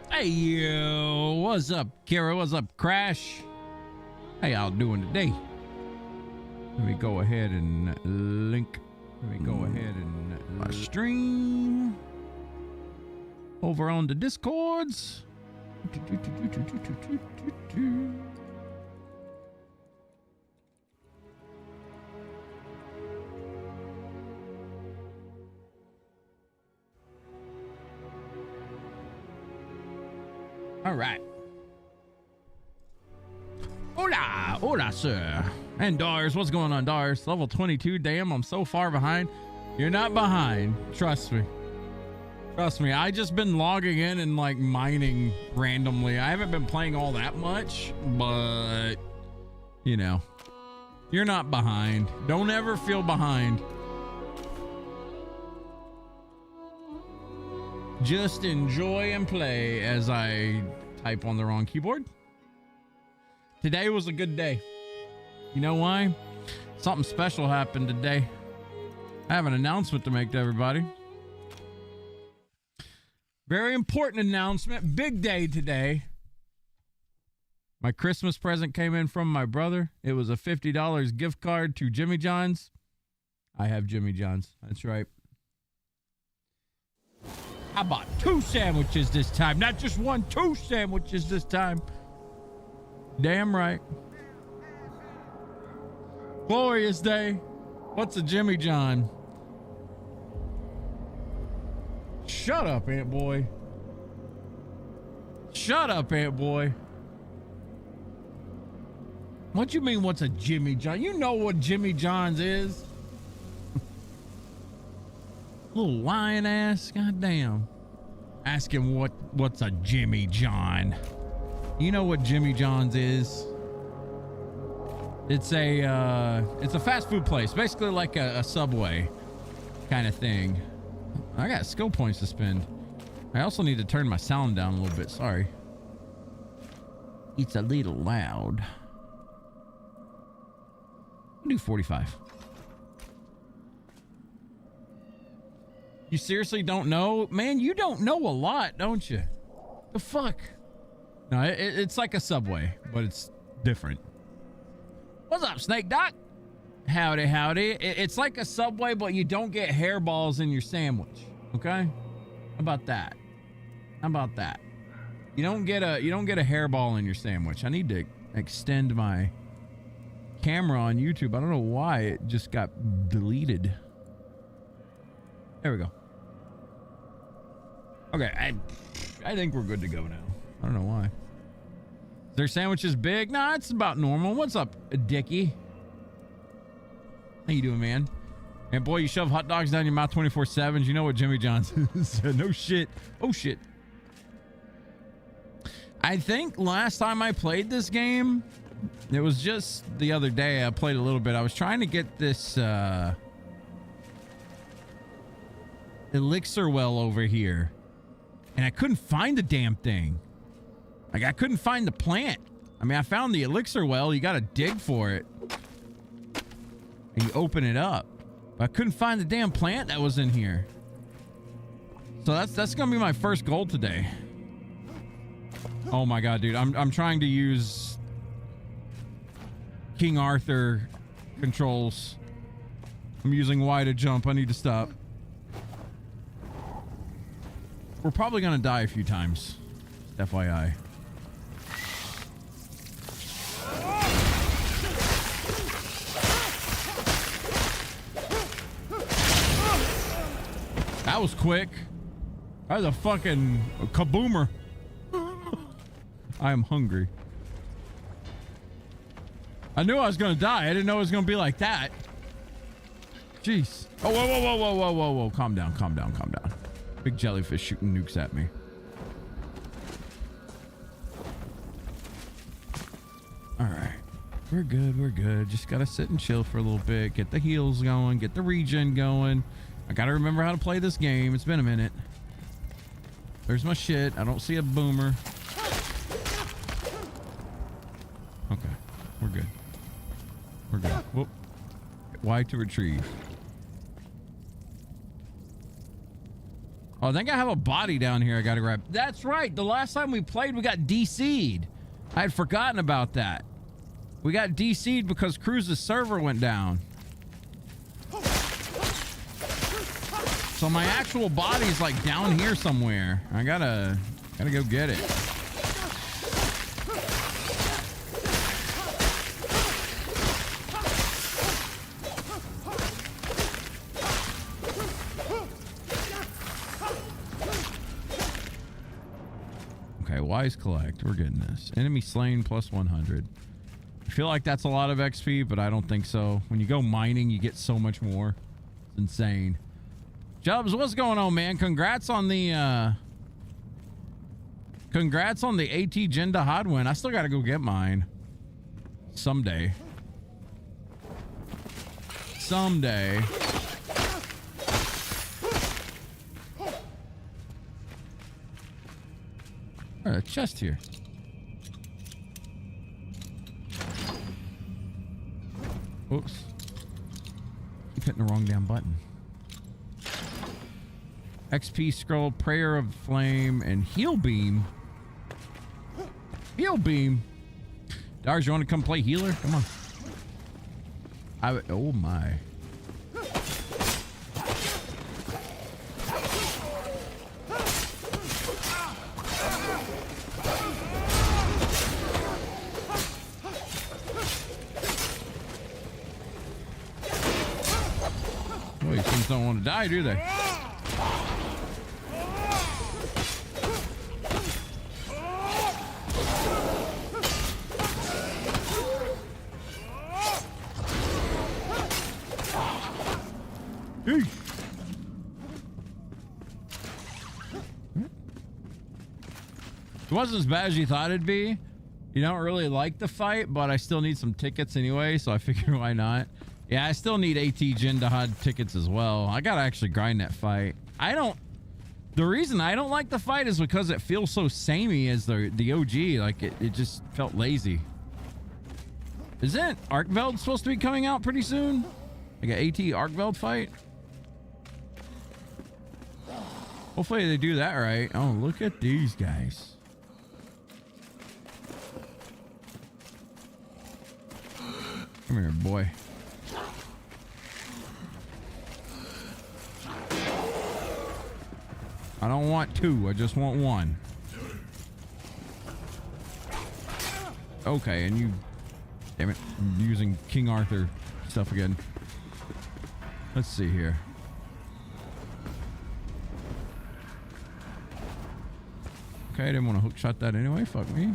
Hey, yo, what's up, Kara? What's up, Crash? How y'all doing today? Let me go ahead and link. Let me go ahead and stream over on the Discords. All right. Hola, hola, sir. And Dars, what's going on, Dars? Level 22. Damn, I'm so far behind. You're not behind. Trust me. Trust me. I just been logging in and like mining randomly. I haven't been playing all that much, but you know, you're not behind. Don't ever feel behind. Just enjoy and play as I type on the wrong keyboard. Today was a good day. You know why? Something special happened today. I have an announcement to make to everybody. Very important announcement. Big day today. My Christmas present came in from my brother. It was a $50 gift card to Jimmy John's. I have Jimmy John's. That's right. I bought 2 sandwiches this time. Not just 1, 2 sandwiches this time. Damn right. Glorious day. What's a Jimmy John? Shut up, Ant Boy. Shut up, Ant Boy. What you mean, what's a Jimmy John? You know what Jimmy John's is. Little lion ass. Goddamn. Ask him what's a Jimmy John. You know what Jimmy John's is? It's a fast food place, basically like a Subway kind of thing. I got skill points to spend. I also need to turn my sound down a little bit. Sorry. It's a little loud. I'll do 45. You seriously don't know? Man, you don't know a lot, don't you? The fuck? No, it's like a Subway, but it's different. What's up, Snake Doc? Howdy, howdy. It's like a Subway, but you don't get hairballs in your sandwich. Okay? How about that? How about that? You don't get a hairball in your sandwich. I need to extend my camera on YouTube. I don't know why it just got deleted. There we go. Okay, I think we're good to go now. I don't know why. Their sandwiches big? Nah, it's about normal. What's up, Dickie? How you doing, man? And boy, you shove hot dogs down your mouth 24/7. You know what Jimmy John's is? No shit. Oh shit. I think last time I played this game, it was just the other day. I played a little bit. I was trying to get this elixir well over here, and I couldn't find the damn thing. Like, I couldn't find the plant. I mean, I found the elixir well. You got to dig for it. And you open it up. But I couldn't find the damn plant that was in here. So that's going to be my first goal today. Oh my God, dude. I'm trying to use King Arthur controls. I'm using Y to jump. I need to stop. We're probably going to die a few times. FYI. That was quick. That was a fucking kaboomer. I am hungry. I knew I was gonna die. I didn't know it was gonna be like that. Jeez. Oh, whoa, whoa, whoa, whoa, whoa, whoa, whoa. Calm down, calm down, calm down. Big jellyfish shooting nukes at me. All right. We're good, we're good. Just gotta sit and chill for a little bit. Get the heals going, get the regen going. I gotta remember how to play this game. It's been a minute. There's my shit. I don't see a boomer. Okay, we're good. We're good. Whoop. Y to retrieve. Oh, I think I have a body down here I gotta grab. That's right. The last time we played, we got DC'd. I had forgotten about that. We got DC'd because Cruz's server went down. So my actual body's like down here somewhere. I gotta go get it. Okay, wise collect. We're getting this. Enemy slain plus 100. I feel like that's a lot of XP, but I don't think so. When you go mining, you get so much more. It's insane. Jubs, what's going on, man? Congrats on the AT Jinda Hod win. I still gotta go get mine. Someday. Someday. All right, a chest here. Oops. Keep hitting the wrong damn button. XP scroll, prayer of flame, and heal beam. Heal beam. Dars, you want to come play healer? Come on. Oh my. Oh, these things don't want to die, do they? It wasn't as bad as you thought it'd be. You don't really like the fight, but I still need some tickets anyway, so I figure why not. Yeah, I still need AT Jindahad tickets as well. I gotta actually grind that fight. The reason I don't like the fight is because it feels so samey as the OG. Like it just felt lazy. Isn't Arkveld supposed to be coming out pretty soon? Like an AT Arkveld fight? Hopefully they do that right. Oh, look at these guys. Come here, boy. I don't want two. I just want one. Okay, and you... Damn it. I'm using King Arthur stuff again. Let's see here. Okay, I didn't want to hookshot that anyway. Fuck me.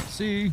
See.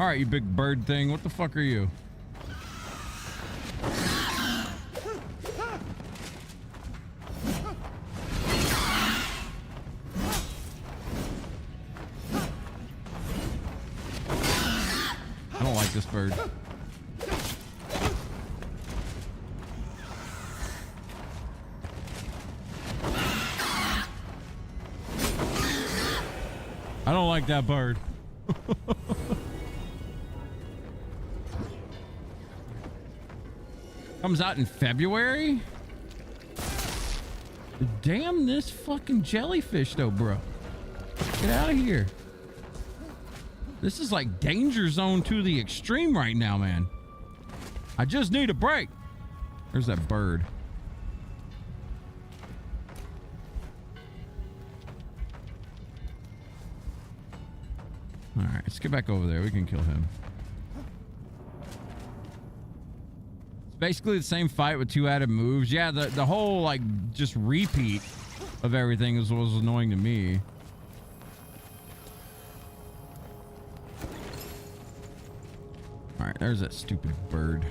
All right, you big bird thing. What the fuck are you? I don't like this bird. I don't like that bird. Comes out in February? Damn this fucking jellyfish though, bro. Get out of here. This is like danger zone to the extreme right now, man. I just need a break. There's that bird. All right, let's get back over there. We can kill him. It's basically the same fight with 2 added moves. Yeah, the whole like just repeat of everything was annoying to me. All right, there's that stupid bird.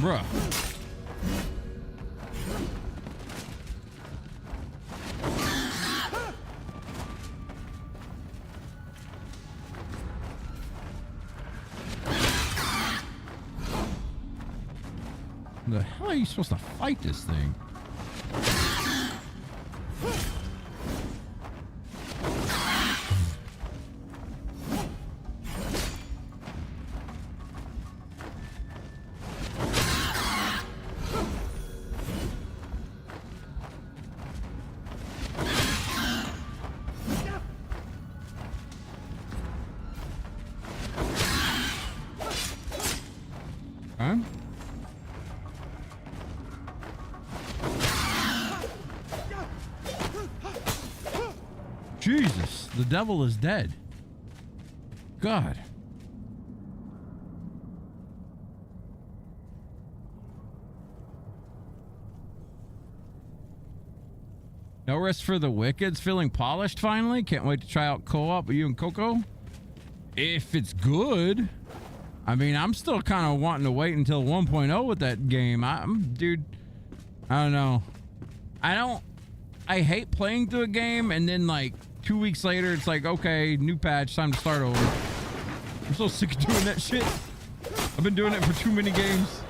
Bruh. The hell are you supposed to fight this thing? Huh? Jesus, the devil is dead. God. No rest for the wicked's feeling polished finally. Can't wait to try out co-op with you and Coco. If it's good. I mean, I'm still kind of wanting to wait until 1.0 with that game. Dude, I don't know. I hate playing through a game and then like 2 weeks later, it's like, okay, new patch, time to start over. I'm so sick of doing that shit. I've been doing it for too many games.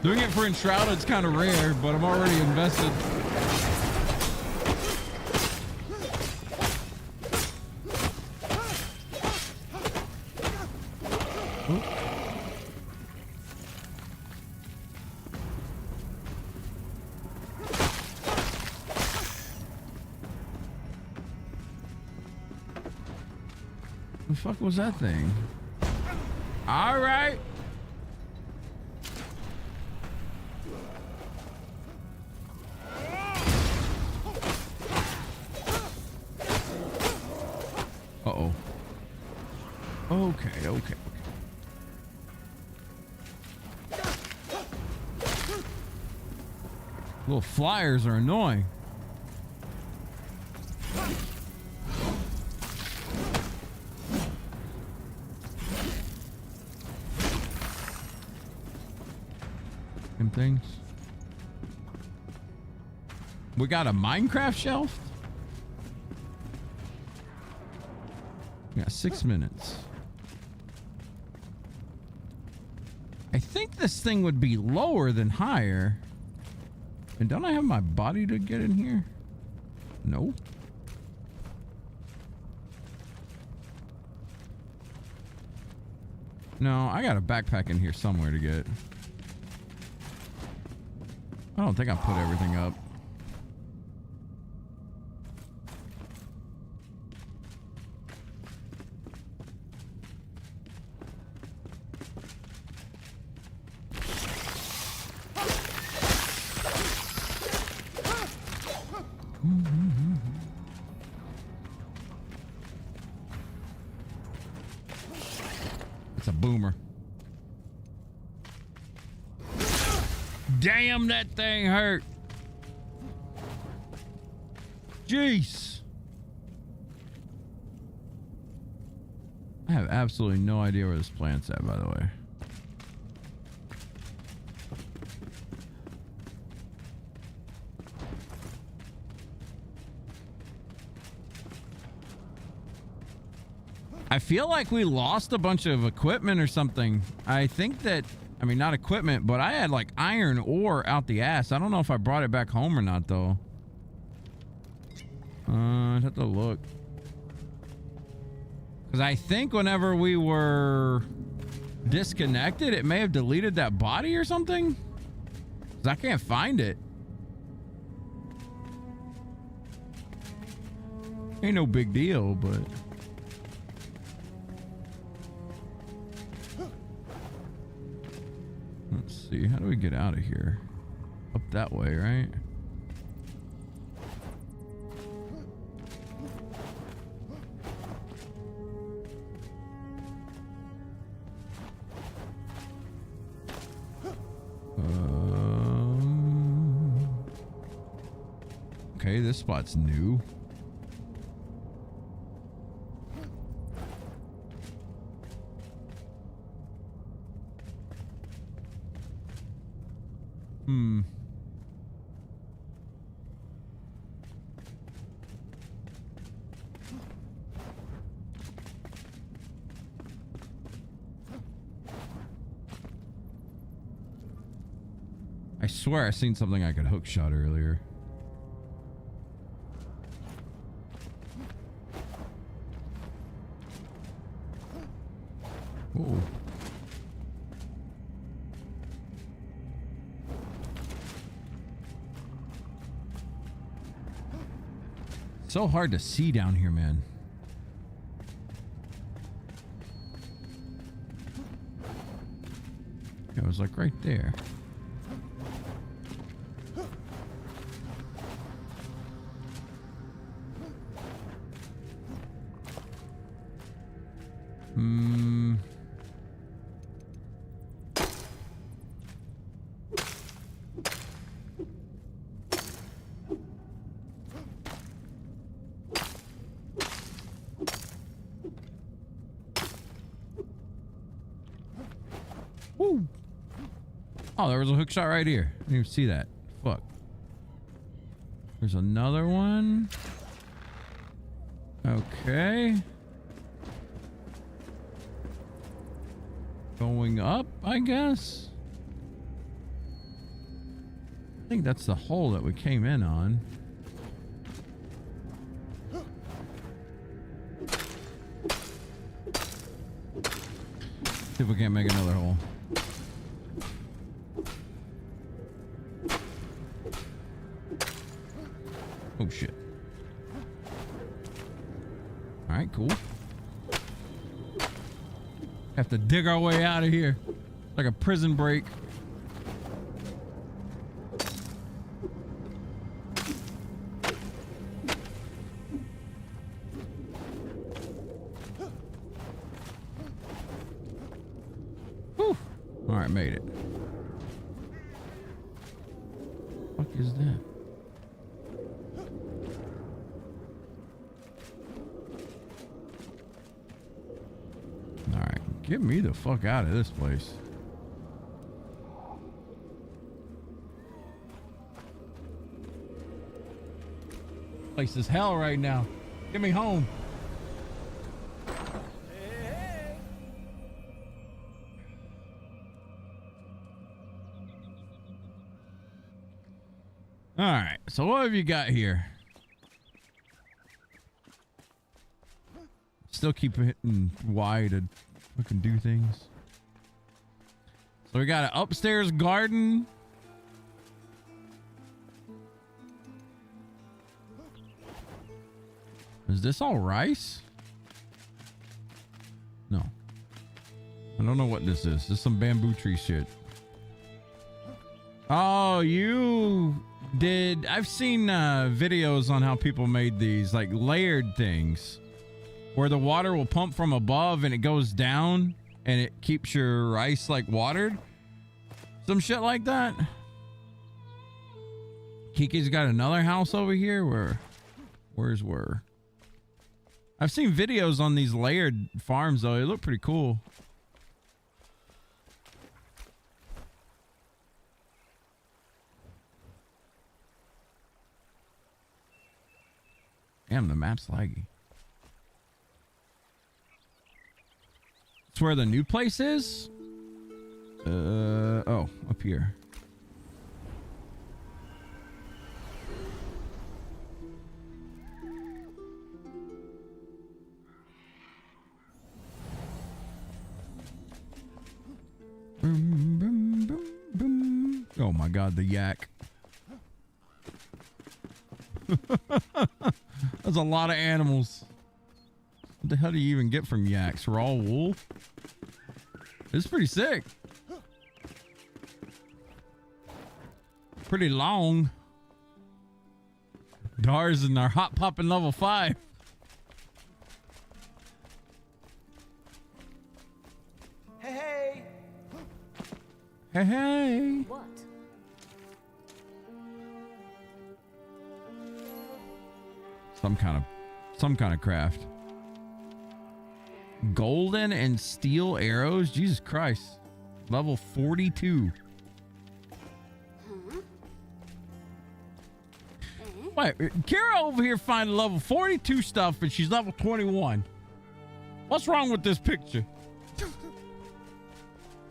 Doing it for Enshrouded is kind of rare, but I'm already invested. The fuck was that thing? All right. Uh-oh. Okay. Little flyers are annoying. Things. We got a Minecraft shelf. We got 6 minutes. I think this thing would be lower than higher. And don't I have my body to get in here? No. No, I got a backpack in here somewhere to get. I don't think I put everything up. That's a boomer. Damn, that thing hurt. Jeez. I have absolutely no idea where this plant's at, by the way. I feel like we lost a bunch of equipment or something. I think that, I mean, not equipment, but I had like iron ore out the ass. I don't know if I brought it back home or not, though. I'd have to look. Because I think whenever we were disconnected, it may have deleted that body or something. Because I can't find it. Ain't no big deal, but... Let's see, how do we get out of here? Up that way, right? Okay, this spot's new. I swear I seen something I could hook shot earlier. Oh. So hard to see down here, man. It was like right there. Woo. Oh, there was a hook shot right here. I didn't even see that. Fuck. There's another one. Okay. Going up, I guess. I think that's the hole that we came in on. See if we can't make another hole. Oh shit. All right, cool. Have to dig our way out of here. Like a prison break. Whew. All right, made it. What the fuck is that? Get me the fuck out of this place. Place is hell right now. Get me home. All right. So what have you got here? Still keep hitting Y to fucking do things. So we got an upstairs garden. Is this all rice? No. I don't know what this is. This is some bamboo tree shit. Oh, you did. I've seen videos on how people made these like layered things where the water will pump from above and it goes down and it keeps your rice like watered. Some shit like that. Kiki's got another house over here. Where's where? I've seen videos on these layered farms though. They look pretty cool. Damn, the map's laggy. It's where the new place is? Oh, up here. Boom, boom, boom, boom. Oh my God, the yak. That's a lot of animals. What the hell do you even get from yaks? Raw wool? It's pretty sick. Pretty long. Dars and our hot popping level 5. Hey! Hey, hey. What? Some kind of craft. Golden and steel arrows. Jesus Christ. Level 42. Wait, Kira over here finding level 42 stuff and she's level 21. What's wrong with this picture?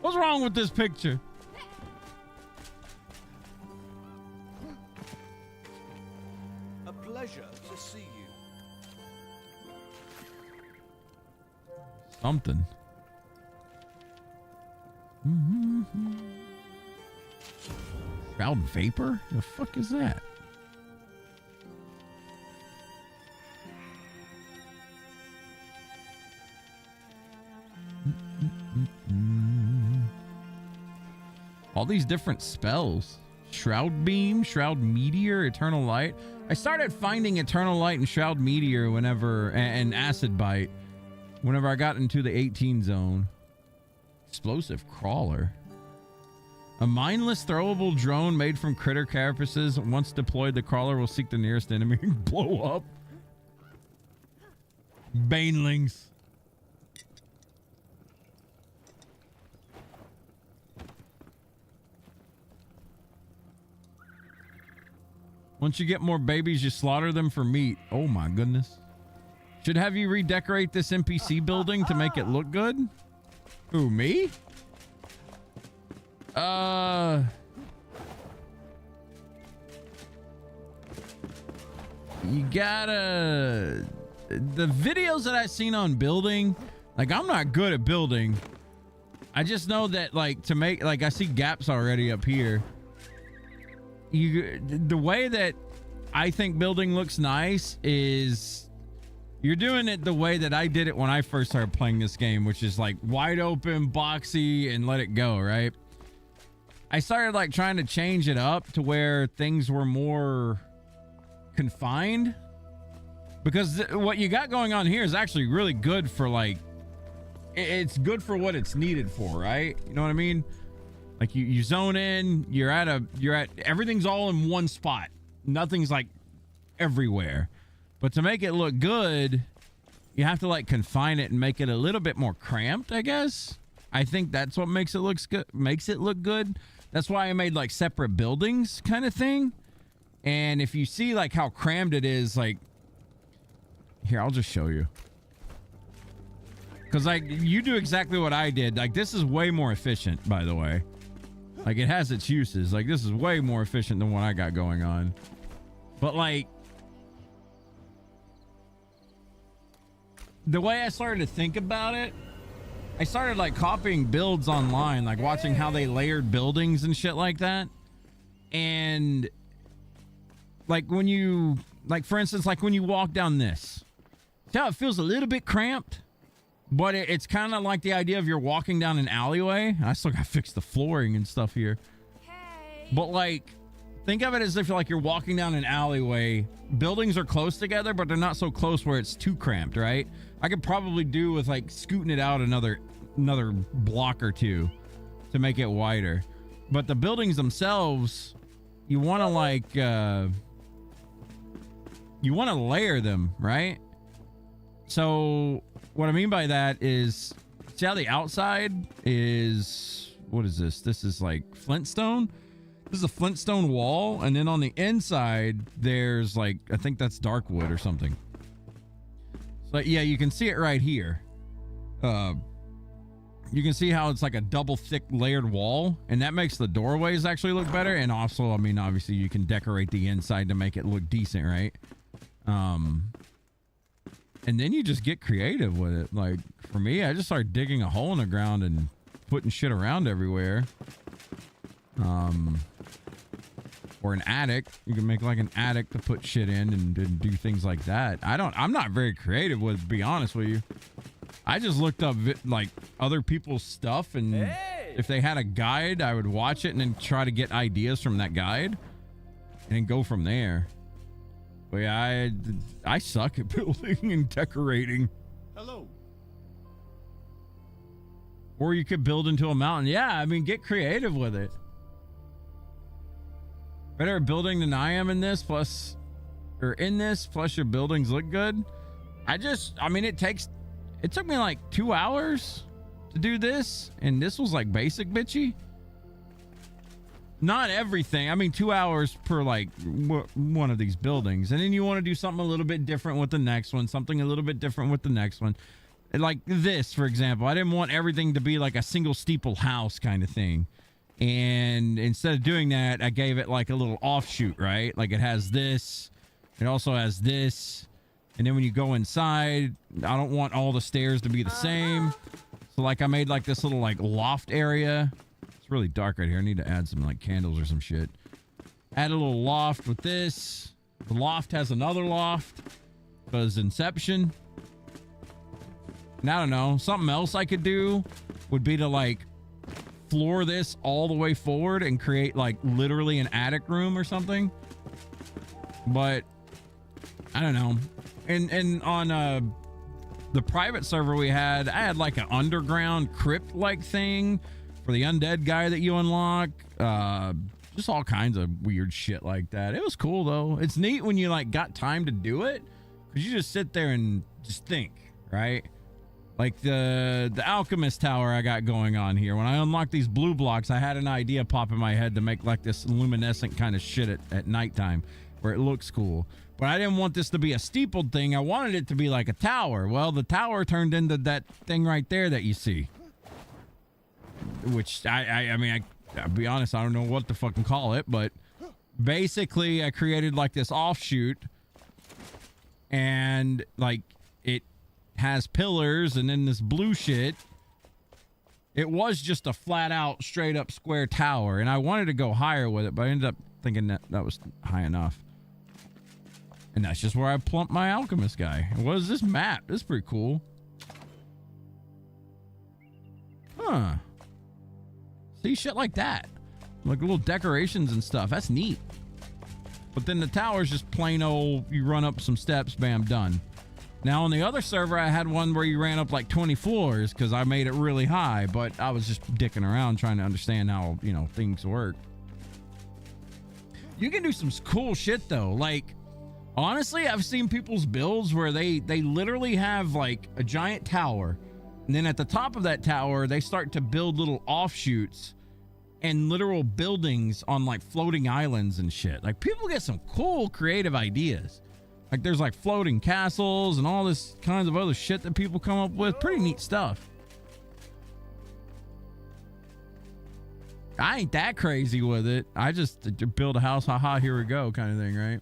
What's wrong with this picture? A pleasure to see you. Something. Shroud vapor? The fuck is that? All these different spells. Shroud beam, shroud meteor, eternal light. I started finding eternal light and shroud meteor whenever, and acid bite, whenever I got into the 18 zone. Explosive crawler. A mindless throwable drone made from critter carapaces. Once deployed, the crawler will seek the nearest enemy and blow up. Banelings. Once you get more babies, you slaughter them for meat. Oh my goodness. Should have you redecorate this NPC building to make it look good? Who, me? You gotta... The videos that I've seen on building, like, I'm not good at building. I just know that, like, to make... Like, I see gaps already up here. The way that I think building looks nice is you're doing it the way that I did it when I first started playing this game, which is like wide open, boxy, and let it go, right? I started like trying to change it up to where things were more confined, because what you got going on here is actually really good for, like, it's good for what it's needed for, right? You know what I mean? Like you zone in, you're at everything's all in one spot. Nothing's like everywhere. But to make it look good, you have to like confine it and make it a little bit more cramped, I guess. I think that's what makes it look good. That's why I made like separate buildings kind of thing. And if you see like how crammed it is, like, here, I'll just show you. Cause like you do exactly what I did. Like, this is way more efficient, by the way. Like, it has its uses. Like, this is way more efficient than what I got going on. But, like, the way I started to think about it, I started, like, copying builds online, like, watching how they layered buildings and shit like that. And, like, when you, like, for instance, like, when you walk down this, see how it feels a little bit cramped? But it's kind of like the idea of you're walking down an alleyway. I still got to fix the flooring and stuff here. Hey. But like, think of it as if you're walking down an alleyway. Buildings are close together, but they're not so close where it's too cramped, right? I could probably do with like scooting it out another another block or two to make it wider. But the buildings themselves, you want to like you want to layer them, right? So what I mean by that is, see how the outside is, what is this? This is like Flintstone. This is a Flintstone wall, and then on the inside there's like, I think that's dark wood or something. So yeah, you can see it right here. You can see how it's like a double thick layered wall, and that makes the doorways actually look better. And also, I mean, obviously you can decorate the inside to make it look decent, right? And then you just get creative with it. Like for me, I just started digging a hole in the ground and putting shit around everywhere. Or an attic. You can make like an attic to put shit in and do things like that. I'm not very creative with, to be honest with you. I just looked up like other people's stuff, and if they had a guide, I would watch it and then try to get ideas from that guide and go from there. But yeah, I suck at building and decorating. Hello. Or you could build into a mountain. Yeah, I mean, get creative with it. Better at building than I am in this, plus your buildings look good. I mean, it took me like 2 hours to do this, and this was like basic bitchy. Not everything. I mean, 2 hours per like one of these buildings, and then you want to do something a little bit different with the next one, something a little bit different with the next one. Like this, for example, I didn't want everything to be like a single steeple house kind of thing. And instead of doing that, I gave it like a little offshoot, right? Like it has this, it also has this. And then when you go inside, I don't want all the stairs to be the same. So like I made like this little like loft area. It's really dark right here. I need to add some like candles or some shit. Add a little loft with this. The loft has another loft because Inception. And I don't know, something else I could do would be to like floor this all the way forward and create like literally an attic room or something. But I don't know. And on the private server I had like an underground crypt like thing for the undead guy that you unlock. Just all kinds of weird shit like that. It was cool though. It's neat when you like got time to do it, because you just sit there and just think, right? Like the alchemist tower I got going on here. When I unlocked these blue blocks, I had an idea pop in my head to make like this luminescent kind of shit at nighttime where it looks cool. But I didn't want this to be a steepled thing. I wanted it to be like a tower. Well, the tower turned into that thing right there that you see. Which I mean, I'll be honest, I don't know what to fucking call it, but basically I created like this offshoot, and like it has pillars, and then this blue shit. It was just a flat out straight up square tower, and I wanted to go higher with it, but I ended up thinking that was high enough. And that's just where I plumped my alchemist guy. What is this map? This is pretty cool. Huh. See, shit like that. Like little decorations and stuff. That's neat. But then the tower's just plain old, you run up some steps, bam, done. Now on the other server, I had one where you ran up like 20 floors because I made it really high, but I was just dicking around trying to understand how, you know, things work. You can do some cool shit though. Like, honestly, I've seen people's builds where they literally have like a giant tower, and then at the top of that tower, they start to build little offshoots and literal buildings on like floating islands and shit. Like, people get some cool creative ideas. Like, there's like floating castles and all this kinds of other shit that people come up with. Pretty neat stuff. I ain't that crazy with it. I just build a house, haha, here we go kind of thing, right?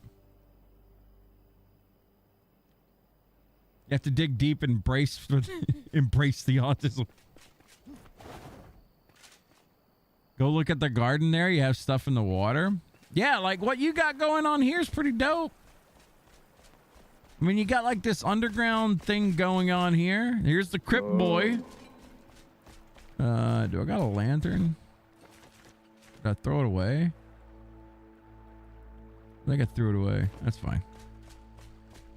You have to dig deep and embrace the autism. Go look at the garden there. You have stuff in the water. Yeah, like what you got going on here is pretty dope. I mean, you got like this underground thing going on here. Here's the Crypt Boy. Do I got a lantern? Did I throw it away? I think I threw it away. That's fine.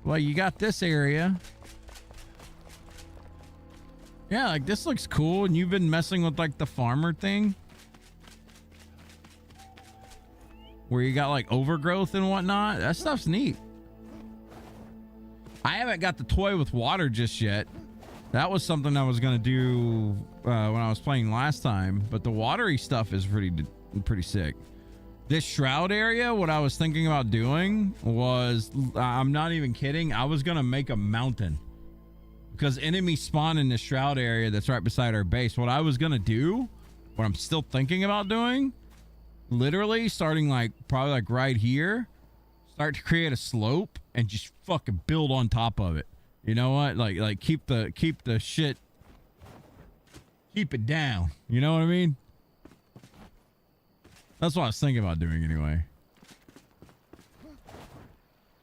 Well, you got this area. Yeah, like this looks cool. And you've been messing with like the farmer thing, where you got like overgrowth and whatnot. That stuff's neat. I haven't got the toy with water just yet. That was something I was gonna do when I was playing last time, but the watery stuff is pretty sick. This shroud area, what I was thinking about doing was, I'm not even kidding, I was gonna make a mountain because enemies spawn in this shroud area that's right beside our base. What I was gonna do, what I'm still thinking about doing, literally starting like probably like right here, start to create a slope and just fucking build on top of it. You know what? Like keep the shit, keep it down. You know what I mean? That's what I was thinking about doing anyway.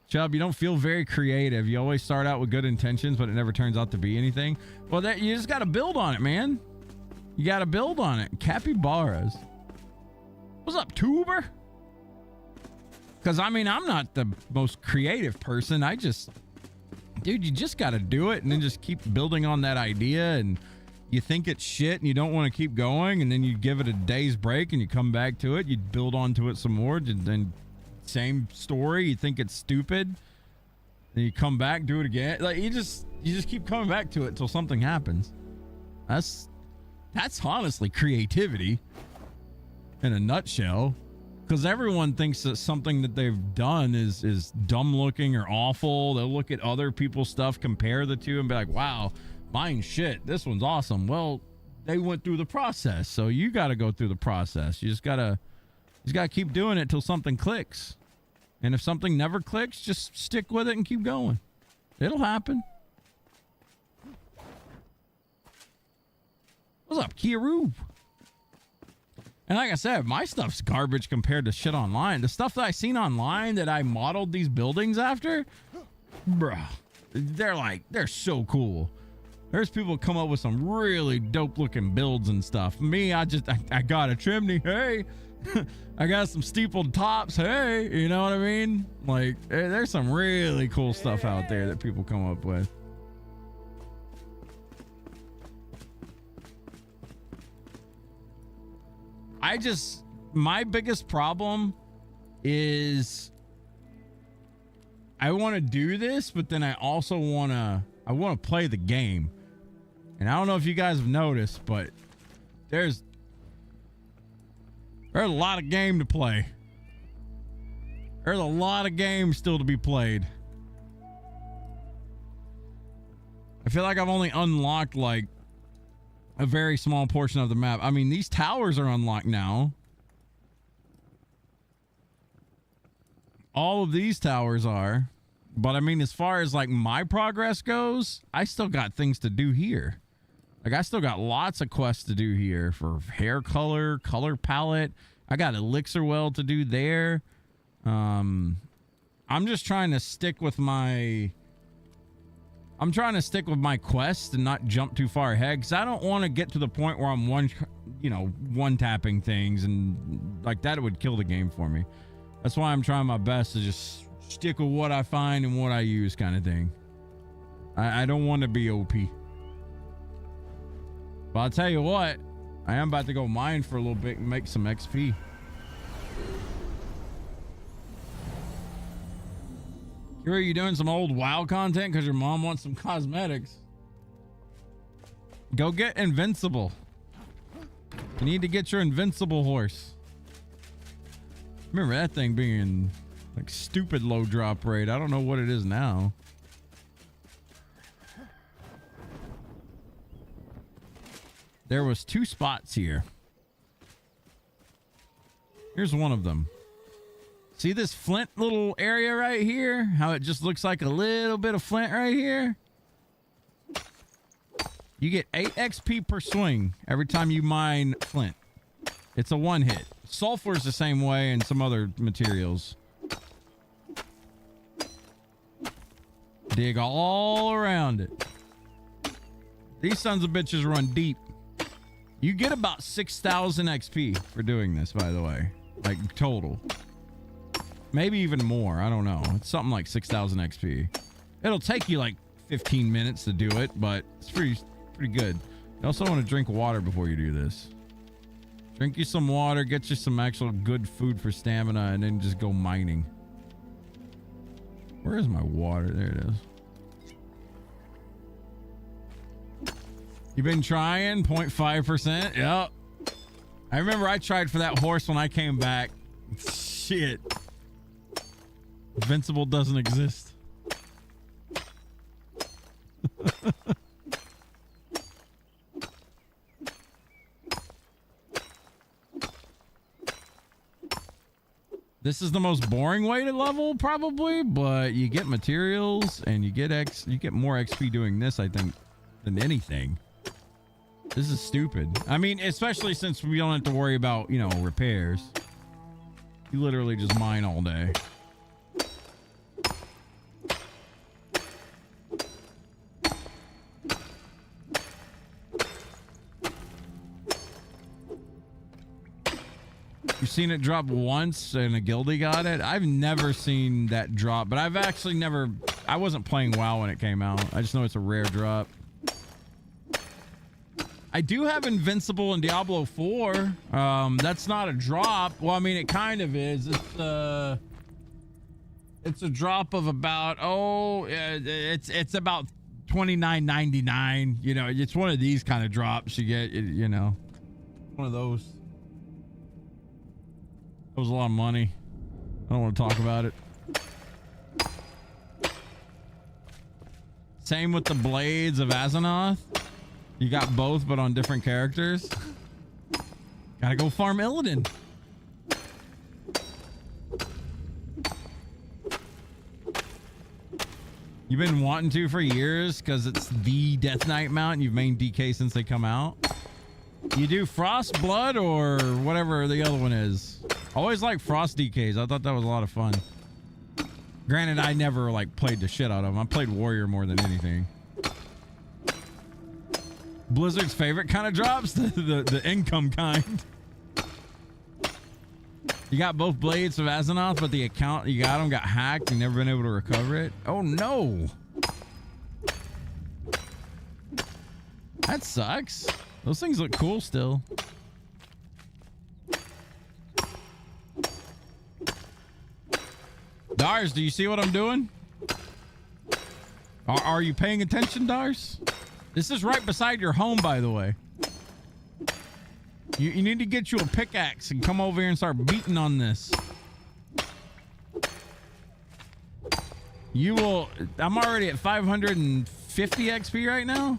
Chubb, you don't feel very creative. You always start out with good intentions, but it never turns out to be anything. Well, that you just got to build on it, man. You got to build on it. Capybaras. What's up, Tuber? Because, I mean, I'm not the most creative person. Dude, you just got to do it and then just keep building on that idea. And you think it's shit and you don't want to keep going. And then you give it a day's break and you come back to it. You build onto it some more. Then same story. You think it's stupid. Then you come back, do it again. Like you just keep coming back to it till something happens. That's honestly creativity in a nutshell. Because everyone thinks that something that they've done is dumb looking or awful. They'll look at other people's stuff, compare the two, and be like, wow, mine's shit. This one's awesome. Well, they went through the process, so you got to go through the process. You just gotta keep doing it till something clicks. And if something never clicks, just stick with it and keep going. It'll happen. What's up, Kiru? And like I said, my stuff's garbage compared to shit online. The stuff that I seen online that I modeled these buildings after, bruh, they're so cool. There's people come up with some really dope looking builds and stuff. Me, I got a chimney. Hey, I got some steepled tops. Hey, you know what I mean? Like, there's some really cool stuff out there that people come up with. My biggest problem is I want to do this, but then I also want to play the game. And I don't know if you guys have noticed, but there's a lot of game to play. There's a lot of games still to be played. I feel like I've only unlocked like a very small portion of the map. I mean, these towers are unlocked now. All of these towers are. But I mean, as far as like my progress goes, I still got things to do here. Like I still got lots of quests to do here for hair color, color palette. I got elixir well to do there. I'm just trying to stick with my quest and not jump too far ahead, because I don't want to get to the point where I'm one tapping things, and like that would kill the game for me. That's why I'm trying my best to just stick with what I find and what I use, kind of thing. I don't want to be OP. But I'll tell you what, I am about to go mine for a little bit and make some XP. Are you doing some old WoW content because your mom wants some cosmetics? Go get Invincible. You need to get your Invincible horse. Remember that thing being like stupid low drop rate. I don't know what it is now. There was 2 spots here. Here's one of them. See this flint little area right here? How it just looks like a little bit of flint right here? You get 8 XP per swing every time you mine flint. It's a one hit. Sulfur's the same way, and some other materials. Dig all around it. These sons of bitches run deep. You get about 6,000 XP for doing this, by the way. Like, total. Maybe even more. I don't know. It's something like 6,000 XP. It'll take you like 15 minutes to do it, but it's pretty good. You also want to drink water before you do this. Drink you some water, get you some actual good food for stamina, and then just go mining. Where is my water? There it is. You been trying? 0.5%? Yep. I remember I tried for that horse when I came back. Shit. Invincible doesn't exist. This is the most boring way to level, probably, but you get materials and you get more XP doing this, I think, than anything. This is stupid. I mean, especially since we don't have to worry about, you know, repairs. You literally just mine all day. You've seen it drop once and a guildie got it. I've never seen that drop, but I've actually never... I wasn't playing WoW when it came out. I just know it's a rare drop. I do have Invincible in Diablo 4. That's not a drop. Well, I mean, it kind of is. It's a drop of about... it's about $29.99. You know, it's one of these kind of drops you get, you know. One of those. That was a lot of money. I don't want to talk about it. Same with the Blades of Azeroth. You got both, but on different characters. Gotta go farm Illidan. You've been wanting to for years because it's the Death Knight mount and you've mained DK since they come out. You do Frost Blood or whatever the other one is. Always like Frost DKs. I thought that was a lot of fun. Granted, I never like played the shit out of them. I played Warrior more than anything. Blizzard's favorite kind of drops, the income kind. You got both Blades of Azeroth, but the account you got them got hacked. You never been able to recover it. Oh no, that sucks. Those things look cool still. Dars, do you see what I'm doing? Are you paying attention, Dars? This is right beside your home, by the way. You need to get you a pickaxe and come over here and start beating on this. You will... I'm already at 550 XP right now.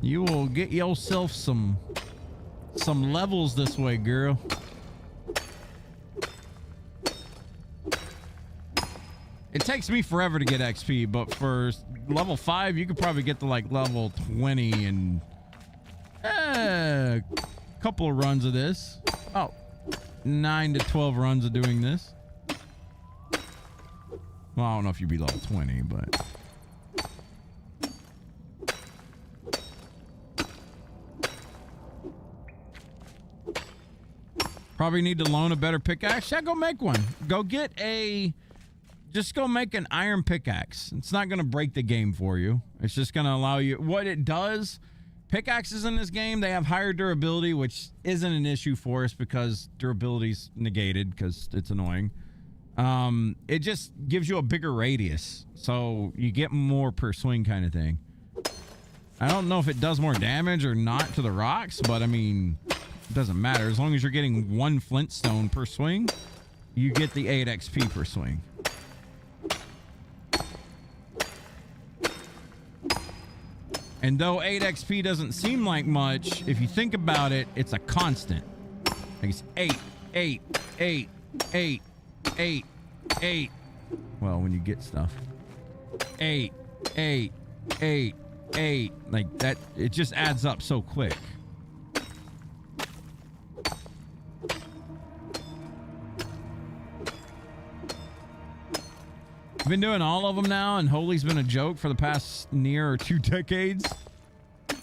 You will get yourself some levels this way, girl. It takes me forever to get XP, but for level 5, you could probably get to like level 20 in a couple of runs of this. Oh, 9 to 12 runs of doing this. Well, I don't know if you'd be level 20, but... Probably need to loan a better pickaxe. Yeah, go make one. Go get a... Just go make an iron pickaxe. It's not going to break the game for you. It's just going to allow you... What it does... Pickaxes in this game, they have higher durability, which isn't an issue for us because durability's negated because it's annoying. It just gives you a bigger radius. So you get more per swing kind of thing. I don't know if it does more damage or not to the rocks, but I mean... It doesn't matter. As long as you're getting 1 flintstone per swing, you get the 8 XP per swing. And though 8 XP doesn't seem like much, if you think about it, it's a constant. Like it's 8, 8, 8, 8, 8, 8. Well, when you get stuff. 8, 8, 8, 8. Like that, it just adds up so quick. I've been doing all of them now, and Holy's been a joke for the past near or 2 decades.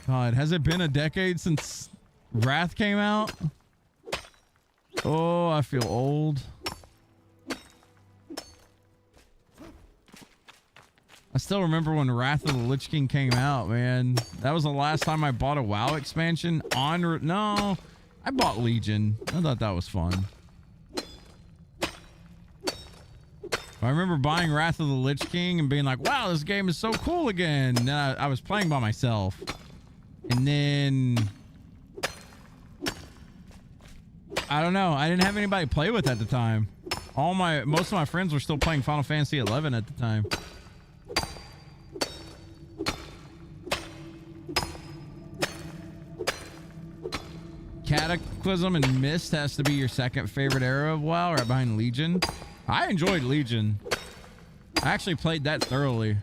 God, has it been a decade since Wrath came out? Oh, I feel old. I still remember when Wrath of the Lich King came out, man. That was the last time I bought a WoW expansion. No, I bought Legion. I thought that was fun. I remember buying Wrath of the Lich King and being like, wow, this game is so cool again. And then I was playing by myself. And then... I don't know. I didn't have anybody to play with at the time. Most of my friends were still playing Final Fantasy 11 at the time. Cataclysm and Mist has to be your second favorite era of WoW, right behind Legion. I enjoyed Legion. I actually played that thoroughly.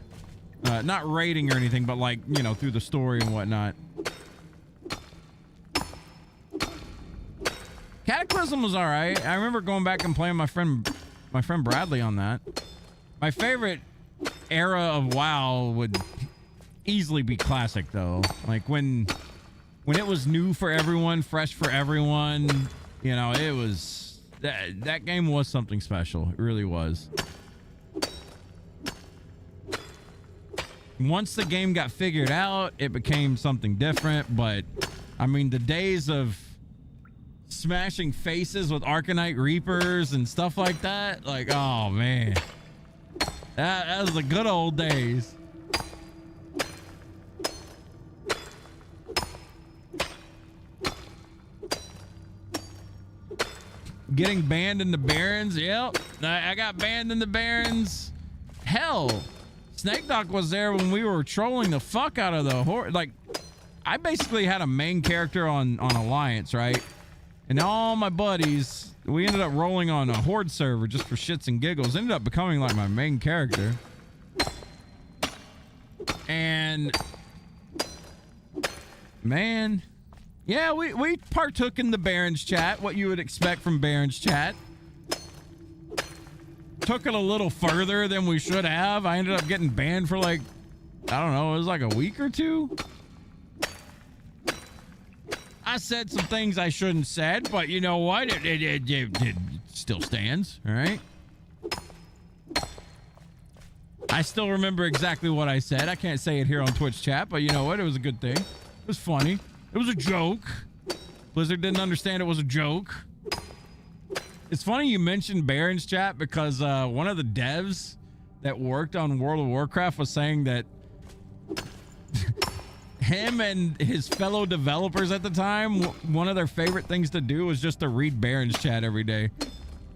Not raiding or anything, but like, you know, through the story and whatnot. Cataclysm was all right. I remember going back and playing my friend Bradley on that. My favorite era of WoW would easily be Classic, though. Like when it was new for everyone, fresh for everyone. You know, it was that game was something special. It really was. Once the game got figured out, it became something different. But I mean, the days of smashing faces with Arcanite Reapers and stuff like that, like, oh man, that was the good old days. Getting banned in the Barrens. Yep, I got banned in the Barrens. Hell, Snake Doc was there when we were trolling the fuck out of the horde. Like, I basically had a main character on Alliance, right? And all my buddies, we ended up rolling on a horde server just for shits and giggles. Ended up becoming like my main character. And man, yeah, we partook in the Barons chat, what you would expect from Barons chat. Took it a little further than we should have. I ended up getting banned for like, I don't know, it was like a week or two. I said some things I shouldn't said, but you know what? It still stands, all right? I still remember exactly what I said. I can't say it here on Twitch chat, but you know what? It was a good thing. It was funny. It was a joke. Blizzard didn't understand it was a joke. It's funny you mentioned Barons chat because one of the devs that worked on World of Warcraft was saying that him and his fellow developers at the time, one of their favorite things to do was just to read Barons chat every day.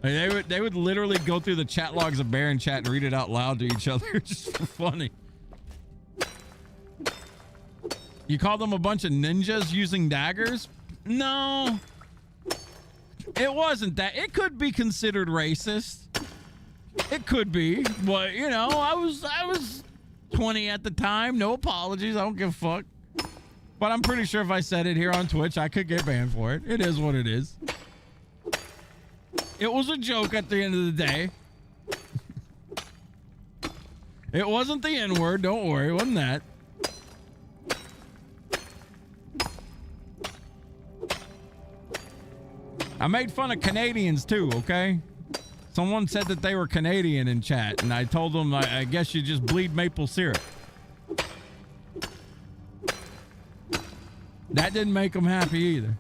Like they would literally go through the chat logs of Baron chat and read it out loud to each other just for funny. You call them a bunch of ninjas using daggers? No, it wasn't that. It could be considered racist. It could be, but you know, I was 20 at the time. No apologies. I don't give a fuck. But I'm pretty sure if I said it here on Twitch, I could get banned for it. It is what it is. It was a joke at the end of the day. It wasn't the N-word. Don't worry. It wasn't that. I made fun of Canadians too, okay? Someone said that they were Canadian in chat, and I told them, I guess you just bleed maple syrup. That didn't make them happy either.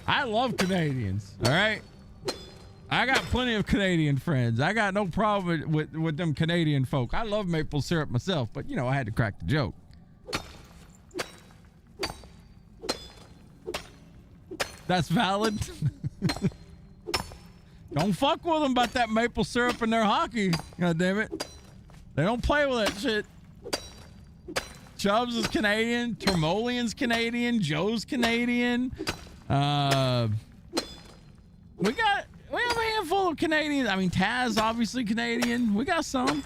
I love Canadians, all right? I got plenty of Canadian friends. I got no problem with them Canadian folk. I love maple syrup myself, but, you know, I had to crack the joke. That's valid. Don't fuck with them about that maple syrup in their hockey. God damn it. They don't play with that shit. Chubbs is Canadian. Termolian's Canadian. Joe's Canadian. We have a handful of Canadians. I mean, Taz obviously Canadian. We got some.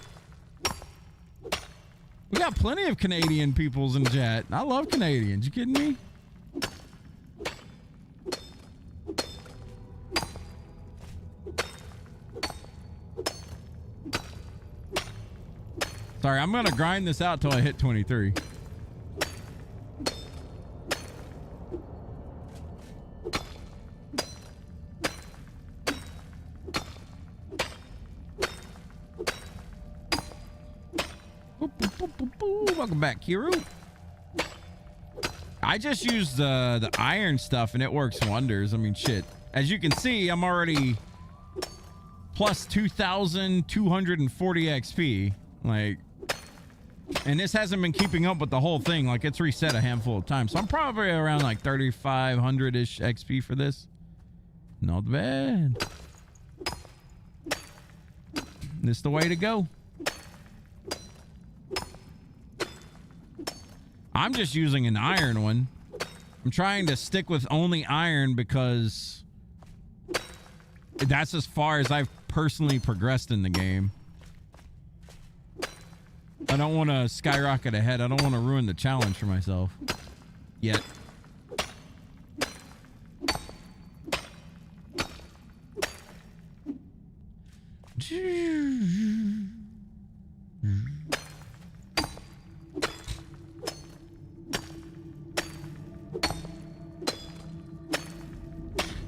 We got plenty of Canadian peoples in chat. I love Canadians. You kidding me? Sorry, I'm gonna grind this out till I hit 23. Welcome back, Kiru. I just used the iron stuff and it works wonders. I mean, shit. As you can see, I'm already plus 2,240 XP. Like, and this hasn't been keeping up with the whole thing. Like, it's reset a handful of times. So I'm probably around like 3,500-ish XP for this. Not bad. This the way to go. I'm just using an iron one. I'm trying to stick with only iron because that's as far as I've personally progressed in the game. I don't want to skyrocket ahead. I don't want to ruin the challenge for myself. Yet.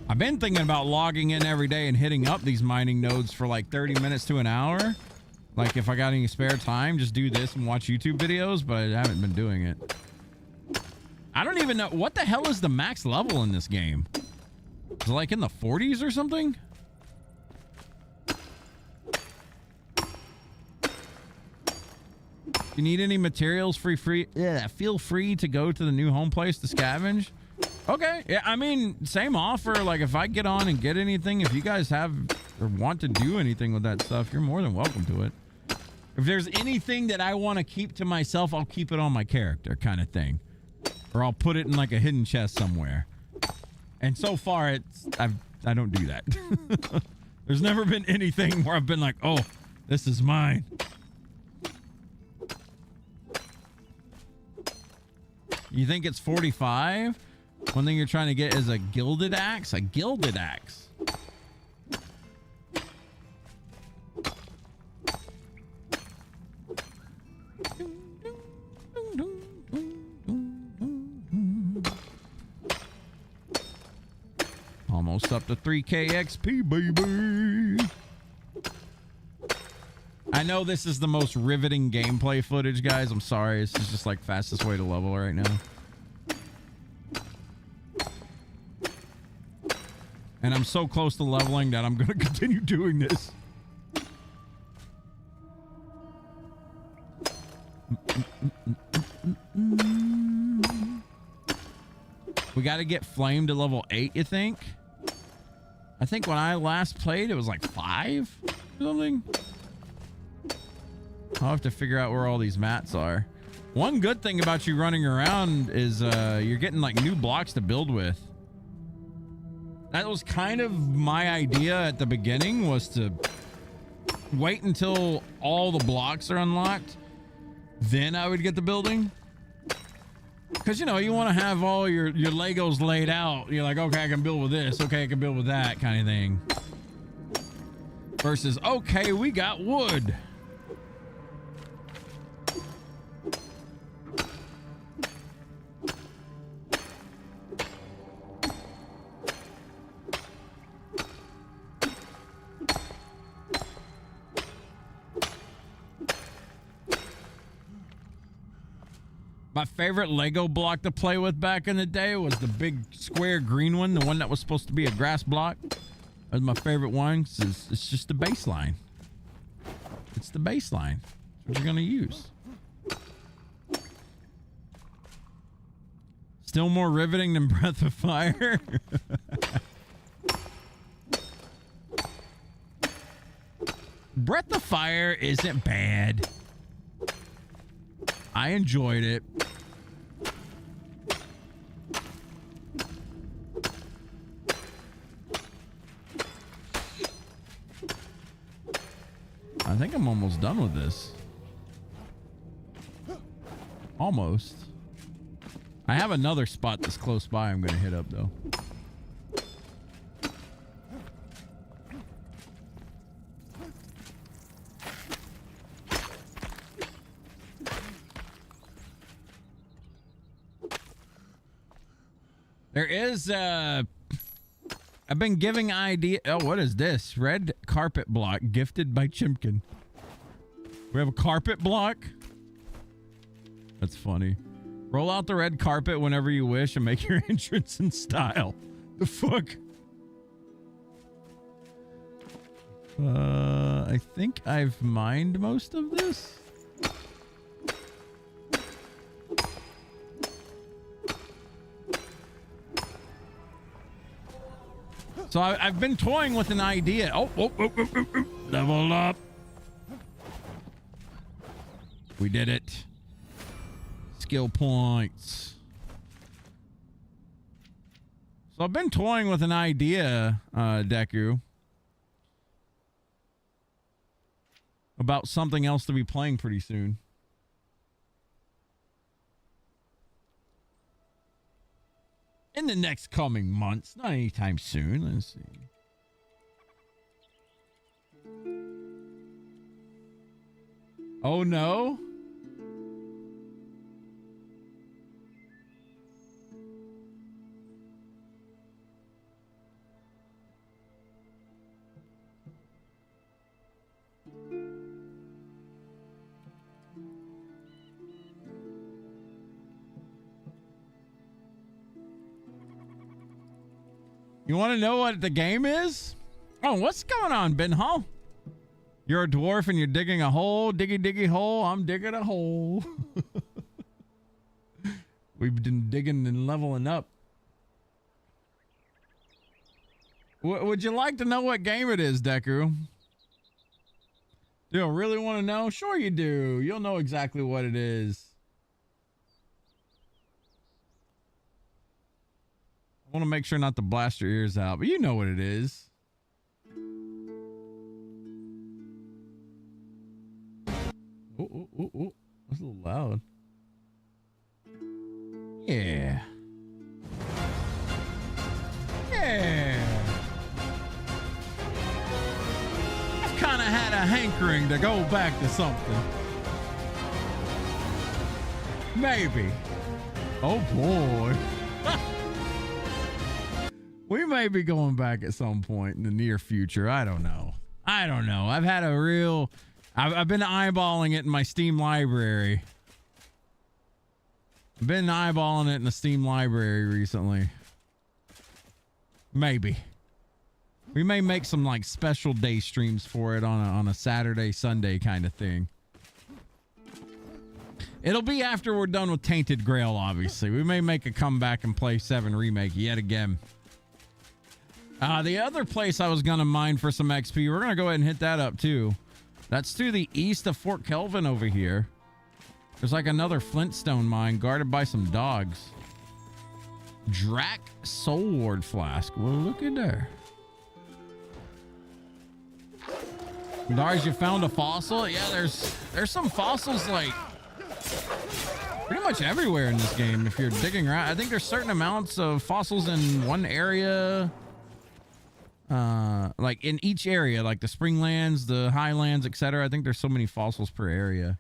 I've been thinking about logging in every day and hitting up these mining nodes for like 30 minutes to an hour. Like if I got any spare time, just do this and watch YouTube videos, but I haven't been doing it. I don't even know. What the hell is the max level in this game? Is it like in the 40s or something? You need any materials feel free to go to the new home place to scavenge. Okay, yeah, I mean, same offer. Like, if I get on and get anything, if you guys have or want to do anything with that stuff, you're more than welcome to it. If there's anything that I want to keep to myself, I'll keep it on my character kind of thing. Or I'll put it in like a hidden chest somewhere. And so far, I don't do that. There's never been anything where I've been like, oh, this is mine. You think it's 45? One thing you're trying to get is a gilded axe? A gilded axe. Almost up to 3K XP, baby. I know this is the most riveting gameplay footage, guys. I'm sorry. This is just like fastest way to level right now. And I'm so close to leveling that I'm going to continue doing this. We got to get Flame to level 8, you think? I think when I last played, it was like 5 or something. I'll have to figure out where all these mats are. One good thing about you running around is you're getting like new blocks to build with. That was kind of my idea at the beginning, was to wait until all the blocks are unlocked. Then I would get the building. Because, you know, you want to have all your Legos laid out. You're like, okay, I can build with this. Okay, I can build with that kind of thing. Versus, okay, we got wood. My favorite Lego block to play with back in the day was the big square green one, the one that was supposed to be a grass block. That was my favorite one. It's just the baseline. It's the baseline. That's what you're going to use. Still more riveting than Breath of Fire. Breath of Fire isn't bad. I enjoyed it. I think I'm almost done with this. Almost. I have another spot that's close by I'm going to hit up, though. There is, I've been giving idea. Oh, what is this? Red carpet block gifted by Chimkin. We have a carpet block. That's funny. Roll out the red carpet whenever you wish and make your entrance in style. The fuck? I think I've mined most of this. So I've been toying with an idea. Oh, level up. We did it. Skill points. So I've been toying with an idea, Deku, about something else to be playing pretty soon. In the next coming months, not anytime soon. Let's see. Oh no. You want to know what the game is? Oh, what's going on, Ben Hall? You're a dwarf and you're digging a hole. Diggy, diggy hole. I'm digging a hole. We've been digging and leveling up. Would you like to know what game it is, Deku? Do you really want to know? Sure you do. You'll know exactly what it is. I want to make sure not to blast your ears out, but you know what it is. Oh, that's a little loud. Yeah. I've kind of had a hankering to go back to something. Maybe. Oh boy. We may be going back at some point in the near future. I don't know. I've had a real... I've been eyeballing it in my Steam library. I've been eyeballing it in the Steam library recently. Maybe. We may make some like special day streams for it on a Saturday, Sunday kind of thing. It'll be after we're done with Tainted Grail, obviously. We may make a comeback and play 7 Remake yet again. The other place I was going to mine for some XP, we're going to go ahead and hit that up too. That's to the east of Fort Kelvin over here. There's like another Flintstone mine guarded by some dogs. Drac Soul Ward Flask. Well, look at there. Dars, you found a fossil? Yeah, there's some fossils like pretty much everywhere in this game if you're digging around. I think there's certain amounts of fossils in one area. Like in each area, like the Springlands, the Highlands, etc. I think there's so many fossils per area.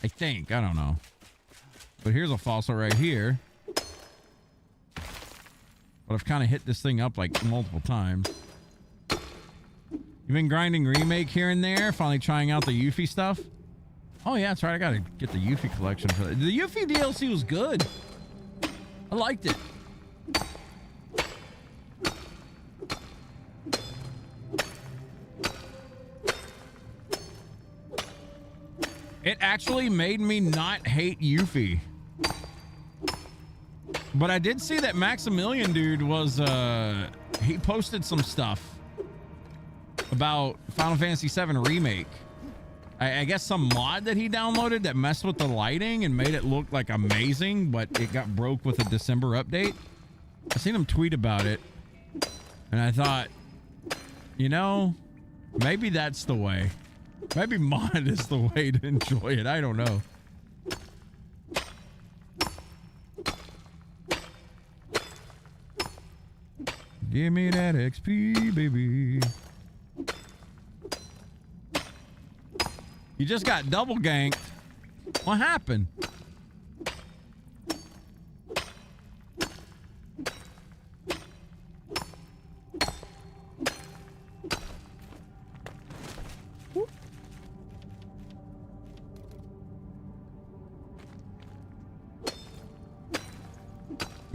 I think. I don't know. But here's a fossil right here. But I've kind of hit this thing up like multiple times. You've been grinding Remake here and there, finally trying out the Yuffie stuff. Oh yeah, that's right. I gotta get the Yuffie collection for that. The Yuffie DLC was good. I liked it. It actually made me not hate Yuffie. But I did see that Maximilian dude was, he posted some stuff about Final Fantasy VII Remake. I guess some mod that he downloaded that messed with the lighting and made it look like amazing, but it got broke with a December update. I seen him tweet about it, and I thought, you know, maybe that's the way. Maybe mod is the way to enjoy it. I don't know. Give me that XP, baby. You just got double ganked. What happened?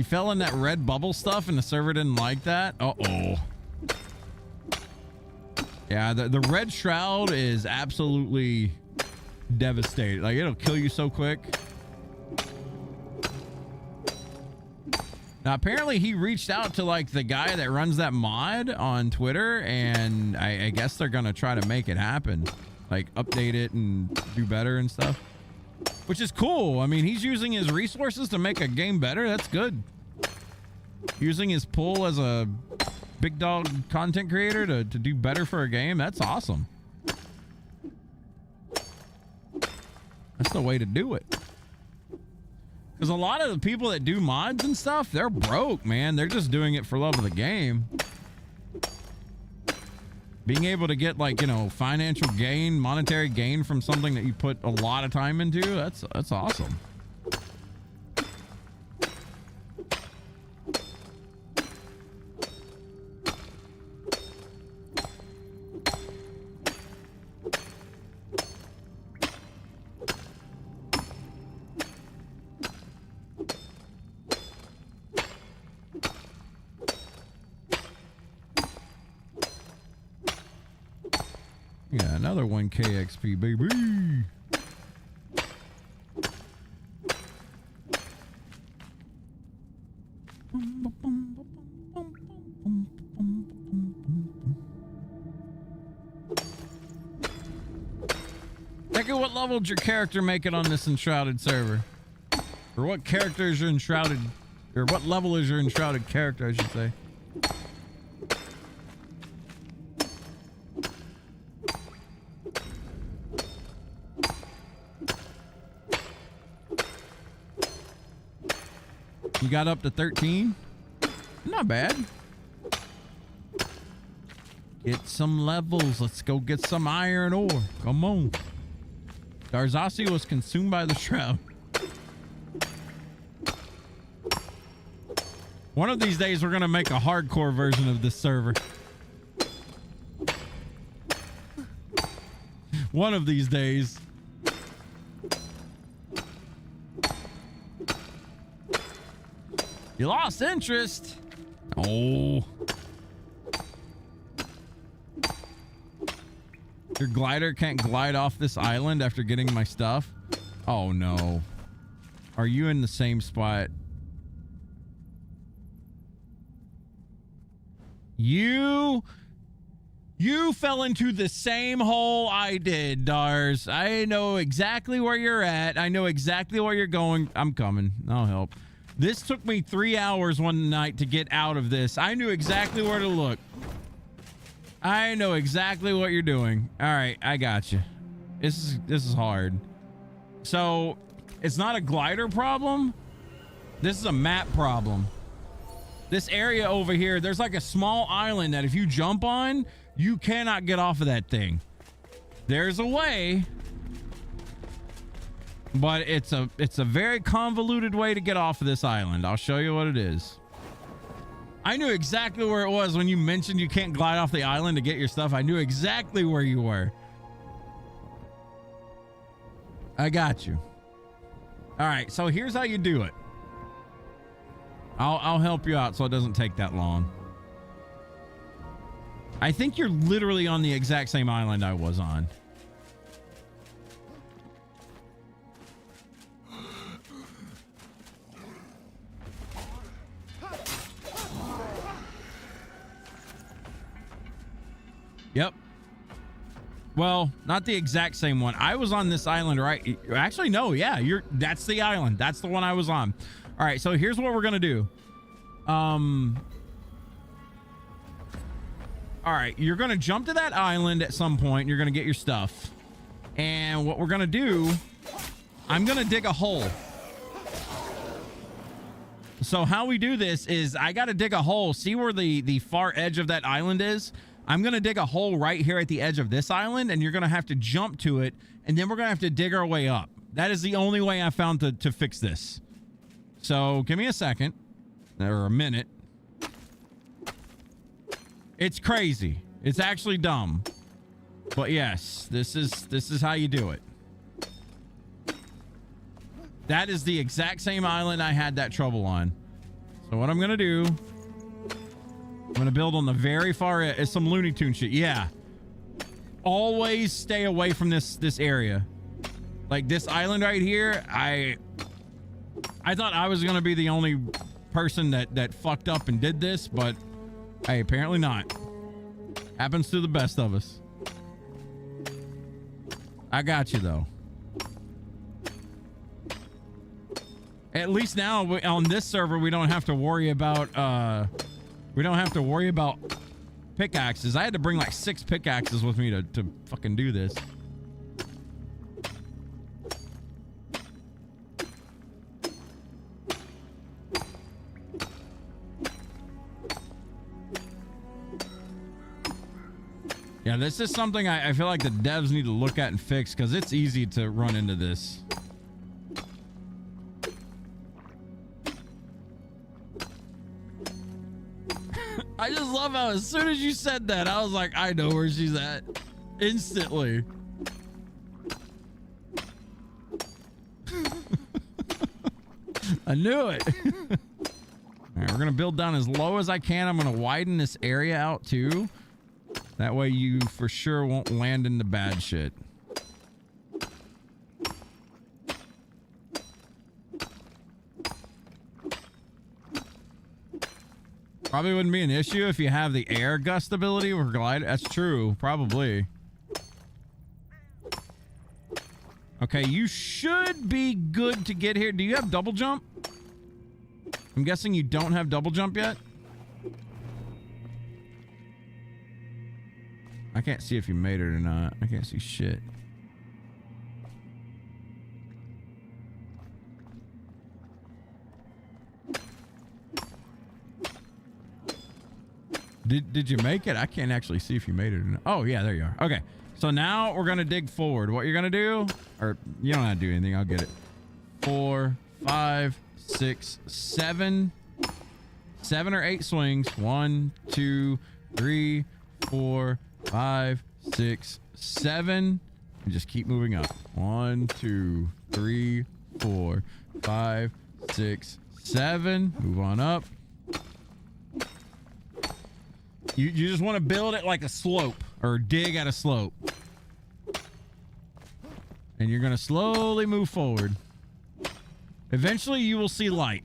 fell in that red bubble stuff and the server didn't like that. Uh-oh. Yeah, the red shroud is absolutely devastating. Like, it'll kill you so quick. Now, apparently he reached out to like the guy that runs that mod on Twitter, and I guess they're gonna try to make it happen. Like, update it and do better and stuff. Which is cool. I mean, he's using his resources to make a game better. That's good. Using his pull as a big dog content creator to do better for a game. That's awesome. That's the way to do it. Because a lot of the people that do mods and stuff, they're broke, man. They're just doing it for love of the game. Being able to get, like, you know, financial gain, monetary gain from something that you put a lot of time into, that's awesome. Yeah, another 1K XP, baby. Becca, what level did your character make it on this Enshrouded server? Or what character is your Enshrouded, or what level is your Enshrouded character, I should say? You got up to 13? Not bad. Get some levels. Let's go get some iron ore. Come on. Darzasi was consumed by the shroud. One of these days, we're going to make a hardcore version of this server. One of these days. You lost interest. Oh. Your glider can't glide off this island after getting my stuff. Oh no. Are you in the same spot? You fell into the same hole I did, Dars. I know exactly where you're at. I know exactly where you're going. I'm coming. I'll help. This took me 3 hours one night to get out of this. I knew exactly where to look. I know exactly what you're doing. All right, I got you. This is hard. So, it's not a glider problem. This is a map problem. This area over here, there's like a small island that if you jump on, you cannot get off of that thing. There's a way, but it's a very convoluted way to get off of this island. I'll show you what it is. I knew exactly where it was when you mentioned you can't glide off the island to get your stuff. I knew exactly where you were. I got you. All right, so here's how you do it. I'll help you out so it doesn't take that long. I think you're literally on the exact same island I was on. Yep. Well, not the exact same one. I was on this island, right? Actually, no. Yeah, that's the island. That's the one I was on. All right, so here's what we're gonna do. All right, you're gonna jump to that island at some point. You're gonna get your stuff, and what we're gonna do, I'm gonna dig a hole. So how we do this is I gotta dig a hole. See where the far edge of that island is? I'm gonna dig a hole right here at the edge of this island, and you're gonna have to jump to it, and then we're gonna have to dig our way up. That is the only way I found to fix this. So give me a second, or a minute. It's crazy. It's actually dumb. But yes, this is how you do it. That is the exact same island I had that trouble on. So what I'm gonna do, I'm gonna build on the very far edge. It's some Looney Tune shit. Yeah. Always stay away from this area. Like this island right here, I thought I was gonna be the only person that fucked up and did this, but hey, apparently not. Happens to the best of us. I got you though. At least now on this server we don't have to worry about pickaxes. I had to bring like 6 pickaxes with me to fucking do this. Yeah, this is something I feel like the devs need to look at and fix because it's easy to run into this. I just love how as soon as you said that, I was like, I know where she's at. Instantly. I knew it. All right, we're going to build down as low as I can. I'm going to widen this area out too. That way you for sure won't land in the bad shit. Probably wouldn't be an issue if you have the air gust ability or glide. That's true. Probably. Okay, you should be good to get here. Do you have double jump? I'm guessing you don't have double jump yet. I can't see if you made it or not. I can't see shit. Did you make it? I can't actually see if you made it or not. Oh, yeah, there you are. Okay. So now we're going to dig forward. What you're going to do, or you don't have to do anything. I'll get it. 4, 5, 6, 7. 7 or 8 swings. 1, 2, 3, 4, 5, 6, 7. And just keep moving up. 1, 2, 3, 4, 5, 6, 7. Move on up. You just want to build it like a slope or dig at a slope. And you're going to slowly move forward. Eventually you will see light.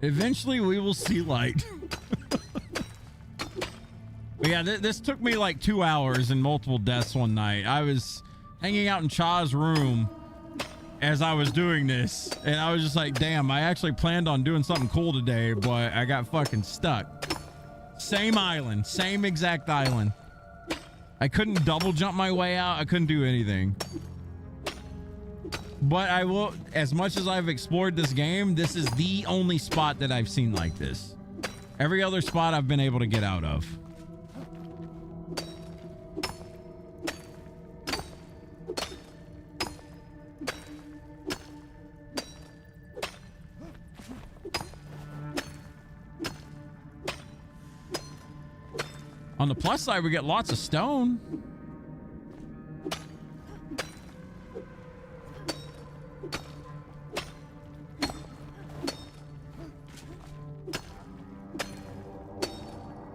Eventually we will see light. But yeah, this took me like 2 hours and multiple deaths one night. I was hanging out in Cha's room as I was doing this, and I was just like, damn, I actually planned on doing something cool today, but I got fucking stuck. Same island, same exact island. I couldn't double jump my way out. I couldn't do anything. But I will, as much as I've explored this game, this is the only spot that I've seen like this. Every other spot I've been able to get out of. On the plus side, we get lots of stone.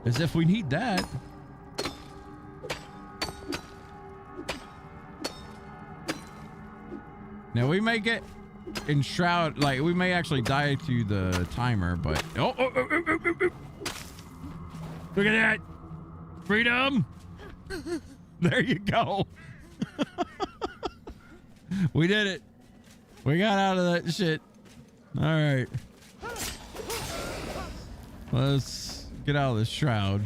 As if we need that. Now we may get enshrouded, like we may actually die to the timer, but oh, look at that. Freedom! There you go. We did it. We got out of that shit. All right. Let's get out of this shroud.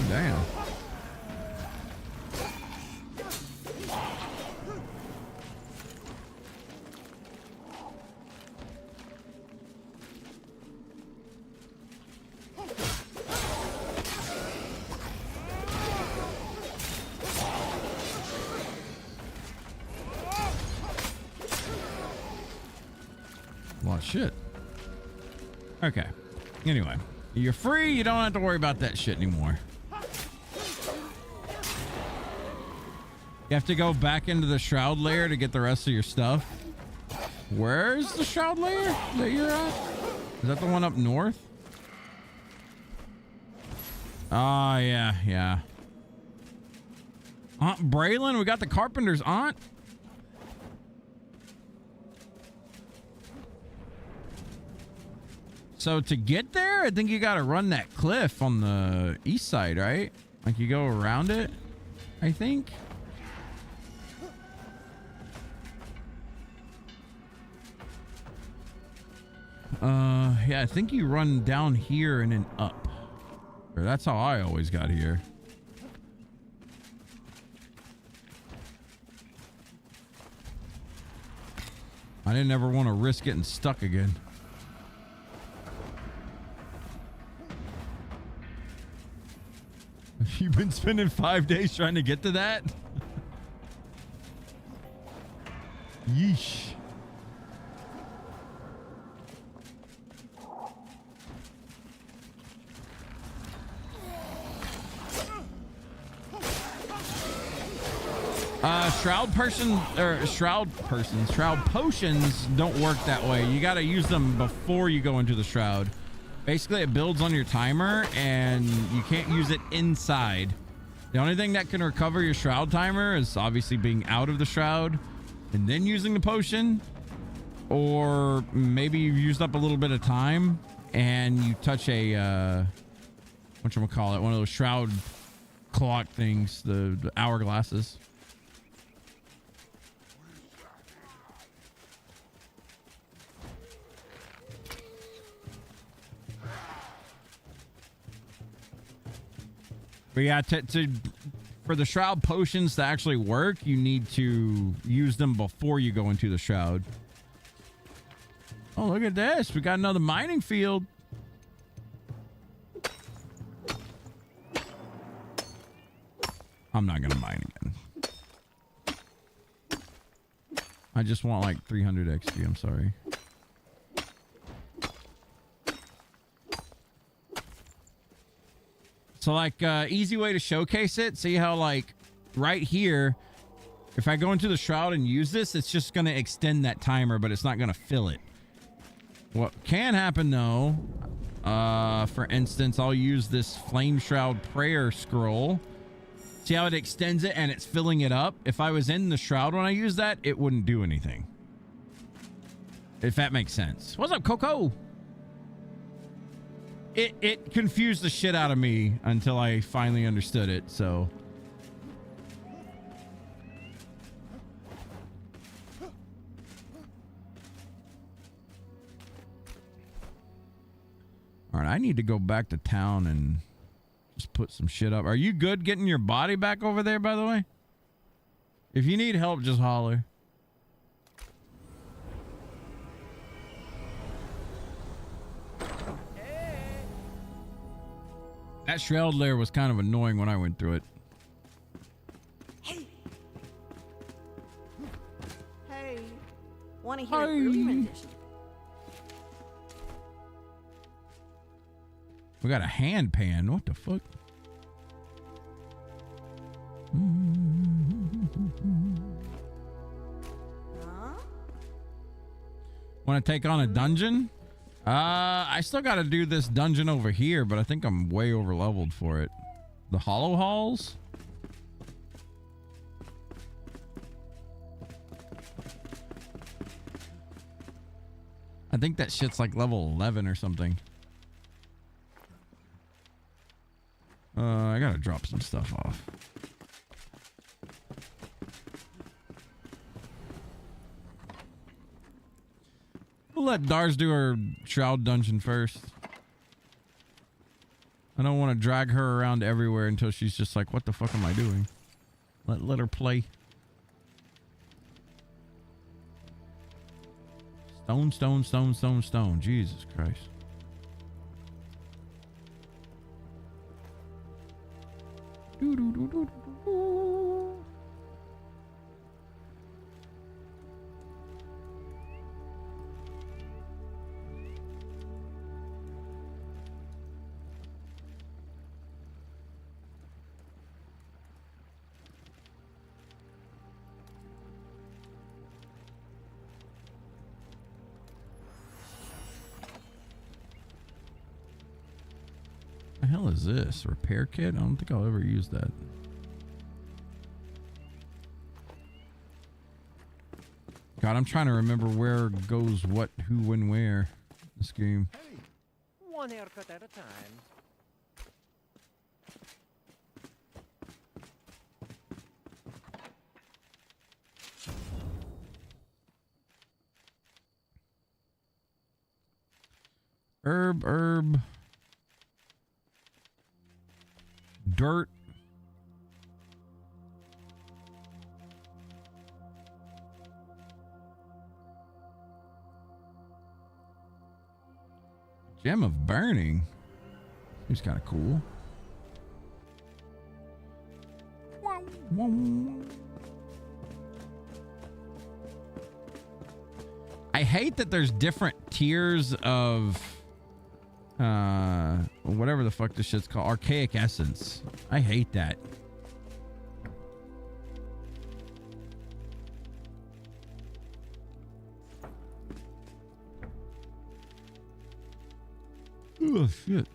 Damn. A lot of shit. Okay. Anyway, you're free. You don't have to worry about that shit anymore. You have to go back into the shroud layer to get the rest of your stuff. Where's the shroud layer that you're at? Is that the one up north? Oh, yeah. Aunt Braylon, we got the carpenter's aunt. So to get there, I think you got to run that cliff on the east side, right? Like you go around it, I think. Yeah, I think you run down here and then up. Or that's how I always got here. I didn't ever want to risk getting stuck again. You've been spending 5 days trying to get to that? Yeesh. Shroud potions don't work that way. You got to use them before you go into the shroud. Basically, it builds on your timer, and you can't use it inside. The only thing that can recover your shroud timer is obviously being out of the shroud and then using the potion, or maybe you used up a little bit of time and you touch a whatchamacallit, one of those shroud clock things, the hourglasses. But yeah, for the shroud potions to actually work, you need to use them before you go into the shroud. Oh, look at this. We got another mining field. I'm not going to mine again. I just want like 300 XP. I'm sorry. So like easy way to showcase it. See how like right here, if I go into the shroud and use this, it's just going to extend that timer, but it's not going to fill it. What can happen though, for instance, I'll use this flame shroud prayer scroll. See how it extends it and it's filling it up? If I was in the shroud when I use that, it wouldn't do anything. If that makes sense. What's up, Coco? It confused the shit out of me until I finally understood it, so. All right, I need to go back to town and just put some shit up. Are you good getting your body back over there, by the way? If you need help, just holler. That shroud layer was kind of annoying when I went through it. Hey. Want to hear an early rendition? We got a hand pan. What the fuck? Huh? Want to take on a dungeon? I still got to do this dungeon over here, but I think I'm way over leveled for it. The Hollow Halls? I think that shit's like level 11 or something. I gotta drop some stuff off. We'll let Dars do her shroud dungeon first. I don't want to drag her around everywhere until she's just like, what the fuck am I doing? Let her play. Stone, stone, stone, stone, stone. Jesus Christ. hell is this? Repair kit? I don't think I'll ever use that. God, I'm trying to remember where goes what, who, when, where. This game. Hey, one haircut at a time. Herb. Dirt. Gem of Burning. Seems kind of cool. I hate that there's different tiers of whatever the fuck this shit's called. Archaic Essence. I hate that. Oh shit.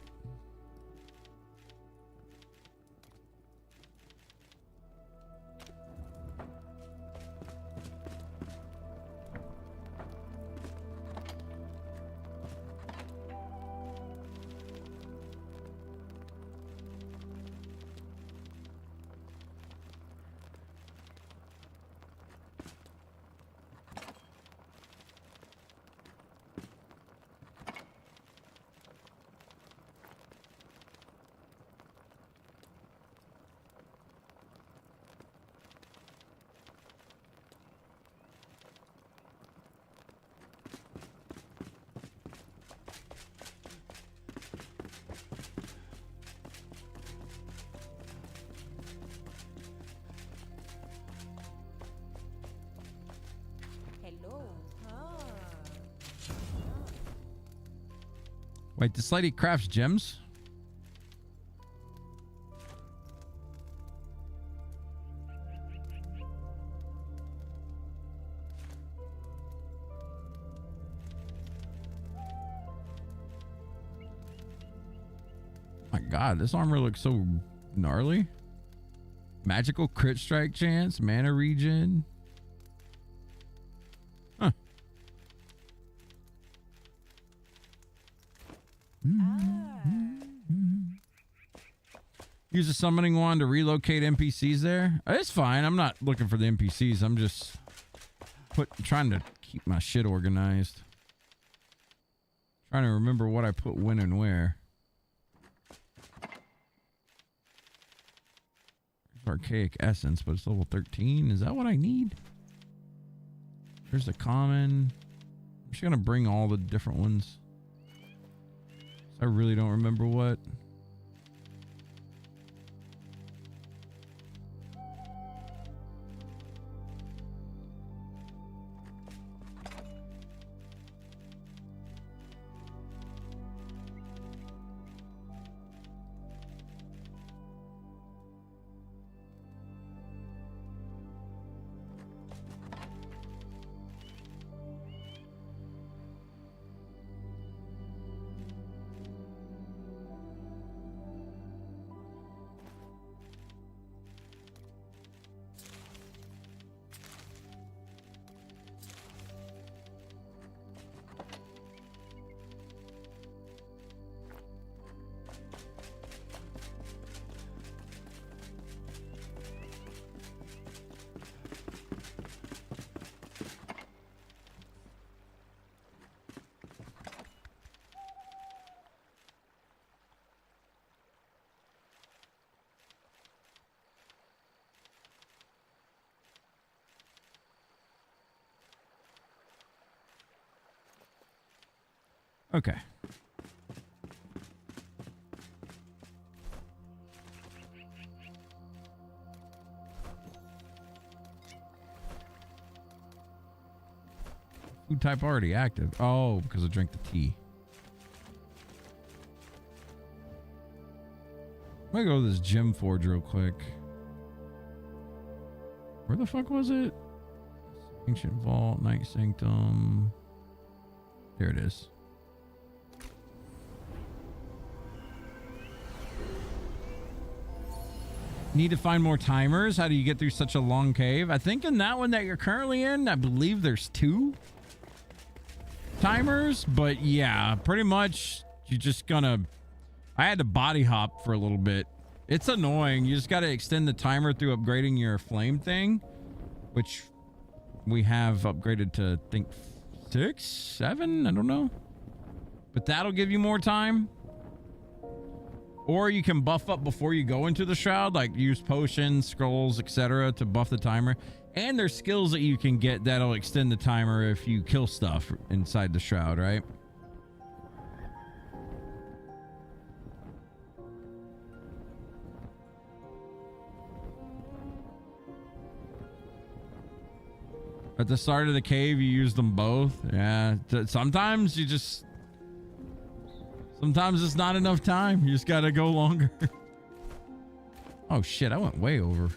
Wait, this lady crafts gems? My God, this armor looks so gnarly. Magical crit strike chance, mana regen. Huh. Use a summoning wand to relocate NPCs there. It's fine. I'm not looking for the NPCs. I'm just trying to keep my shit organized. Trying to remember what I put when and where. Archaic Essence, but it's level 13. Is that what I need? There's the common. I'm just gonna bring all the different ones. I really don't remember what. Okay. Food type already active. Oh, because I drank the tea. I'm gonna go to this gem forge real quick. Where the fuck was it? Ancient Vault, Night Sanctum. There it is. Need to find more timers. How do you get through such a long cave? I think in that one that you're currently in, I believe there's 2 timers, but yeah, pretty much you're just gonna... I had to body hop for a little bit. It's annoying. You just got to extend the timer through upgrading your flame thing, which we have upgraded to, I think, 6, 7, I don't know. But that'll give you more time. Or you can buff up before you go into the shroud, like use potions, scrolls, etc. to buff the timer. And there's skills that you can get that'll extend the timer if you kill stuff inside the shroud, right? At the start of the cave, you use them both. Yeah. Sometimes you just... Sometimes it's not enough time. You just gotta go longer. Oh shit, I went way over.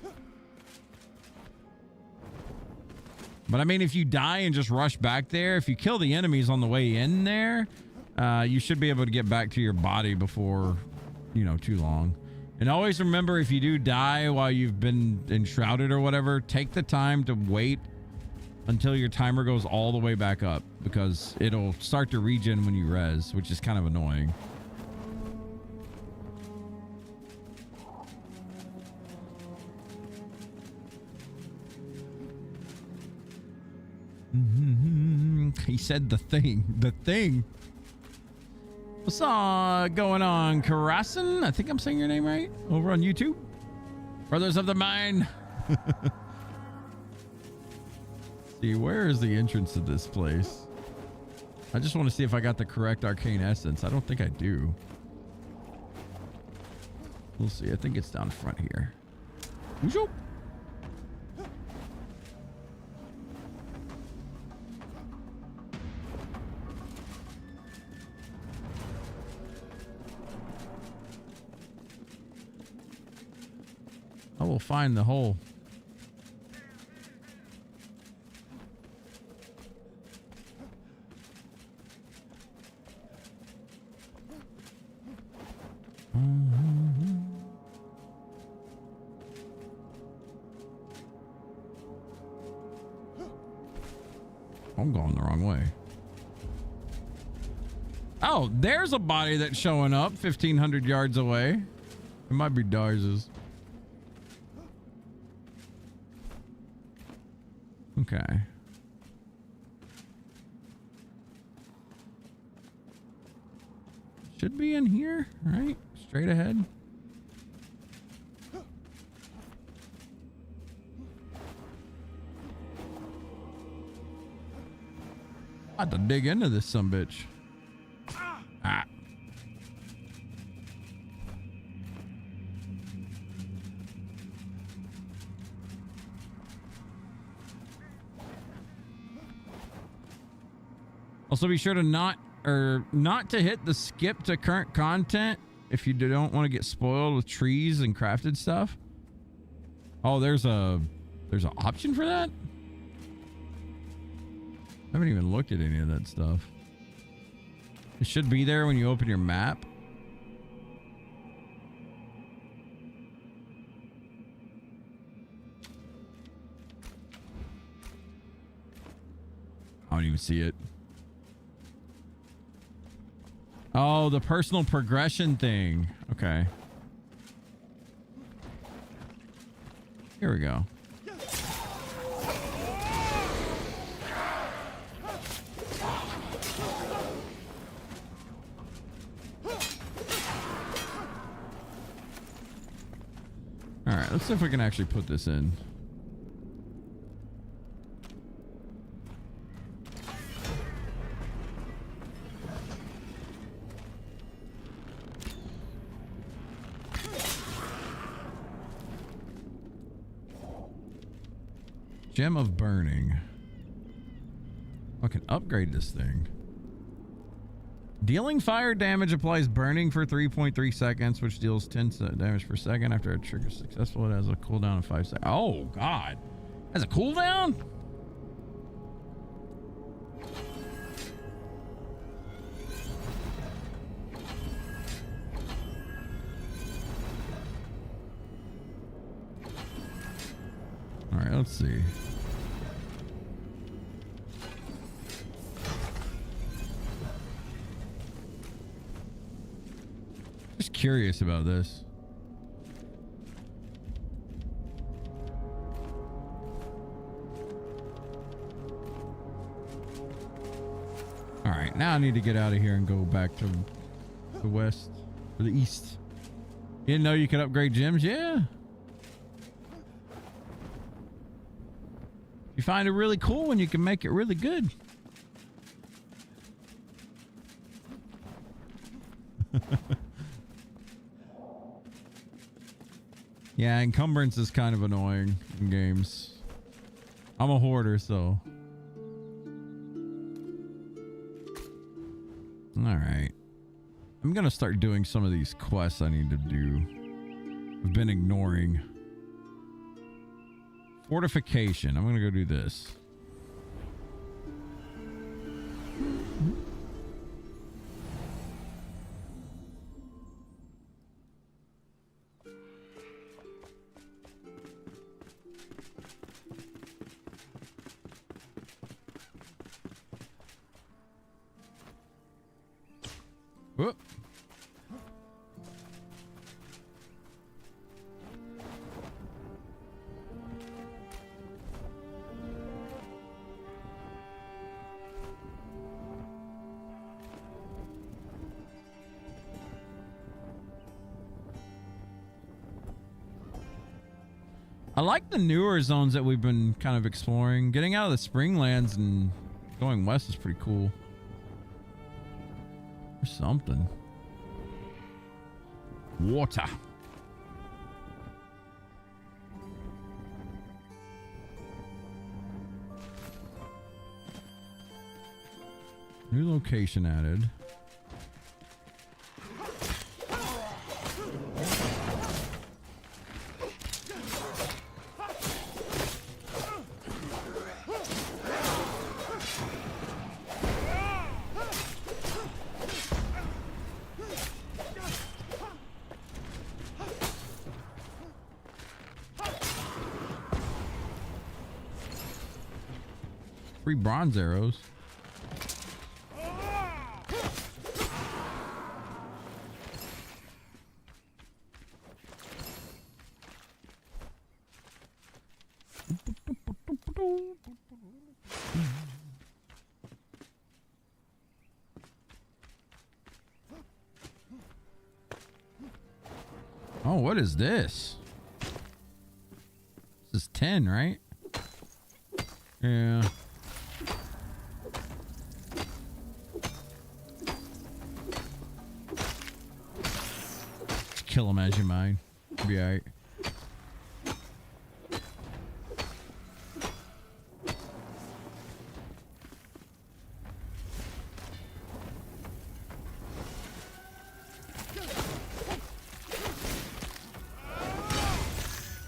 But I mean, if you die and just rush back there, if you kill the enemies on the way in there, you should be able to get back to your body before, you know, too long. And always remember, if you do die while you've been enshrouded or whatever, take the time to wait until your timer goes all the way back up, because it'll start to regen when you res, which is kind of annoying. He said the thing. What's going on, Karasin? I think I'm saying your name right over on YouTube. Brothers of the Mine. See, where is the entrance to this place? I just want to see if I got the correct arcane essence. I don't think I do. We'll see. I think it's down front here. Whoop. I will find the hole. I'm going the wrong way. Oh, there's a body that's showing up 1,500 yards away. It might be Dars's. Okay. Should be in here, right? Straight ahead. I have to dig into this sumbitch. Ah. Also, be sure to not to hit the skip to current content if you don't want to get spoiled with trees and crafted stuff. Oh, there's an option for that? I haven't even looked at any of that stuff. It should be there when you open your map. I don't even see it. Oh, the personal progression thing. Okay. Here we go. All right, let's see if we can actually put this in. Gem of Burning. I can upgrade this thing. Dealing fire damage applies burning for 3.3 seconds, which deals 10 damage per second. After a trigger is successful, it has a cooldown of 5 seconds. Oh, God. Has a cooldown? Let's see. Just curious about this. All right, now I need to get out of here and go back to the west or the east. You didn't know you could upgrade gyms? Yeah. You find it really cool when you can make it really good. Yeah, encumbrance is kind of annoying in games. I'm a hoarder, so. All right. I'm going to start doing some of these quests I need to do. I've been ignoring. Fortification. I'm going to go do this. Whoop. I like the newer zones that we've been kind of exploring. Getting out of the Springlands and going west is pretty cool. Or something. Water. New location added. Free bronze arrows. Oh, what is this? This is 10, right? Yeah. Kill him as you mine. Be alright.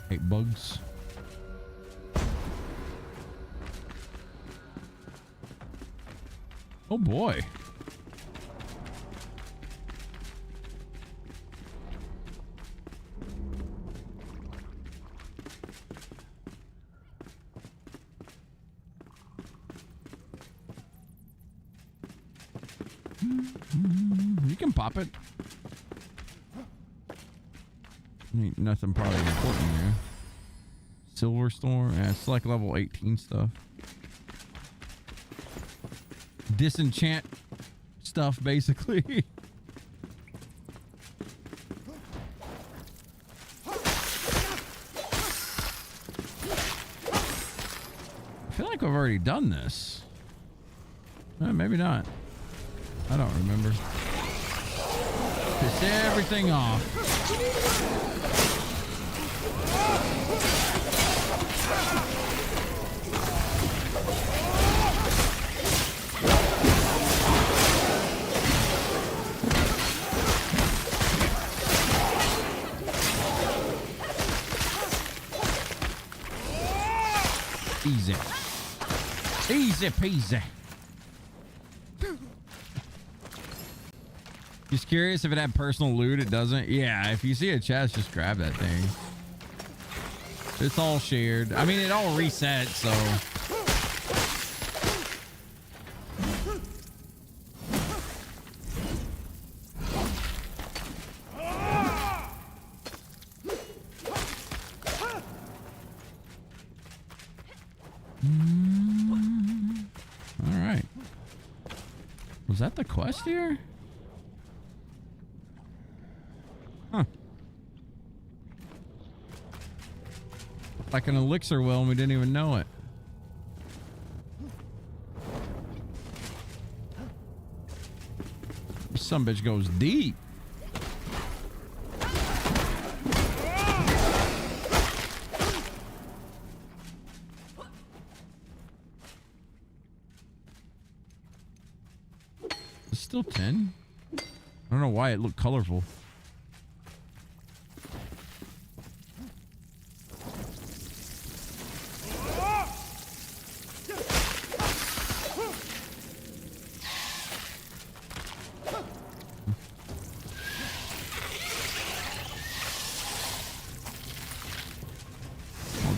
Hate bugs. Oh boy. You can pop it. Ain't nothing probably important there. Silver Storm. Yeah, it's like level 18 stuff. Disenchant stuff, basically. I feel like I've already done this. Maybe not. I don't remember. Piss everything off. Easy. Easy peasy. Just curious if it had personal loot. It doesn't. Yeah, if you see a chest, just grab that thing. It's all shared. I mean, it all resets, so. All right. Was that the quest here? Huh. Like an elixir well and we didn't even know it. Some bitch goes deep. It's still 10. I don't know why it looked colorful.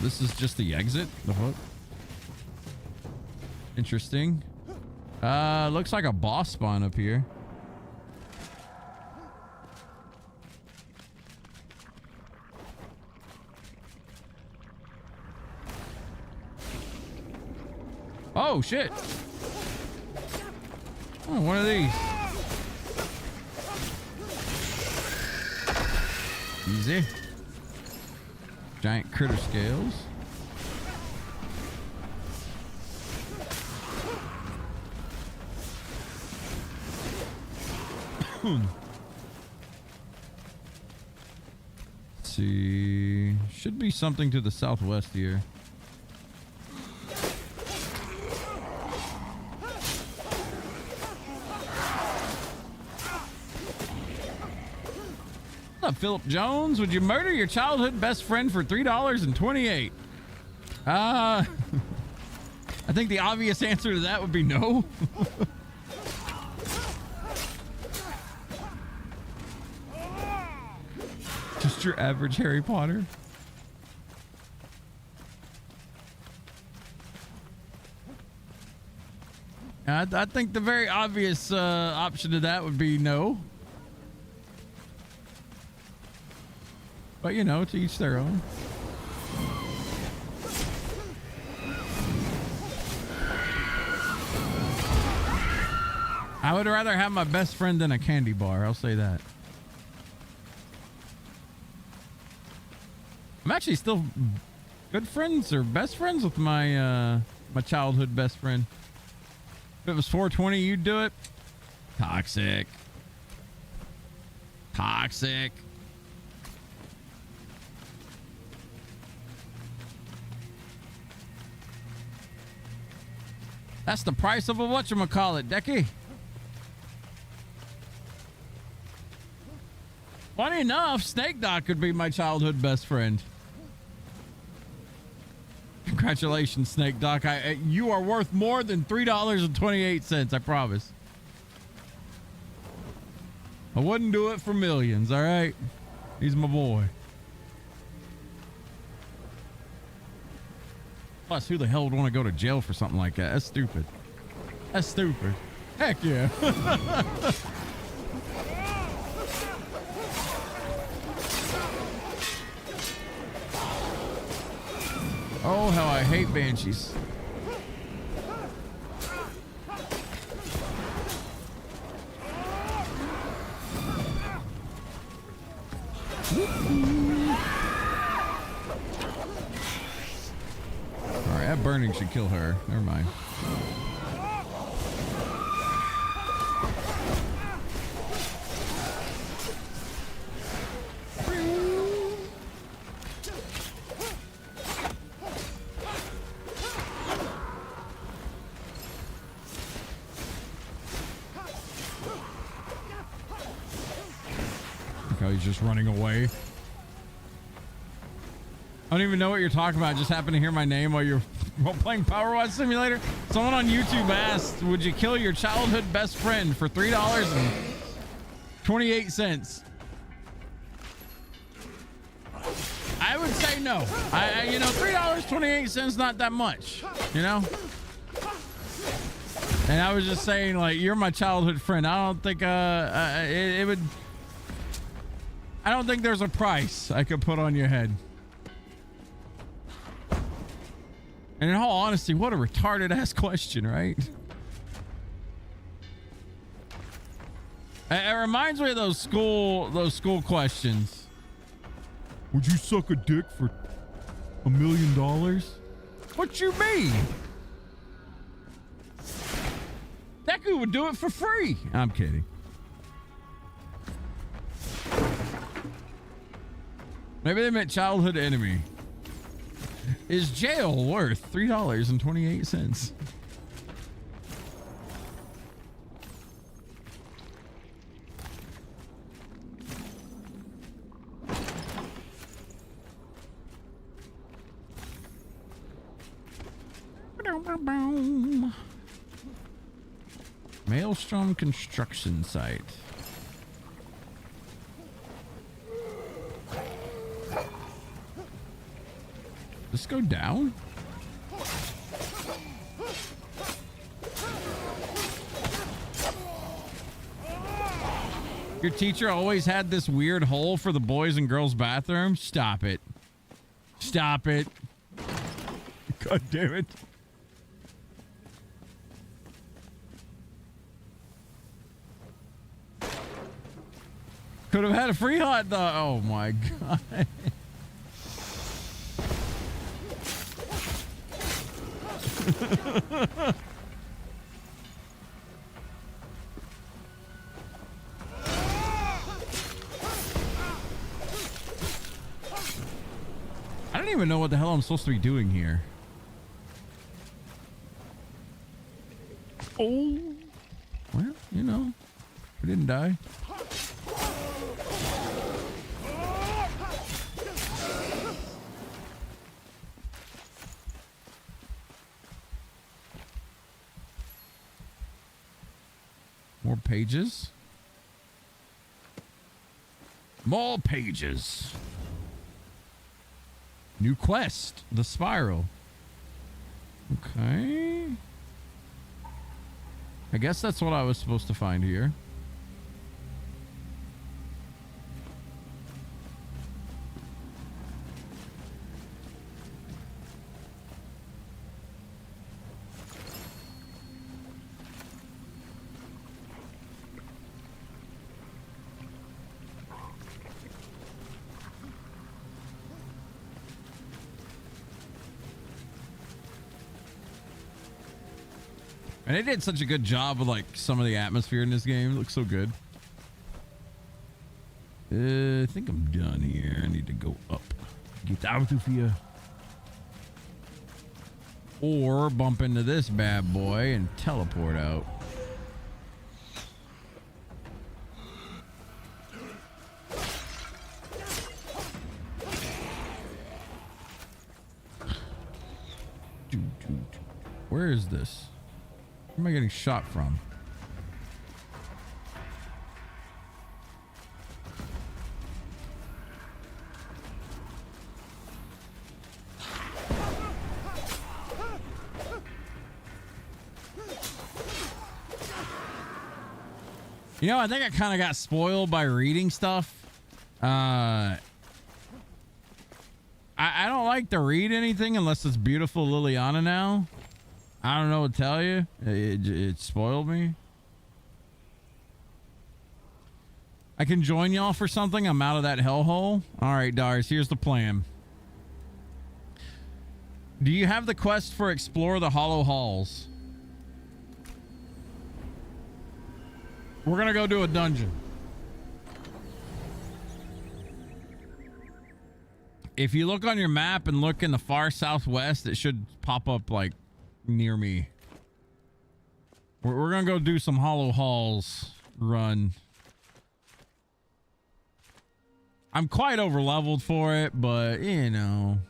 This is just the exit? The fuck? Interesting. Looks like a boss spawn up here. Oh, shit. Oh, one of these. Easy. Giant critter scales. Let's see. Should be something to the southwest here. What's up, Philip Jones? Would you murder your childhood best friend for $3.28? I think the obvious answer to that would be no. Just your average Harry Potter. I think the very obvious option to that would be no. But, you know, to each their own. I would rather have my best friend than a candy bar. I'll say that. I'm actually still good friends or best friends with my my childhood best friend. If it was 420, you'd do it. Toxic. Toxic. That's the price of a whatchamacallit, Decky. Funny enough, Snake Doc could be my childhood best friend. Congratulations, Snake Doc. You are worth more than $3.28, I promise. I wouldn't do it for millions, all right? He's my boy. Plus, who the hell would want to go to jail for something like that? That's stupid. That's stupid. Heck yeah. Oh, how I hate banshees. Alright, that burning should kill her. Never mind. He's just running away. I don't even know what you're talking about. I just happened to hear my name while you're playing Power Watch Simulator. Someone on YouTube asked, would you kill your childhood best friend for $3.28? I would say no. You know, $3.28 not that much, you know? And I was just saying, like, you're my childhood friend. I don't think it would. I don't think there's a price I could put on your head. And in all honesty, what a retarded ass question, right? It reminds me of those school questions. Would you suck a dick for $1 million? What you mean? That dude would do it for free. I'm kidding. Maybe they meant childhood enemy. Is jail worth $3.28? Maelstrom construction site. Let's go down. Your teacher always had this weird hole for the boys and girls bathroom. Stop it. Stop it. God damn it. Could have had a free hot dog. Oh my God. I don't even know what the hell I'm supposed to be doing here. Oh. Well, you know, we didn't die. More pages. More pages. New quest. The spiral. Okay. I guess that's what I was supposed to find here. And they did such a good job with like some of the atmosphere in this game. It looks so good. I think I'm done here. I need to go up. Get out of here. Or bump into this bad boy and teleport out. Where is this? Where am I getting shot from? You know, I think I kind of got spoiled by reading stuff. I don't like to read anything unless it's beautiful Liliana now. I don't know what to tell you. It spoiled me. I can join y'all for something. I'm out of that hellhole. All right, Dars, here's the plan. Do you have the quest for Explore the Hollow Halls? We're going to go do a dungeon. If you look on your map and look in the far southwest, it should pop up like near me. We're gonna go do some Hollow Halls run. I'm quite over leveled for it, but you know.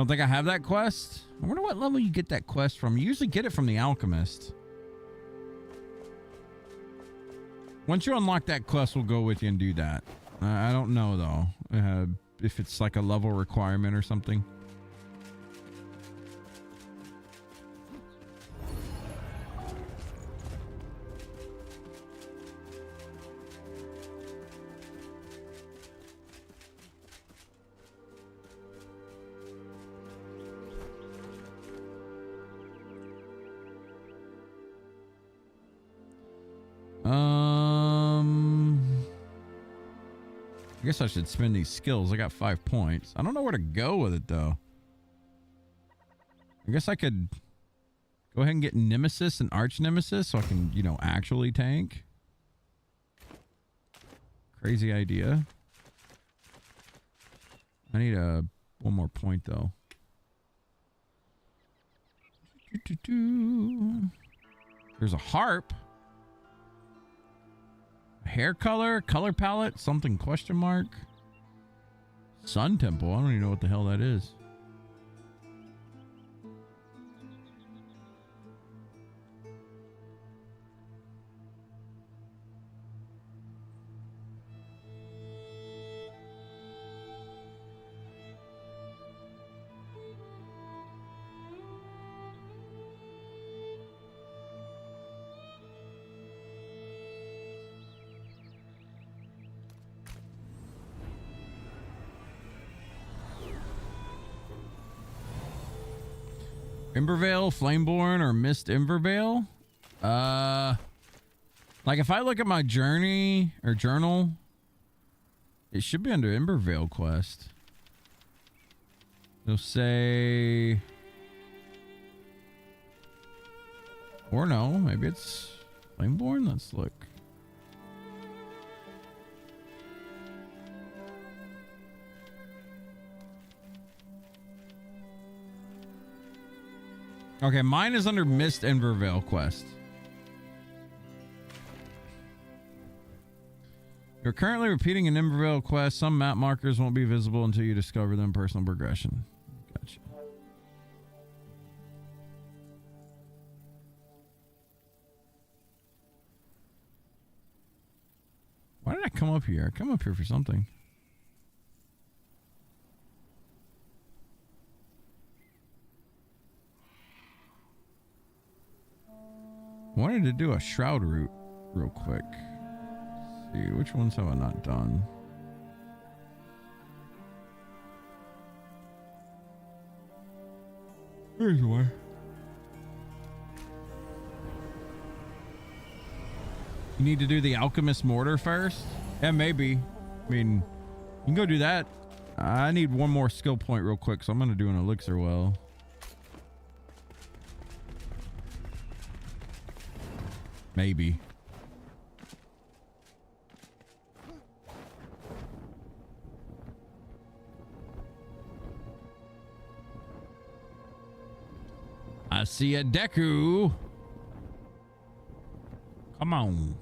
Don't think I have that quest. I wonder what level you get that quest from. You usually get it from the alchemist. Once you unlock that quest, we'll go with you and do that. I don't know though, if it's like a level requirement or something. I guess I should spend these skills. I got 5 points. I don't know where to go with it though. I guess I could go ahead and get Nemesis and Arch Nemesis so I can, you know, actually tank. Crazy idea. I need one more point though. There's a harp. Hair color palette, something question mark. Sun Temple. I don't even know what the hell that is. Embervale, Flameborn, or Mist Embervale? Like if I look at my journey or journal, it should be under Embervale quest. It'll say, or no, maybe it's Flameborn. Let's look. Okay, mine is under Mist Embervale quest. You're currently repeating an Embervale quest. Some map markers won't be visible until you discover them in personal progression. Gotcha. Why did I come up here? I come up here for something. Wanted to do a shroud route real quick. Let's see, which ones have I not done? Here's one. You need to do the alchemist mortar first? Yeah, maybe. I mean, you can go do that. I need one more skill point real quick, so I'm gonna do an elixir well. Maybe. I see a Deku. Come on.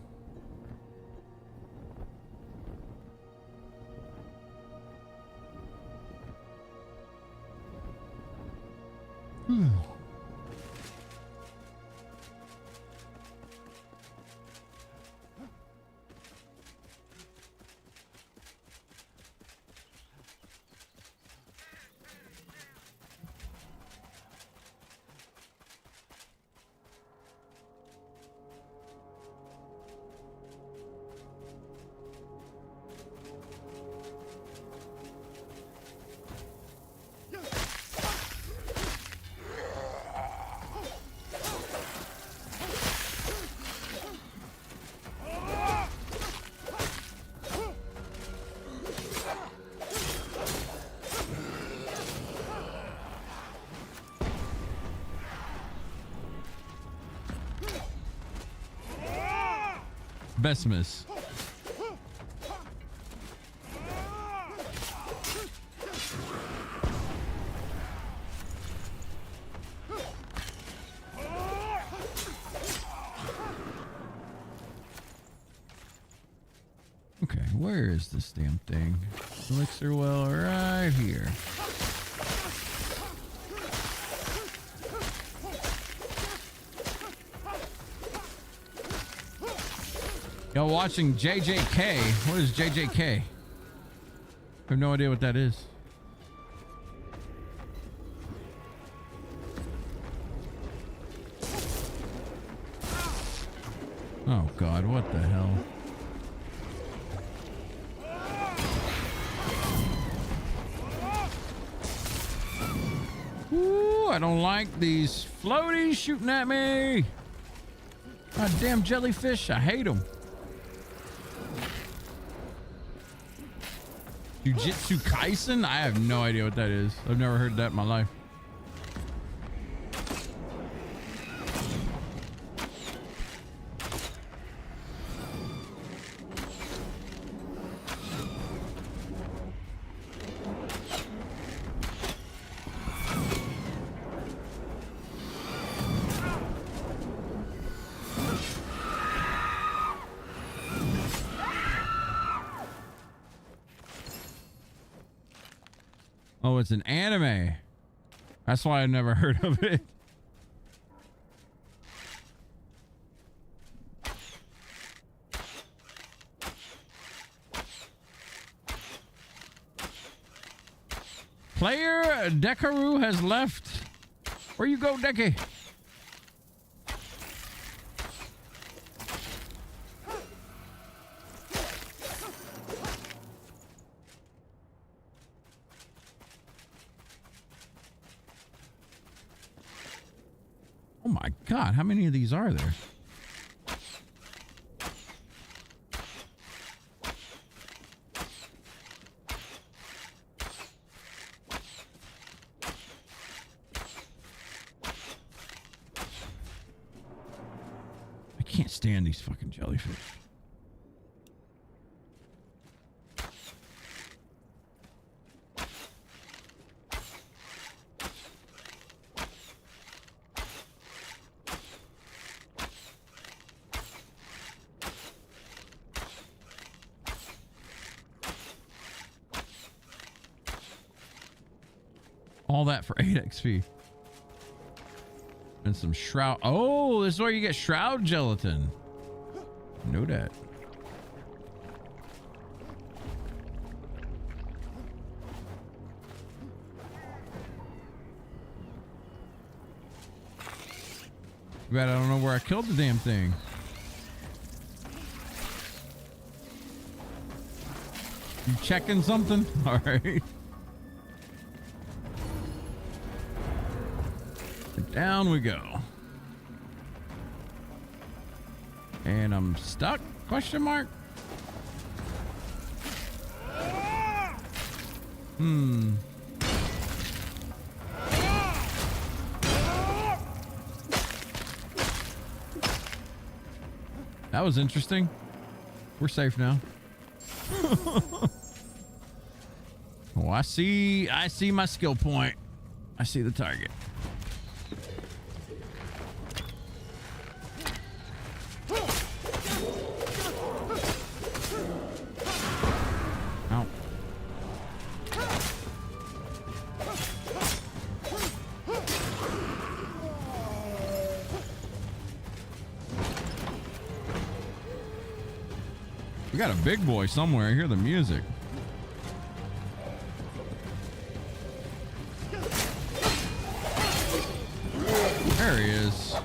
Besimus. Okay, where is this damn thing? Elixir well right here. Y'all watching JJK. What is JJK? I have no idea what that is. Oh God, what the hell? Ooh, I don't like these floaties shooting at me. God damn jellyfish, I hate them. Jujutsu Kaisen? I have no idea what that is. I've never heard that in my life. Oh, it's an anime. That's why I've never heard of it. Player Dekaru has left. Where you go, Deki? Oh my God, how many of these are there? I can't stand these fucking jellyfish. All that for 8 XP. And some shroud. Oh, this is where you get shroud gelatin. Know that. Too bad I don't know where I killed the damn thing. You checking something? All right. Down we go. And I'm stuck? Question mark? That was interesting. We're safe now. Oh, I see my skill point. I see the target. We got a big boy somewhere. I hear the music. There he is.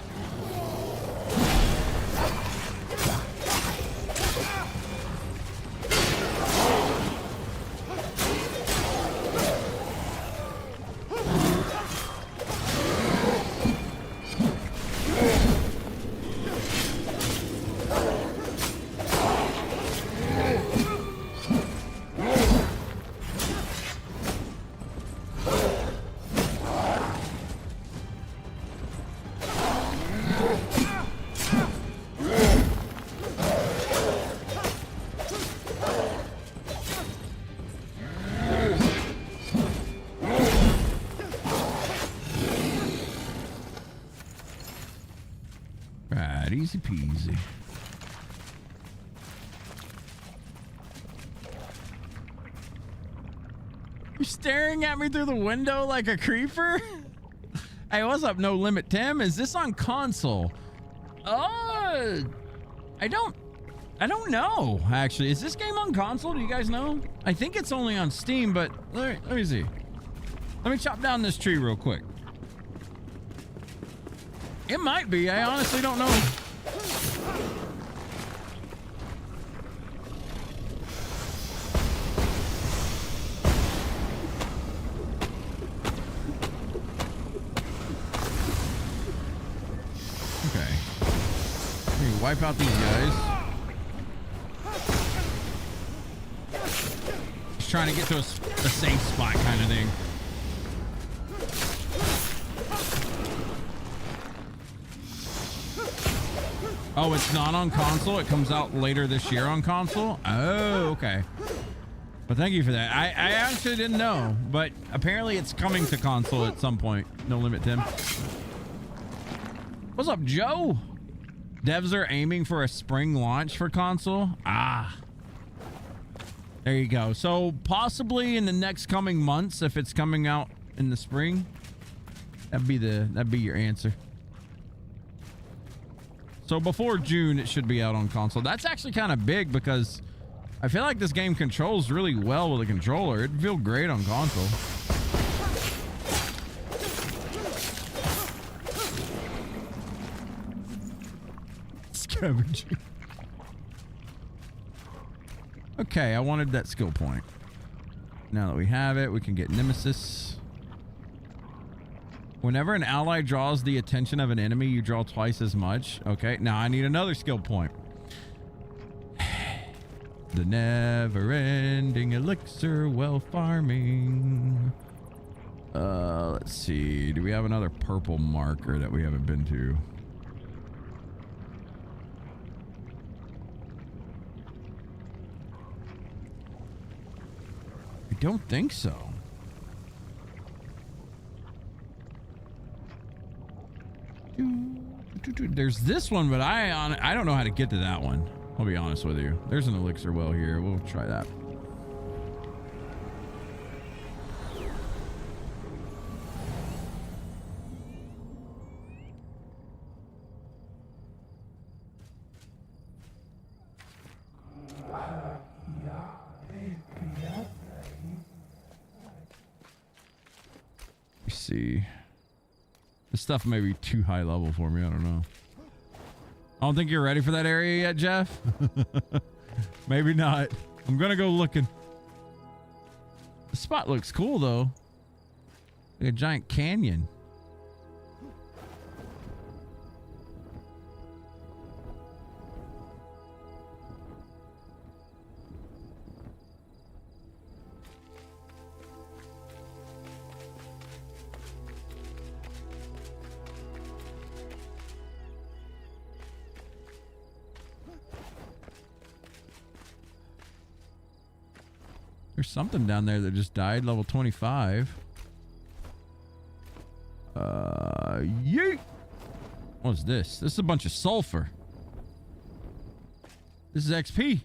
Right, easy peasy. You're staring at me through the window like a creeper? Hey, what's up, No Limit Tim? Is this on console? I don't I don't know, actually. Is this game on console? Do you guys know? I think it's only on Steam, but let me see. Let me chop down this tree real quick. It might be. I honestly don't know. Okay. Let me wipe out these guys. Just trying to get to a safe spot kind of thing. Oh, it's not on console. It comes out later this year on console. Oh, okay. Well, thank you for that. I actually didn't know, but apparently it's coming to console at some point. No Limit Tim. What's up, Joe? Devs are aiming for a spring launch for console. Ah, there you go. So possibly in the next coming months, if it's coming out in the spring, that'd be your answer. So before June, it should be out on console. That's actually kind of big because I feel like this game controls really well with a controller. It'd feel great on console. Scavenging. Okay, I wanted that skill point. Now that we have it, we can get Nemesis. Whenever an ally draws the attention of an enemy, you draw twice as much. Okay, now I need another skill point. The never-ending elixir while farming. Let's see. Do we have another purple marker that we haven't been to? I don't think so. There's this one, but I don't know how to get to that one. I'll be honest with you. There's an elixir well here. We'll try that. Let's see. This stuff may be too high level for me. I don't know. I don't think you're ready for that area yet, Jeff. Maybe not. I'm gonna go looking. The spot looks cool though. Like a giant canyon. There's something down there that just died, level 25. Yeet! What's this? This is a bunch of sulfur. This is XP.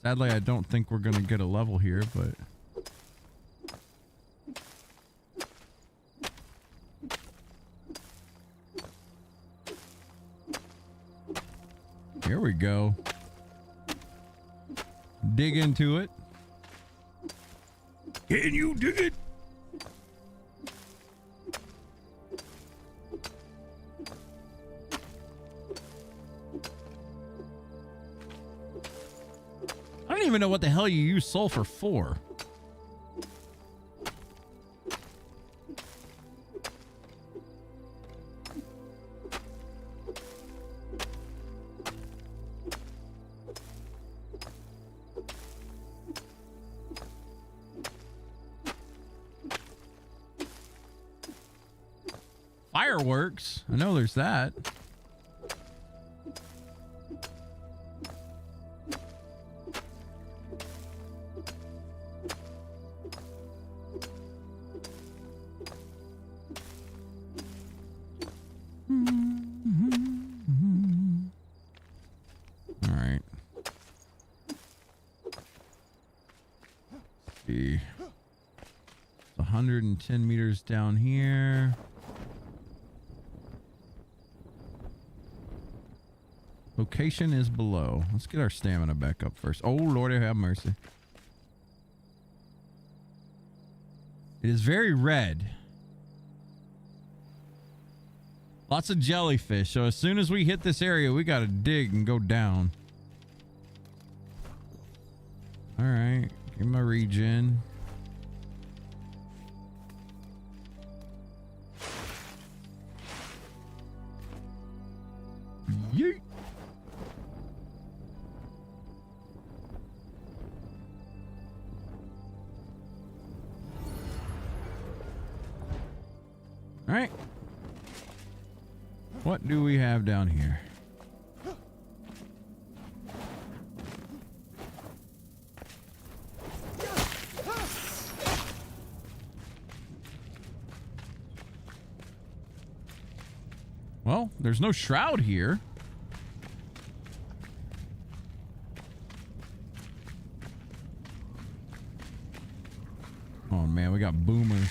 Sadly, I don't think we're gonna get a level here, but... Here we go. Dig into it. Can you dig it? I don't even know what the hell you use sulfur for. Fireworks. I know there's that. All right. see. 110 meters down here. Location is below. Let's get our stamina back up first. Oh, Lord, have mercy. It is very red. Lots of jellyfish. So as soon as we hit this area, we got to dig and go down. All right. Give my regen. Yeet. All right. What do we have down here? Well, there's no shroud here. Oh man, we got boomers.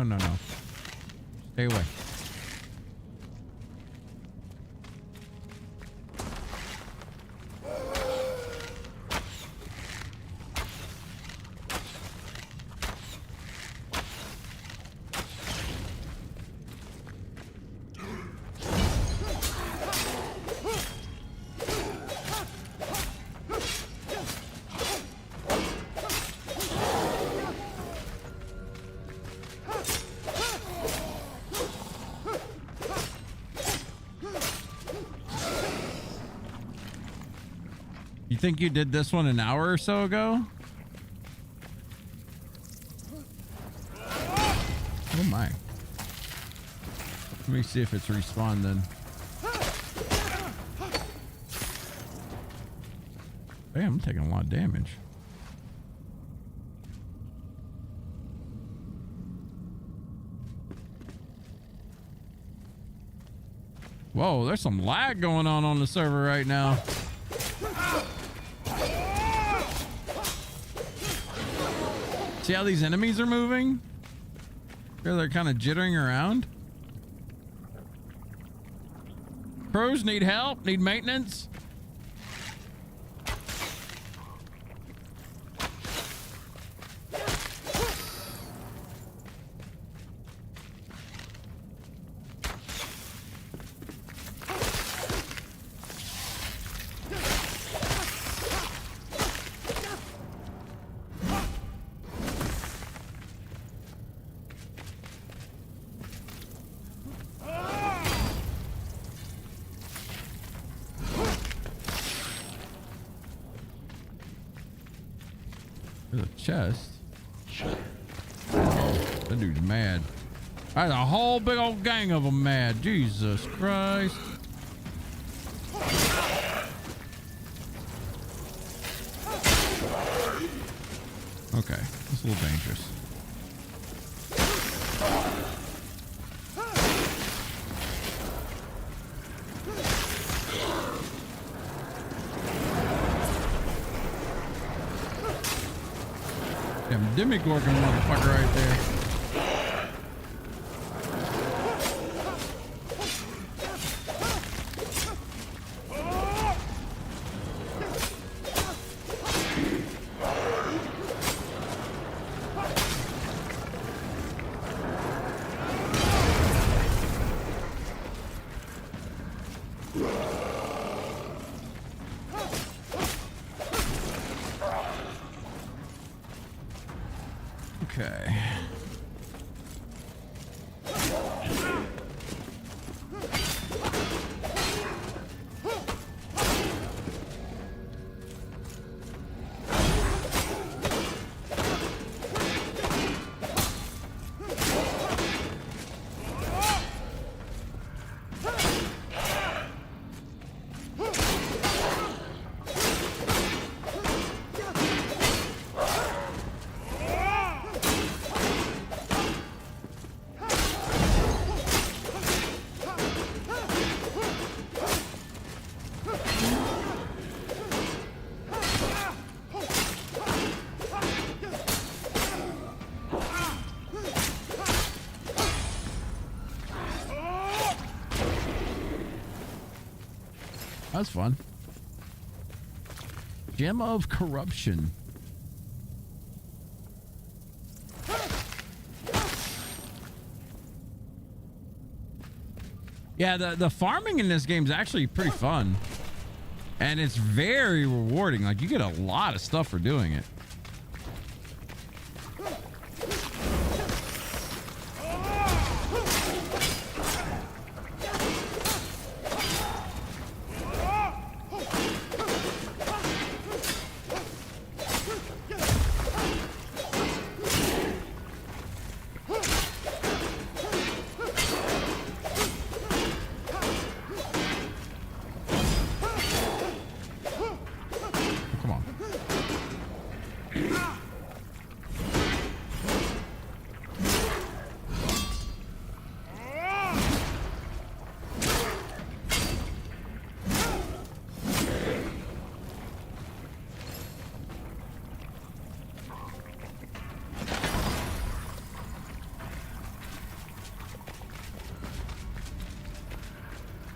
No. Stay away. You think you did this one an hour or so ago? Oh my. Let me see if it's respawned then. Damn, I'm taking a lot of damage. Whoa, there's some lag going on the server right now. See how these enemies are moving? They're kind of jittering around. Crows need help, need maintenance. Chest. Oh, that dude's mad. There's a whole big old gang of them mad. Jesus Christ. Okay, that's a little dangerous. Demigorgon motherfucker right there. Okay. That's fun. Gem of Corruption. Yeah, the farming in this game is actually pretty fun. And it's very rewarding. Like, you get a lot of stuff for doing it.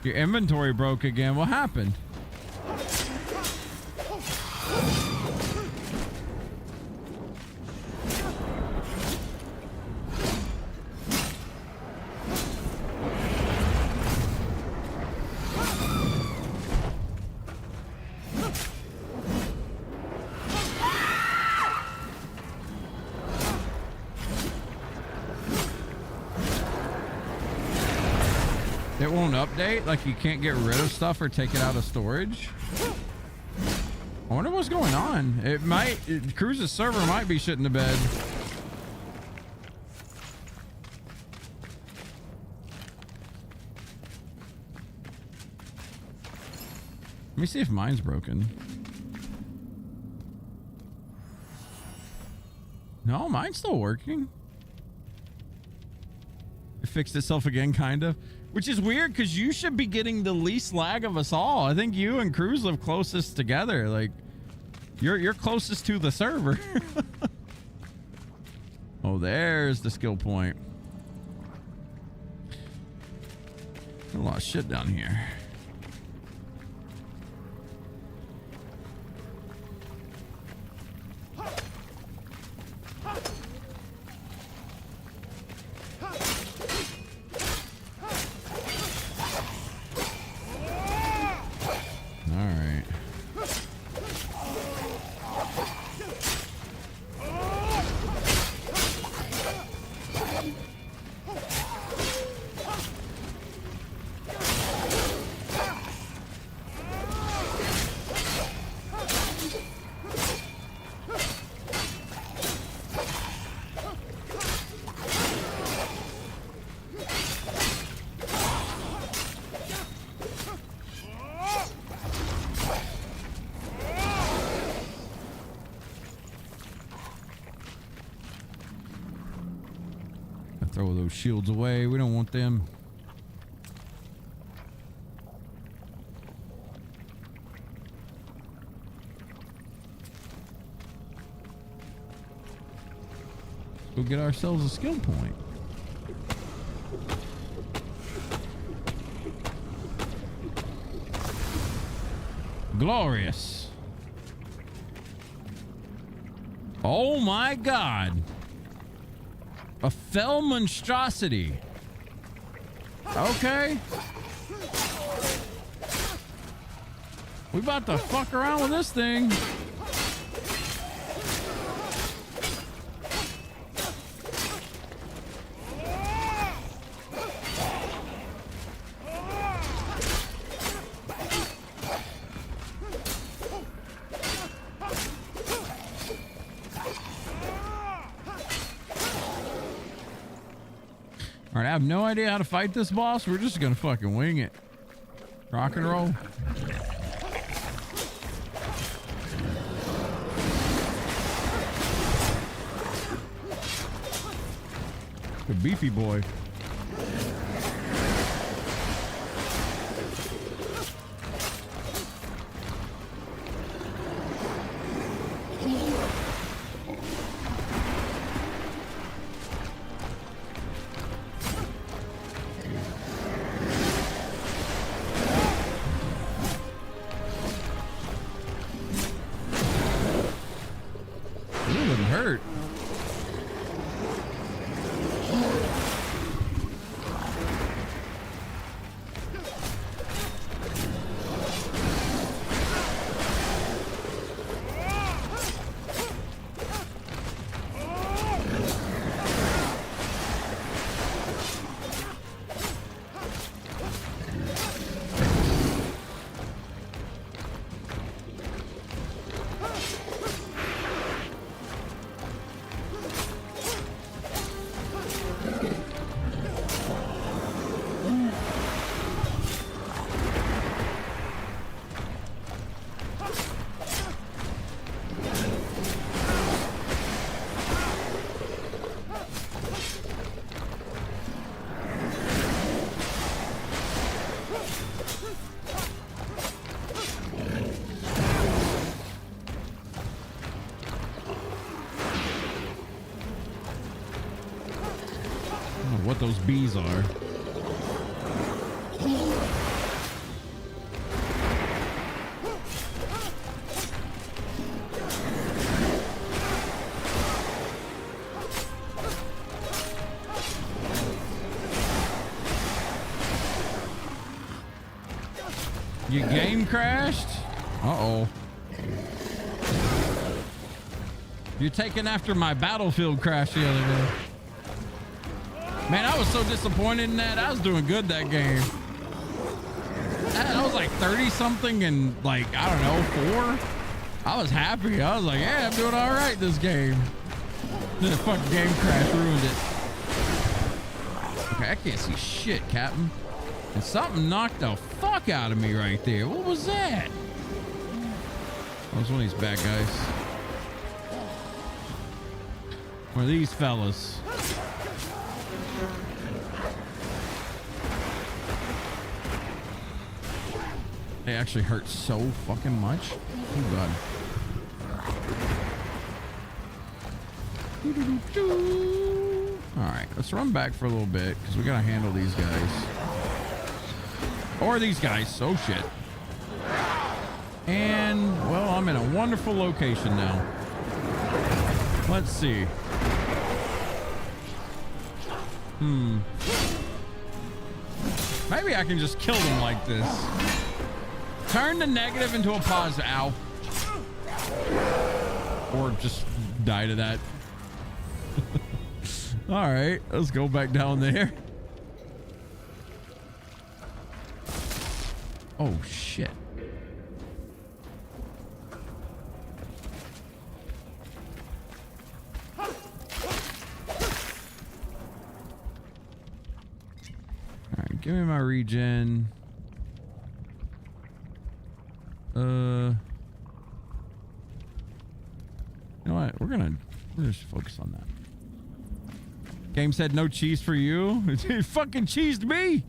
Your inventory broke again. What happened? It won't update? Like you can't get rid of stuff or take it out of storage? I wonder what's going on. It might... Cruz's server might be shitting the bed. Let me see if mine's broken. No, mine's still working. It fixed itself again, kind of. Which is weird because you should be getting the least lag of us all. I think you and Cruz live closest together. Like, you're closest to the server. Oh, there's the skill point. A lot of shit down here. Throw those shields away. We don't want them. Go get ourselves a skill point. Glorious. Oh my God. A fell monstrosity. Okay. We about to fuck around with this thing. All right, I have no idea how to fight this boss. We're just gonna fucking wing it. Rock and roll. The beefy boy. of what those bees are. Your game crashed? Uh-oh. You're taking after my battlefield crash the other day. Man, I was so disappointed in that. I was doing good that game. I was like 30 something and like, I don't know, 4. I was happy. I was like, yeah, I'm doing all right this game. Then the fucking game crash ruined it. Okay, I can't see shit, Captain. And something knocked the fuck out of me right there. What was that? That was one of these bad guys. One of these fellas. They actually hurt so fucking much. Oh god. Alright, let's run back for a little bit because we gotta handle these guys. Or these guys. Oh shit. And well, I'm in a wonderful location now. Let's see. Maybe I can just kill them like this. Turn the negative into a positive. Ow. Or just die to that. All right, let's go back down there. Oh shit. All right, give me my regen. You know what? We're just focus on that. Game said no cheese for you. It fucking cheesed me.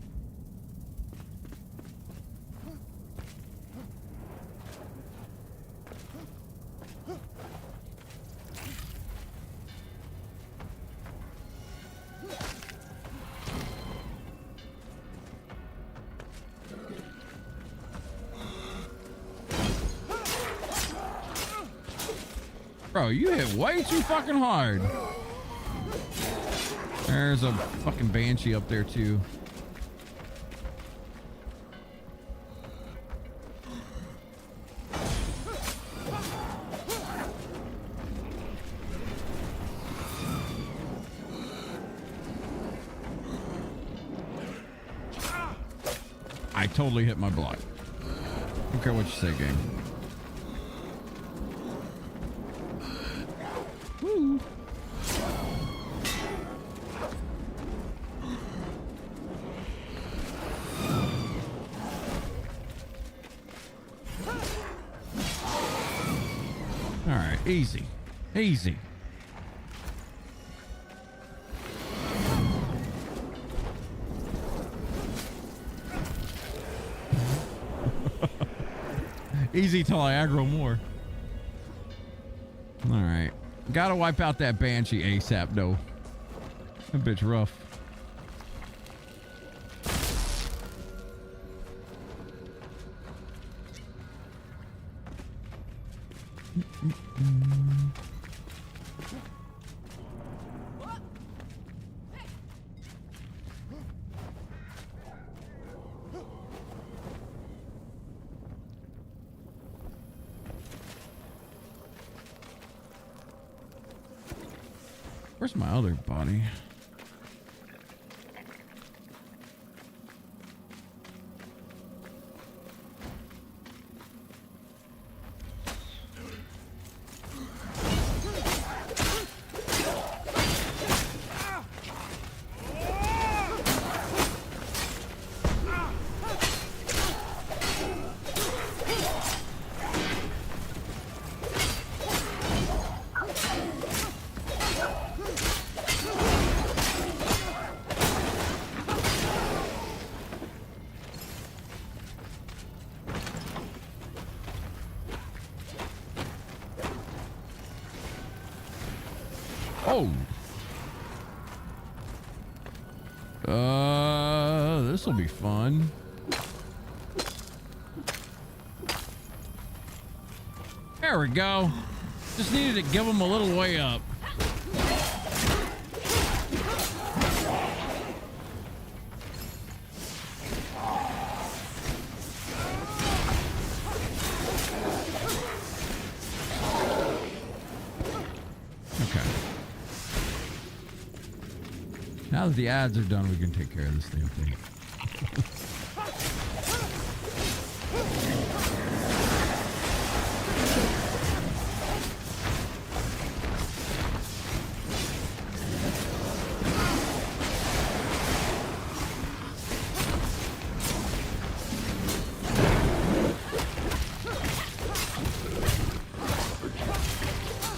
Bro, you hit way too fucking hard. There's a fucking banshee up there too. I totally hit my block. Don't care what you say, game. Woo. All right, easy, easy. Easy till I aggro more. All right. Gotta wipe out that banshee ASAP, though. That bitch rough. Where's my other body? Oh. This will be fun. There we go. Just needed to give them a little way up. Okay. Now that the ads are done, we can take care of this damn thing.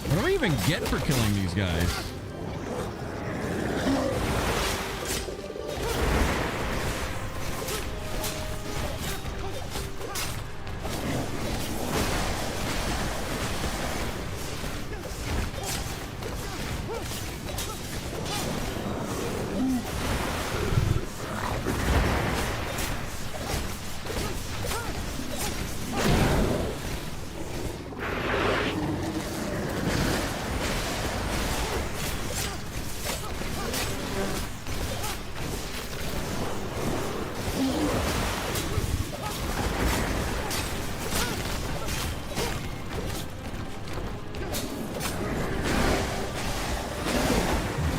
What do we even get for killing these guys?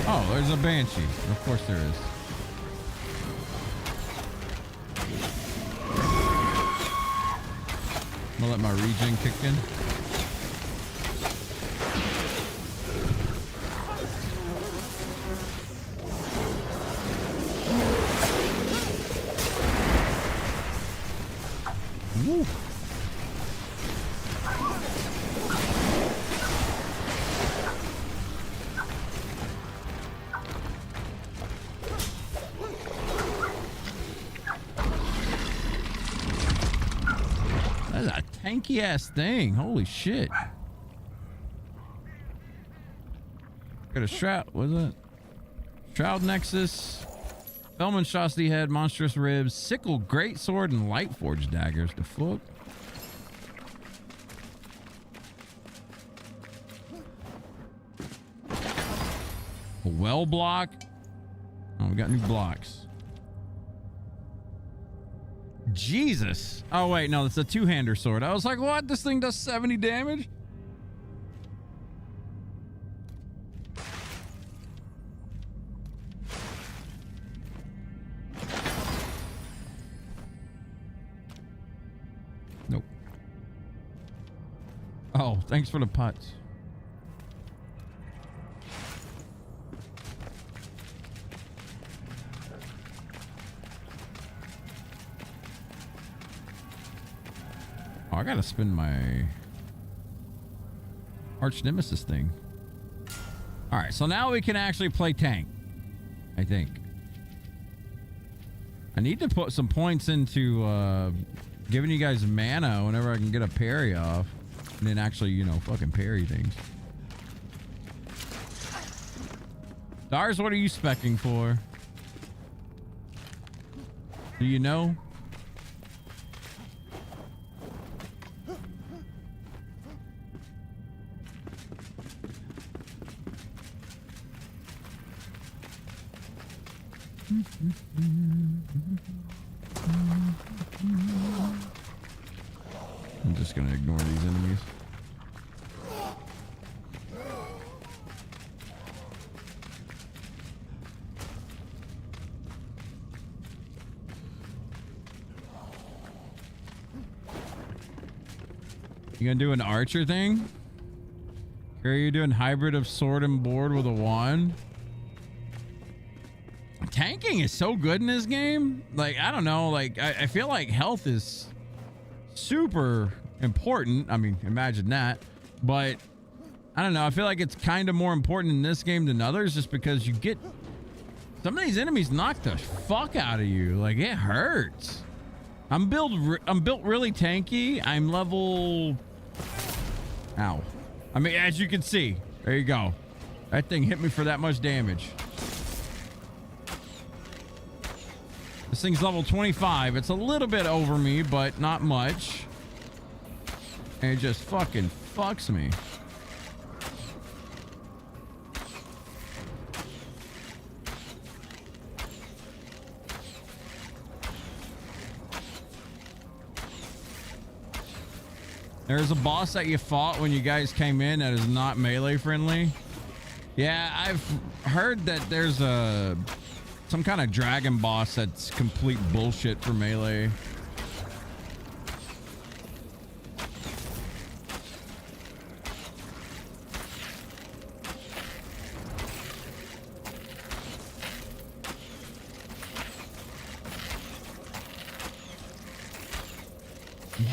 Oh, there's a banshee. Of course there is. I'm gonna let my regen kick in. Woo. That's a tanky ass thing. Holy shit. Got a shroud. What is it? Shroud Nexus. Bellman Shosty Head, Monstrous Ribs, Sickle, Great Sword, and Light Forge Daggers. The fuck? A well block. Oh, we got new blocks. Jesus. Oh, wait. No, it's a two-hander sword. I was like, what? This thing does 70 damage? Nope. Oh, thanks for the putts. Oh, I gotta spin my arch nemesis thing. All right, so now we can actually play tank, I think. I need to put some points into giving you guys mana whenever I can get a parry off, and then actually, you know, fucking parry things. Dars, what are you specking for? Do you know? I'm just gonna ignore these enemies. You gonna do an archer thing? Or are you doing hybrid of sword and board with a wand? Tanking is so good in this game. Like, I don't know. Like, I feel like health is super important. I mean, imagine that. But I don't know. I feel like it's kind of more important in this game than others, just because you get some of these enemies knock the fuck out of you. Like, it hurts. I'm built really tanky. I'm level. Ow. I mean, as you can see, there you go. That thing hit me for that much damage. This thing's level 25. It's a little bit over me, but not much. And it just fucking fucks me. There's a boss that you fought when you guys came in that is not melee friendly. Yeah, I've heard that there's some kind of dragon boss that's complete bullshit for melee.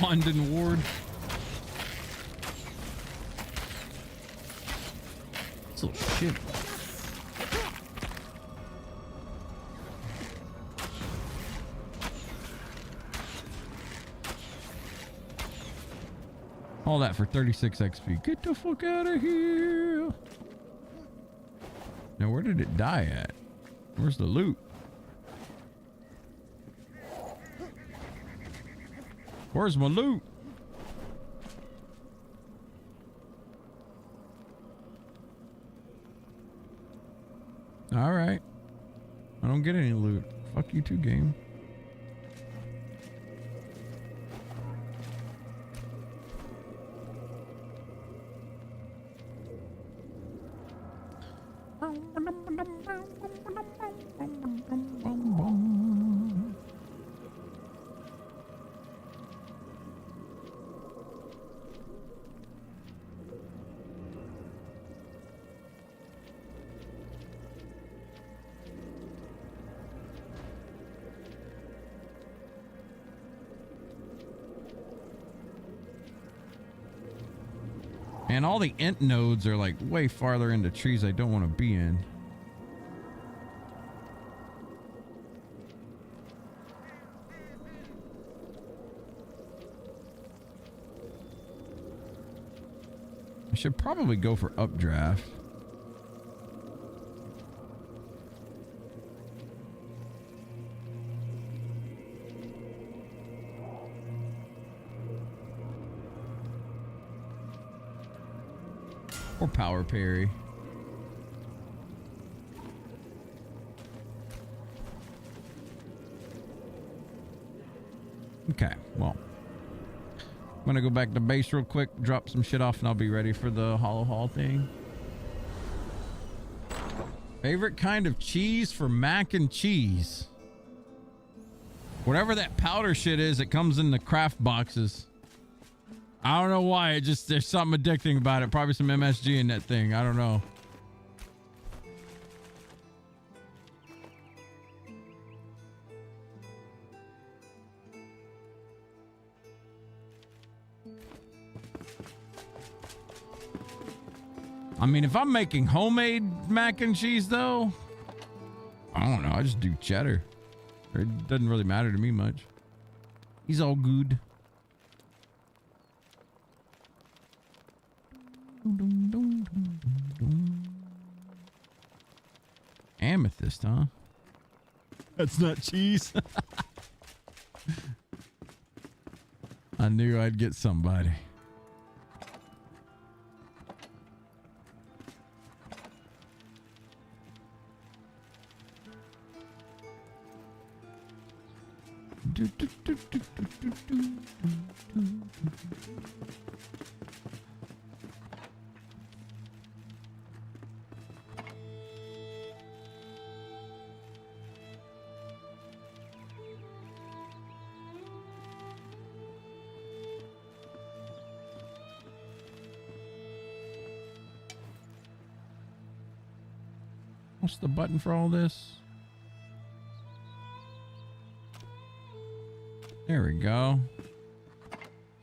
London Ward. This little shit. All that for 36 XP. Get the fuck out of here. Now, where did it die at? Where's the loot? Where's my loot? All right. I don't get any loot. Fuck you too, game. And all the int nodes are like way farther into trees I don't want to be in. I should probably go for updraft. Or power parry. Okay, well. I'm gonna go back to base real quick, drop some shit off, and I'll be ready for the Hollow Hall thing. Favorite kind of cheese for mac and cheese? Whatever that powder shit is, it comes in the craft boxes. I don't know why. It just, there's something addicting about it. Probably some MSG in that thing. I don't know. I mean, if I'm making homemade mac and cheese, though, I don't know. I just do cheddar. It doesn't really matter to me much. He's all good. Amethyst, huh? That's not cheese. I knew I'd get somebody. What's the button for all this? There we go.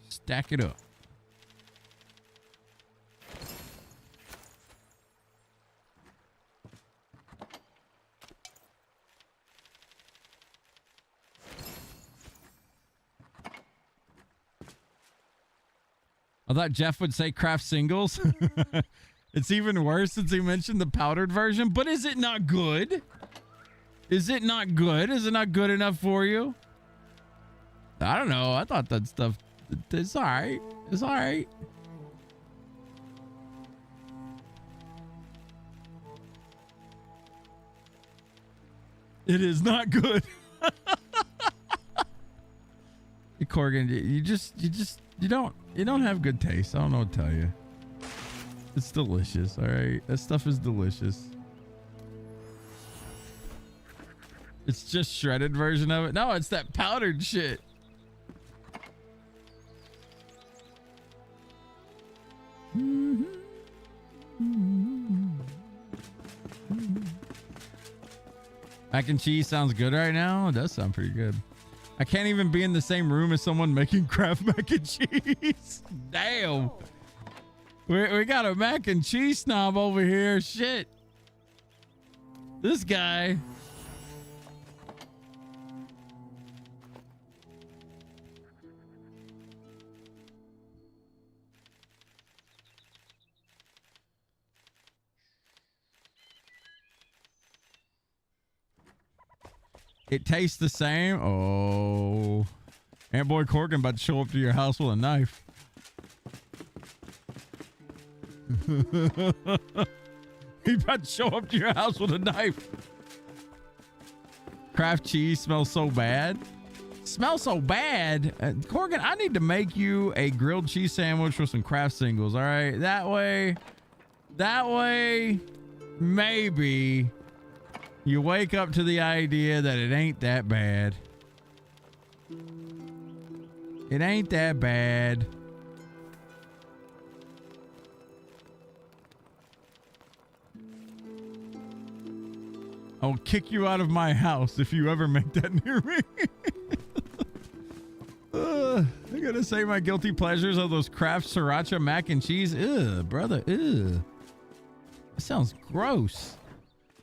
Stack it up. I thought Jeff would say craft singles. It's even worse since he mentioned the powdered version, but is it not good? Is it not good? Is it not good enough for you? I don't know. I thought that stuff, it's all right. It's all right. It is not good. Corgan, you don't have good taste. I don't know what to tell you. It's delicious. All right. That stuff is delicious. It's just shredded version of it. No, it's that powdered shit. Mac and cheese sounds good right now. It does sound pretty good. I can't even be in the same room as someone making Kraft mac and cheese. Damn. We got a mac and cheese snob over here. Shit. This guy. It tastes the same. Oh. Aunt Boy Corgan about to show up to your house with a knife. He's about to show up to your house with a knife. Kraft cheese smells so bad. Smells so bad. Corgan, I need to make you a grilled cheese sandwich with some Kraft singles. All right. That way, maybe you wake up to the idea that it ain't that bad. It ain't that bad. I'll kick you out of my house if you ever make that near me. I gotta say my guilty pleasures of those Kraft sriracha mac and cheese. Ugh, brother. Ugh. That sounds gross.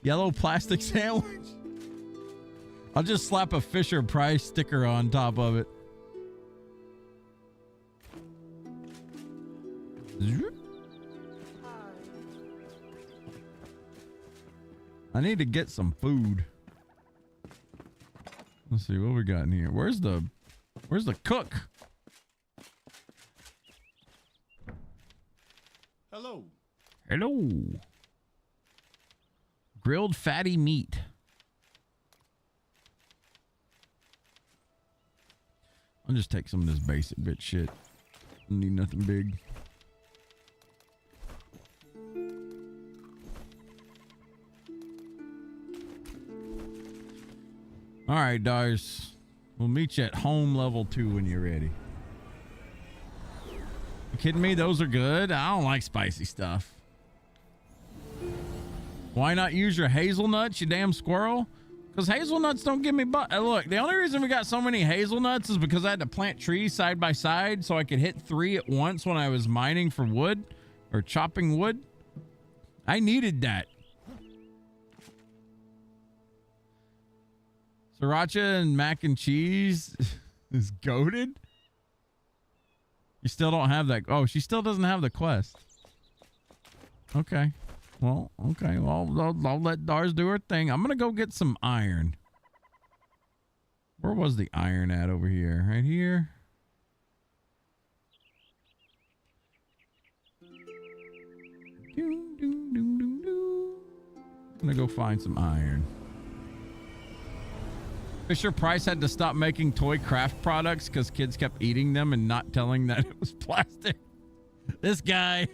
Yellow plastic sandwich. I'll just slap a Fisher Price sticker on top of it. I need to get some food. Let's see what we got in here. Where's the cook? Hello. Hello. Grilled fatty meat. I'll just take some of this basic bitch shit. Don't need nothing big. All right, Dars. We'll meet you at home level 2 when you're ready. You kidding me? Those are good. I don't like spicy stuff. Why not use your hazelnuts, you damn squirrel? Because hazelnuts don't give me look, the only reason we got so many hazelnuts is because I had to plant trees side by side so I could hit 3 at once when I was mining for wood or chopping wood. I needed that. Sriracha and mac and cheese is goated. You still don't have that. Oh, she still doesn't have the quest. Okay. Well, okay. Well, I'll let Dars do her thing. I'm going to go get some iron. Where was the iron at over here? Right here? I'm going to go find some iron. Fisher Price had to stop making toy craft products because kids kept eating them and not telling that it was plastic. This guy.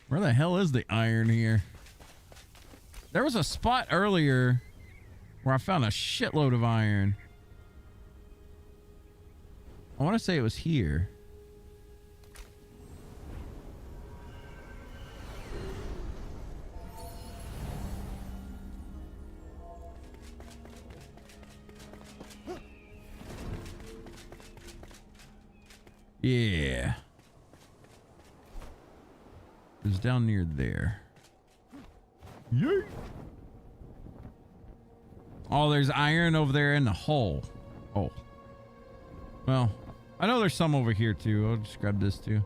Where the hell is the iron here? There was a spot earlier where I found a shitload of iron. I want to say it was here. Yeah. It was down near there. Yay. Oh, there's iron over there in the hole. Oh. Well, I know there's some over here too. I'll just grab this too.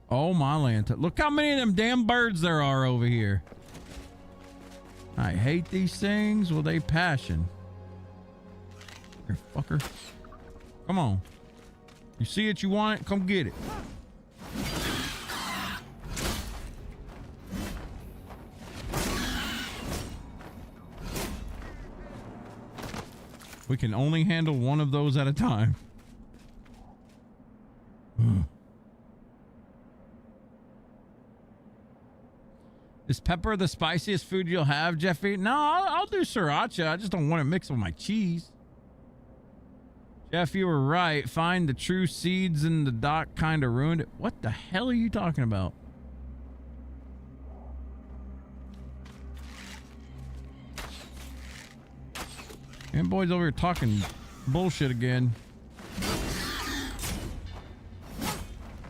Oh my Lanta. Look how many of them damn birds there are over here. I hate these things with a passion. Here, fucker. Come on. You see it, you want it, come get it. We can only handle one of those at a time. Is pepper the spiciest food you'll have, Jeffy? No, I'll do sriracha. I just don't want it mixed with my cheese. Jeff, you were right. Find the true seeds in the dock kind of ruined it. What the hell are you talking about? And boys over here talking bullshit again.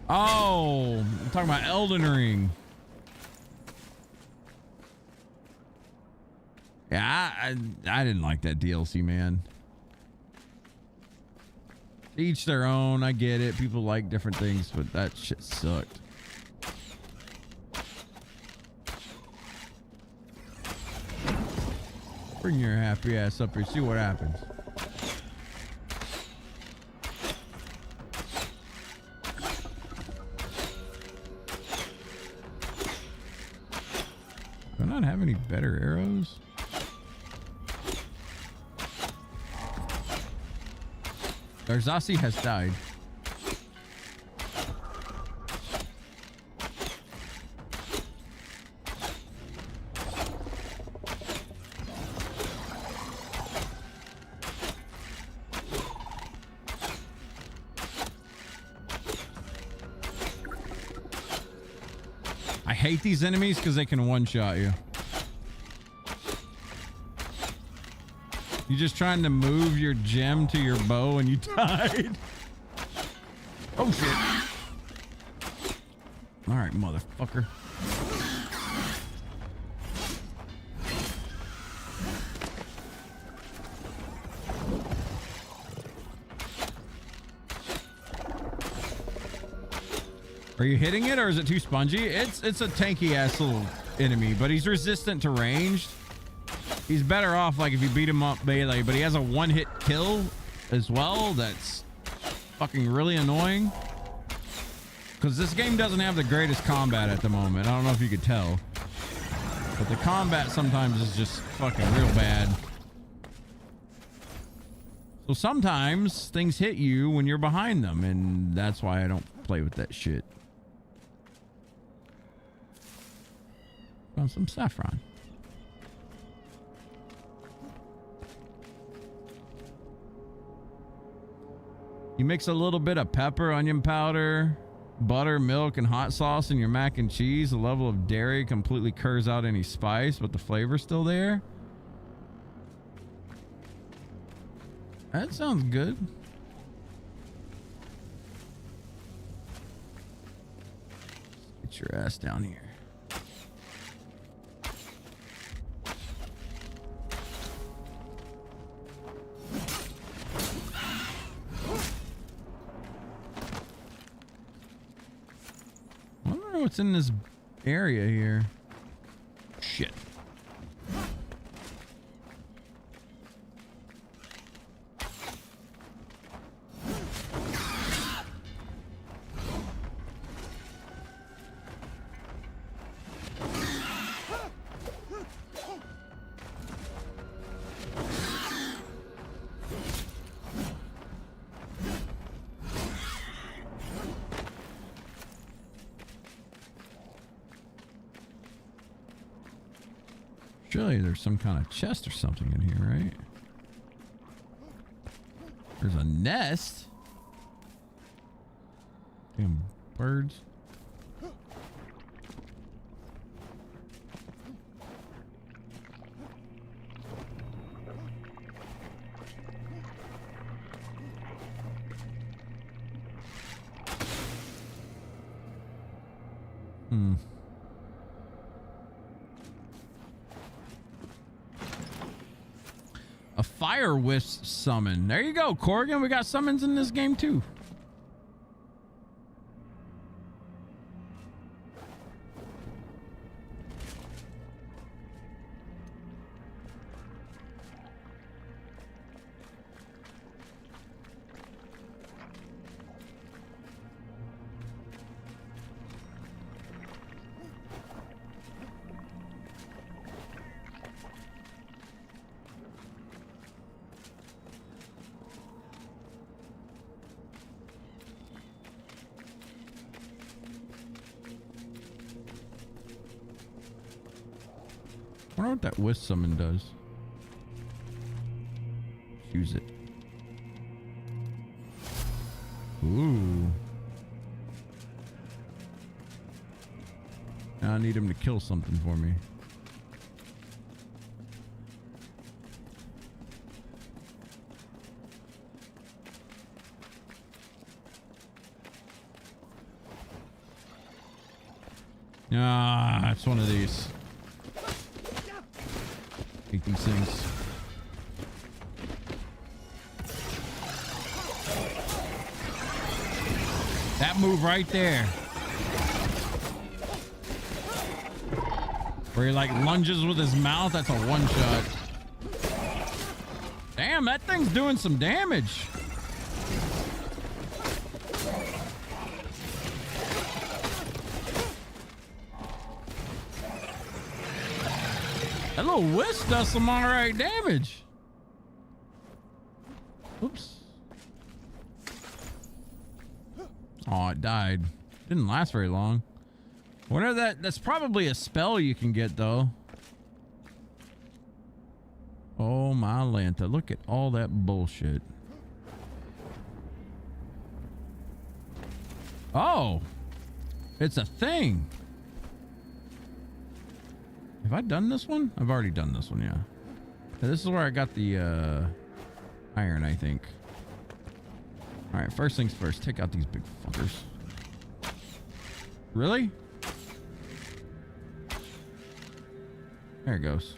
Oh, I'm talking about Elden Ring. Yeah, I didn't like that DLC, man. Each their own. I get it. People like different things, but that shit sucked. Bring your happy ass up here. See what happens. Do I not have any better arrows? Darzasi has died. I hate these enemies because they can one-shot you. You're just trying to move your gem to your bow and you died. Oh shit. All right, motherfucker. Are you hitting it or is it too spongy? It's a tanky ass little enemy, but he's resistant to ranged. He's better off like if you beat him up melee, but he has a one-hit kill as well. That's fucking really annoying. Because this game doesn't have the greatest combat at the moment. I don't know if you could tell. But the combat sometimes is just fucking real bad. So sometimes things hit you when you're behind them, and that's why I don't play with that shit. Found some saffron. You mix a little bit of pepper, onion powder, butter, milk, and hot sauce in your mac and cheese. The level of dairy completely curs out any spice, but the flavor's still there. That sounds good. Get your ass down here. I don't know what's in this area here. Shit. Surely there's some kind of chest or something in here, right? There's a nest. Damn birds. A fire wisp summon. There you go, Corrigan. We got summons in this game too. wonder what that wisp summon does. Use it. Ooh. Now I need him to kill something for me. Ah, it's one of these. Take these things. That move right there. Where he like lunges with his mouth, that's a one shot. Damn, that thing's doing some damage. That little wisp does some alright damage. Oops. Oh, it died. Didn't last very long. Wonder that's probably a spell you can get though. Oh my Lanta, look at all that bullshit. Oh, it's a thing. Have I done this one? I've already done this one, yeah. This is where I got the iron, I think. All right, first things first, take out these big fuckers. Really? There it goes.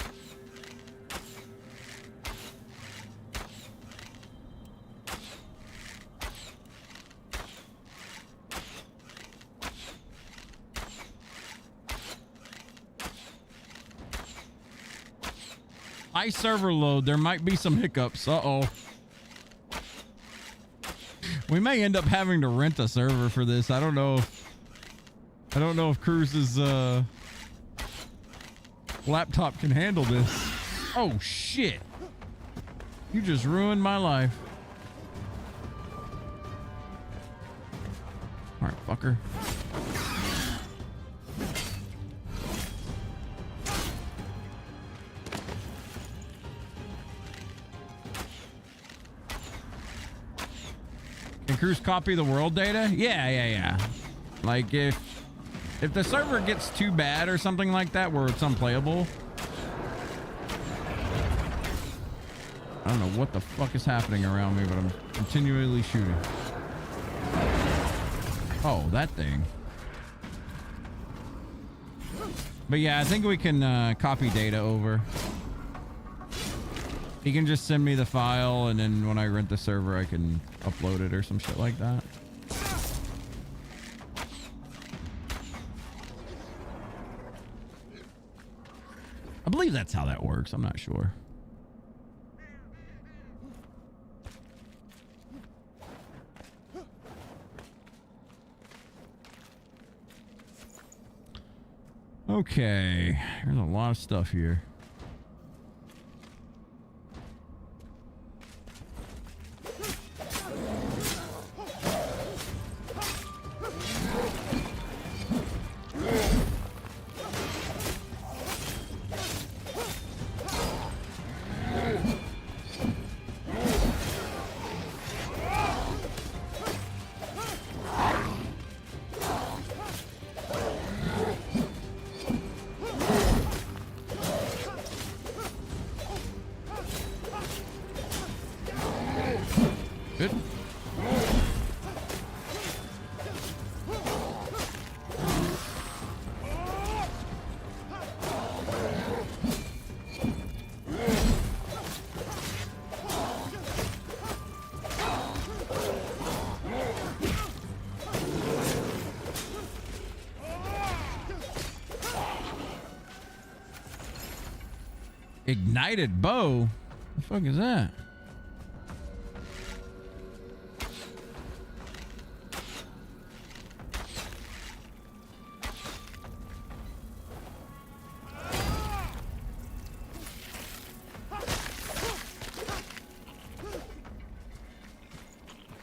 High server load. There might be some hiccups. Uh-oh. We may end up having to rent a server for this. I don't know. I don't know if Cruz's laptop can handle this. Oh shit. You just ruined my life. All right, fucker. Can Cruz copy the world data? Yeah. Like if the server gets too bad or something like that where it's unplayable. I don't know what the fuck is happening around me, but I'm continually shooting. Oh, that thing. But yeah, I think we can copy data over. He can just send me the file, and then when I rent the server, I can upload it or some shit like that. I believe that's how that works. I'm not sure. Okay, there's a lot of stuff here. Good. Ignited bow? The fuck is that?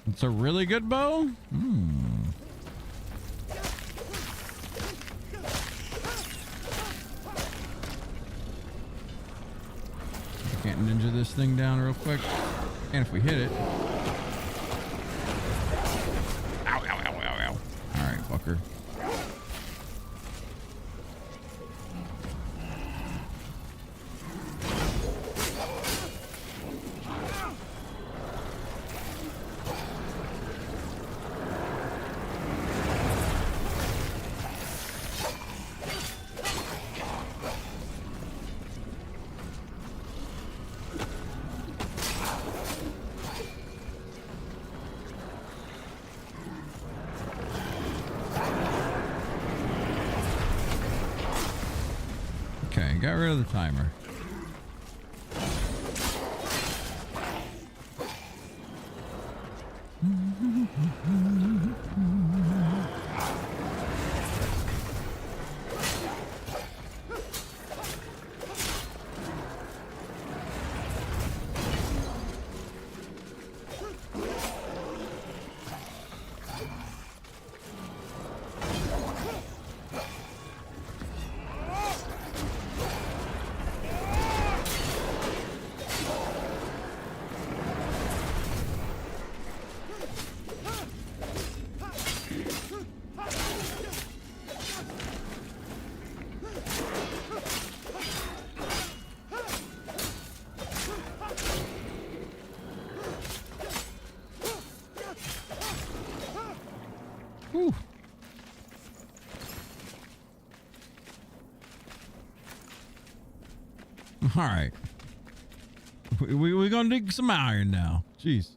It's a really good bow? this thing down real quick. And if we hit it. Ow, ow, ow, ow, ow. All right, fucker. Okay, got rid of the timer. Whew. All right. We're going to dig some iron now. Jeez.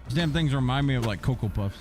These damn things remind me of like Cocoa Puffs.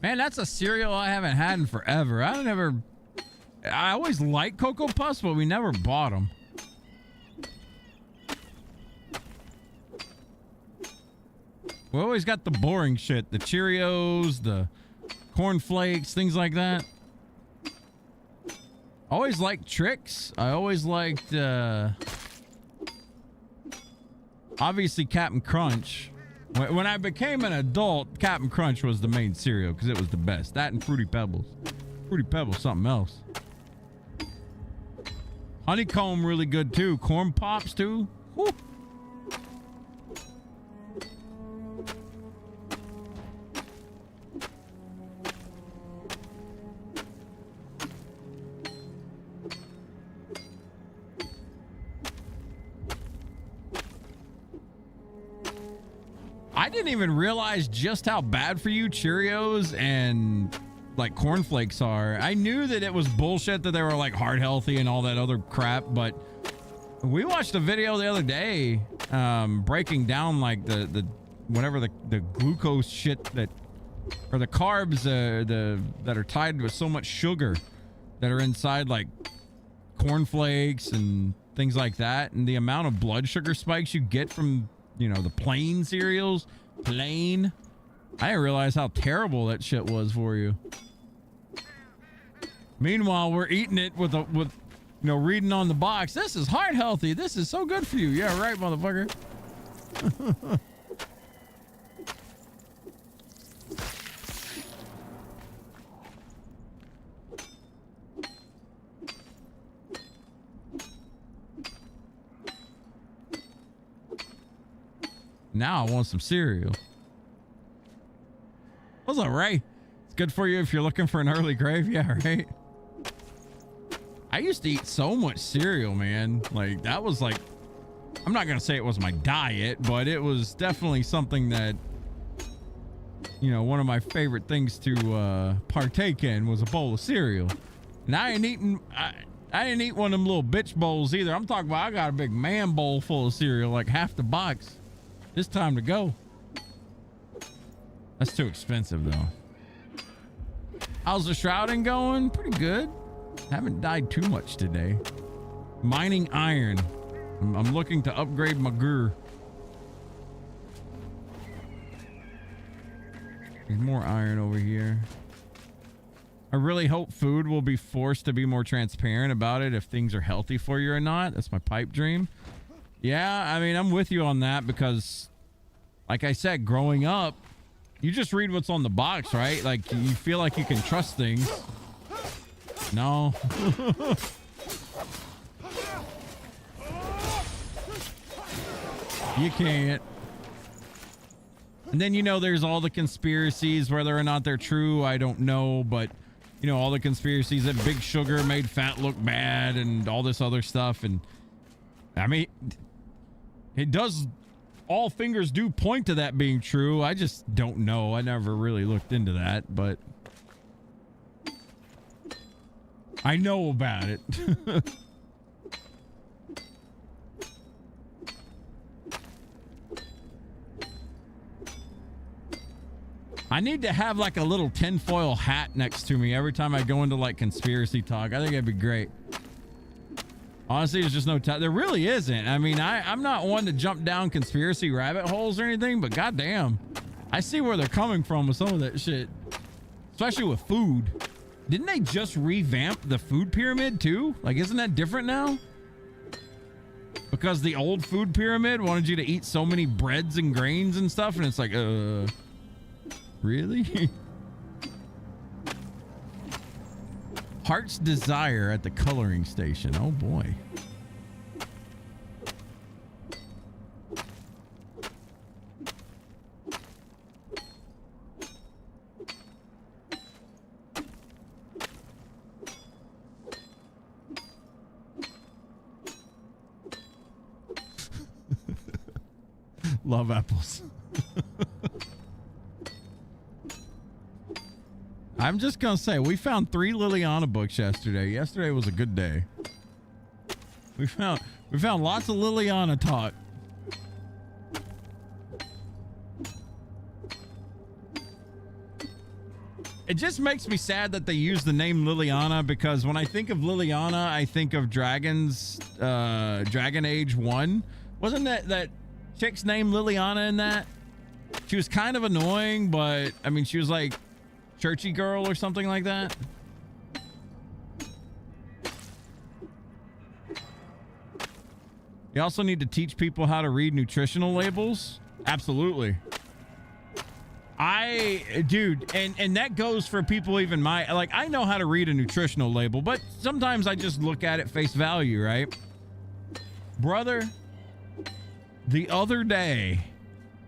Man, that's a cereal I haven't had in forever. I always liked Cocoa Puffs, but we never bought them. We always got the boring shit. The Cheerios, the Corn Flakes, things like that. Always liked Trix. I always liked, obviously Captain Crunch. When I became an adult, Captain Crunch was the main cereal because it was the best. That and Fruity Pebbles. Fruity Pebbles, something else. Honeycomb, really good too. Corn Pops too. Woo. I didn't even realize just how bad for you Cheerios and like Corn Flakes are. I knew that it was bullshit that they were like heart healthy and all that other crap, but we watched a video the other day breaking down like the whatever the glucose shit that, or the carbs that are tied with so much sugar that are inside like Corn Flakes and things like that, and the amount of blood sugar spikes you get from, you know, the plain cereals. Plain. I didn't realize how terrible that shit was for you. Meanwhile, we're eating it with you know, reading on the box, this is heart healthy. This is so good for you. Yeah, right, motherfucker. Now I want some cereal. What's up, Ray? It's good for you if you're looking for an early grave. Yeah, right? I used to eat so much cereal, man. Like, that was like I'm not going to say it was my diet, but it was definitely something that, you know, one of my favorite things to partake in was a bowl of cereal. And I didn't eat one of them little bitch bowls either. I'm talking about I got a big man bowl full of cereal, like half the box. It's time to go. That's too expensive though. How's the shrouding going? Pretty good. Haven't died too much today. Mining iron. I'm looking to upgrade my gear. There's more iron over here. I really hope food will be forced to be more transparent about it if things are healthy for you or not. That's my pipe dream. Yeah, I mean, I'm with you on that because, like I said, growing up, you just read what's on the box, right? Like, you feel like you can trust things. No. You can't. And then, you know, there's all the conspiracies, whether or not they're true, I don't know, but, you know, all the conspiracies that Big Sugar made fat look bad and all this other stuff. And I mean, it does, all fingers do point to that being true. I just don't know. I never really looked into that, but I know about it. I need to have like a little tinfoil hat next to me every time I go into like conspiracy talk. I think it'd be great. Honestly, there's just no time. There really isn't. I mean, I'm not one to jump down conspiracy rabbit holes or anything, but goddamn, I see where they're coming from with some of that shit, especially with food. Didn't they just revamp the food pyramid too? Like, isn't that different now? Because the old food pyramid wanted you to eat so many breads and grains and stuff, and it's like, really? Heart's Desire at the coloring station. Oh boy. Love apples. I'm just gonna say we found 3 Liliana books yesterday. Yesterday was a good day. We found lots of Liliana talk. It just makes me sad that they use the name Liliana, because when I think of Liliana, I think of Dragon's Dragon Age 1. Wasn't that chick's name Liliana in that? She was kind of annoying, but I mean, she was like churchy girl or something like that. You also need to teach people how to read nutritional labels. Absolutely. Dude, and that goes for people even my, like, I know how to read a nutritional label, but sometimes I just look at it face value, right? Brother, the other day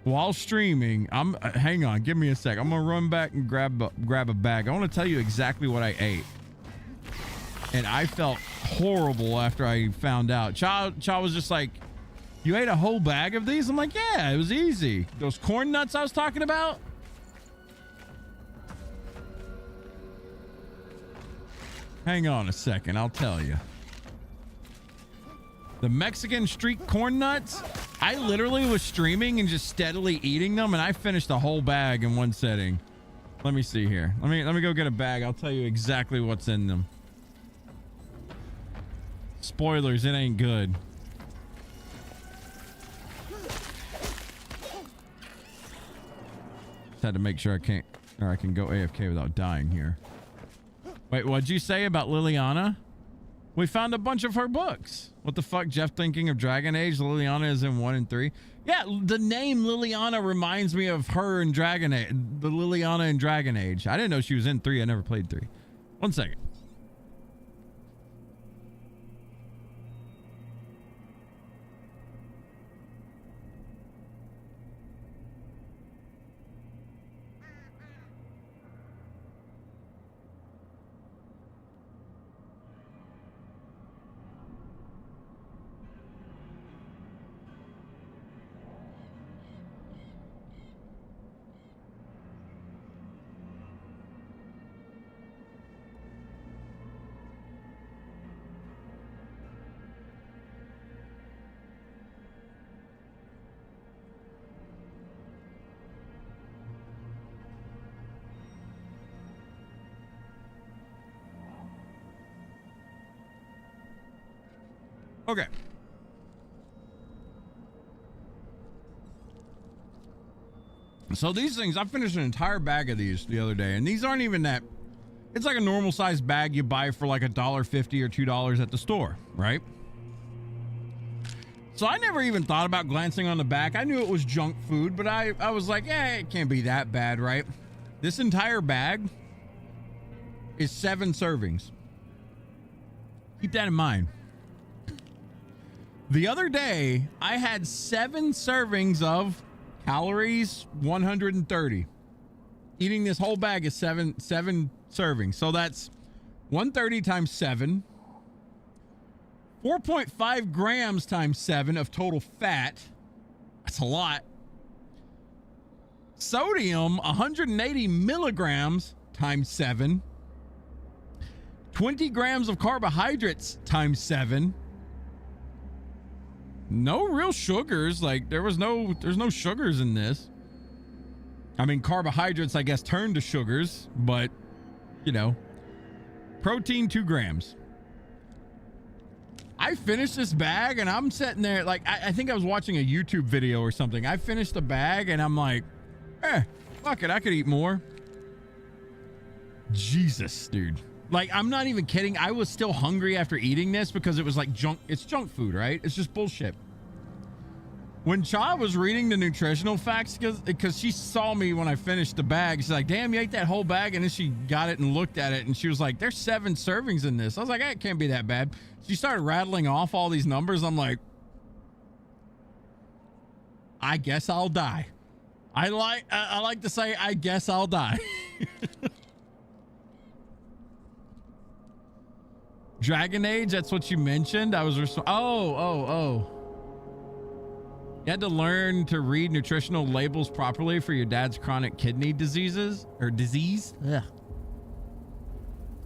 while streaming, hang on, give me a sec. I'm gonna run back and grab a bag. I want to tell you exactly what I ate, and I felt horrible after I found out. Cha was just like, "You ate a whole bag of these?" I'm like, "Yeah, it was easy." Those corn nuts I was talking about. Hang on a second, I'll tell you. The Mexican street corn nuts, I literally was streaming and just steadily eating them, and I finished a whole bag in one sitting. Let me see here. Let me go get a bag. I'll tell you exactly what's in them. Spoilers, it ain't good. Just had to make sure I can go AFK without dying here. Wait, what'd you say about Liliana? We found a bunch of her books. What the fuck, Jeff thinking of Dragon Age? Liliana is in 1 and 3. Yeah, the name Liliana reminds me of her in Dragon Age. The Liliana in Dragon Age. I didn't know she was in 3. I never played 3. 1 second. Okay. So these things, I finished an entire bag of these the other day, and these aren't even that. It's like a normal sized bag you buy for like $1.50 or $2 at the store, right? So I never even thought about glancing on the back. I knew it was junk food, but I was like, yeah, it can't be that bad, right? This entire bag is 7 servings. Keep that in mind. The other day, I had 7 servings of calories 130. Eating this whole bag is seven servings. So that's 130 times 7. 4.5 grams times 7 of total fat. That's a lot. Sodium, 180 milligrams times 7. 20 grams of carbohydrates times 7. No real sugars. Like there's no sugars in this. I mean, carbohydrates, I guess, turn to sugars, but you know, protein 2 grams. I finished this bag and I'm sitting there like, I think I was watching a YouTube video or something. I finished the bag and I'm like, fuck it, I could eat more. Jesus, dude. Like, I'm not even kidding. I was still hungry after eating this because it was like junk. It's junk food, right? It's just bullshit. When Cha was reading the nutritional facts, because she saw me when I finished the bag, she's like, damn, you ate that whole bag. And then she got it and looked at it and she was like, there's 7 servings in this. I was like, it can't be that bad. She started rattling off all these numbers. I'm like, I guess I'll die. I like to say, I guess I'll die. Dragon Age, that's what you mentioned. I was oh. You had to learn to read nutritional labels properly for your dad's chronic kidney disease. Ugh.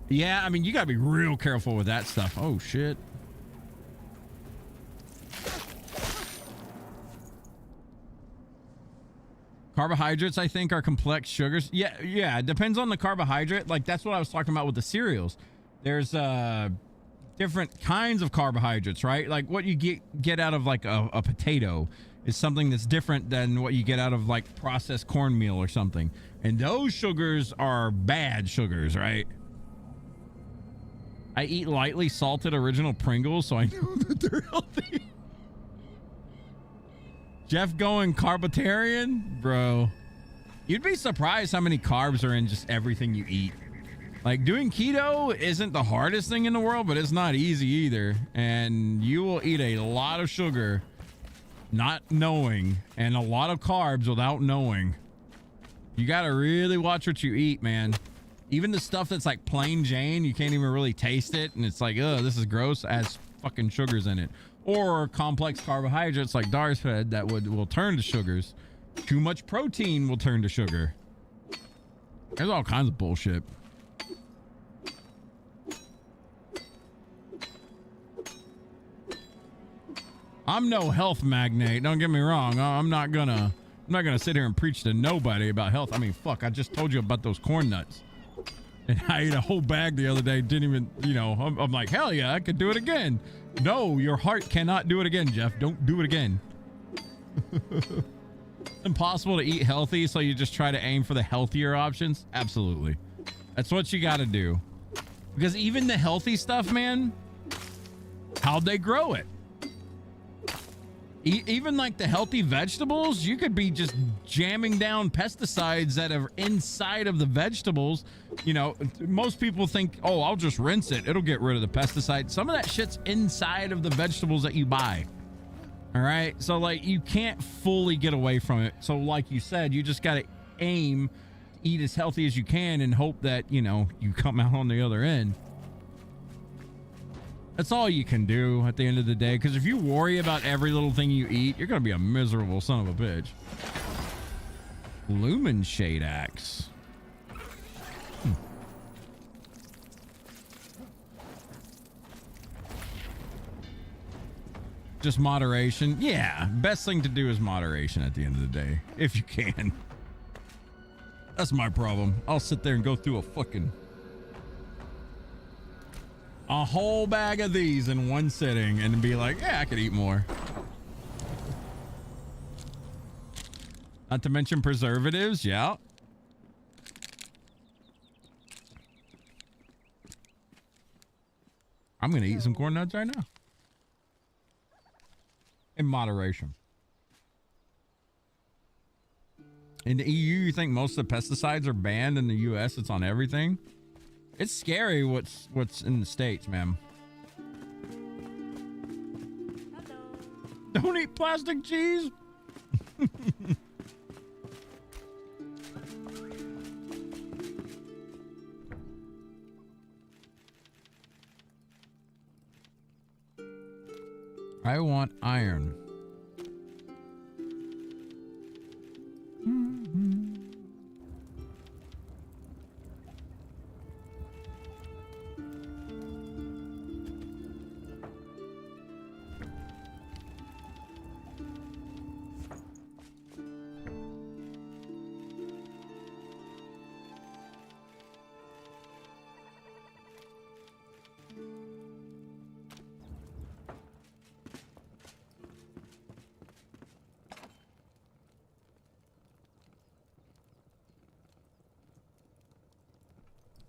Yeah, I mean, you gotta be real careful with that stuff. Oh shit. Carbohydrates, I think, are complex sugars. Yeah, it depends on the carbohydrate. Like that's what I was talking about with the cereals. There's different kinds of carbohydrates, right? Like what you get out of like a potato is something that's different than what you get out of like processed cornmeal or something. And those sugars are bad sugars, right? I eat lightly salted original Pringles, so I know that they're healthy. Jeff going carbitarian? Bro, you'd be surprised how many carbs are in just everything you eat. Like doing keto isn't the hardest thing in the world, but it's not easy either. And you will eat a lot of sugar not knowing and a lot of carbs without knowing. You got to really watch what you eat, man. Even the stuff that's like plain Jane, you can't even really taste it. And it's like, oh, this is gross. It has fucking sugars in it. Or complex carbohydrates like Dar's said that will turn to sugars. Too much protein will turn to sugar. There's all kinds of bullshit. I'm no health magnate. Don't get me wrong. I'm not gonna sit here and preach to nobody about health. I mean, fuck, I just told you about those corn nuts. And I ate a whole bag the other day. Didn't even, you know, I'm like, hell yeah, I could do it again. No, your heart cannot do it again, Jeff. Don't do it again. It's impossible to eat healthy, so you just try to aim for the healthier options. Absolutely. That's what you got to do. Because even the healthy stuff, man, how'd they grow it? Even like the healthy vegetables, you could be just jamming down pesticides that are inside of the vegetables. You know, most people think, oh, I'll just rinse it. It'll get rid of the pesticide. Some of that shit's inside of the vegetables that you buy. All right. So like you can't fully get away from it. So like you said, you just got to aim, eat as healthy as you can and hope that, you know, you come out on the other end. That's all you can do at the end of the day. Because if you worry about every little thing you eat, you're going to be a miserable son of a bitch. Lumen Shade Axe. Just moderation. Yeah, best thing to do is moderation at the end of the day. If you can. That's my problem. I'll sit there and go through a fucking a whole bag of these in one sitting and be like, yeah, I could eat more. Not to mention preservatives. Yeah. I'm going to eat some corn nuts right now. In moderation. In the EU, you think most of the pesticides are banned. In the US, it's on everything. It's scary what's in the States, man. Hello. Don't eat plastic cheese. I want iron.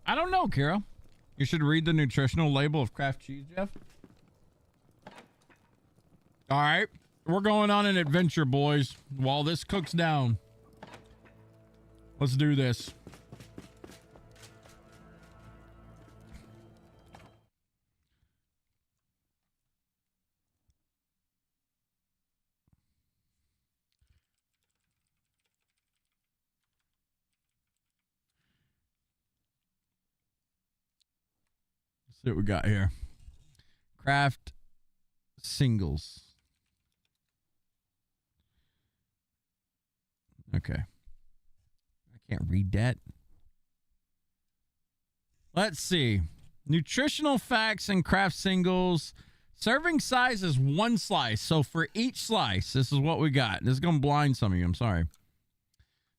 I don't know, Kira. You should read the nutritional label of Kraft cheese, Jeff. All right. We're going on an adventure, boys, while this cooks down. Let's do this. Let's see what we got here. Kraft singles. Okay. I can't read that. Let's see. Nutritional facts and Kraft singles. Serving size is 1 slice. So for each slice, this is what we got. This is going to blind some of you. I'm sorry.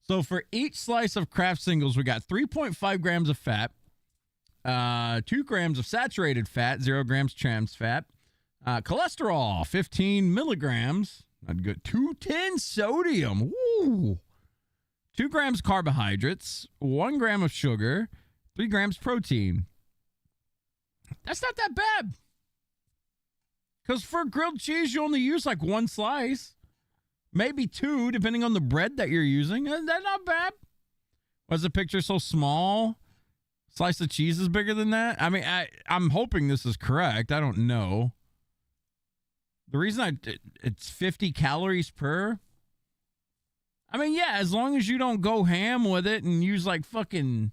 So for each slice of Kraft singles, we got 3.5 grams of fat, 2 grams of saturated fat, 0 grams trans fat, cholesterol, 15 milligrams. Not good. 210 sodium. Woo. 2 grams carbohydrates, 1 gram of sugar, 3 grams protein. That's not that bad. Because for grilled cheese, you only use like 1 slice. Maybe 2, depending on the bread that you're using. That's not bad. Was the picture so small? Slice of cheese is bigger than that? I mean, I'm hoping this is correct. I don't know. The reason it's 50 calories per. I mean, yeah, as long as you don't go ham with it and use like fucking,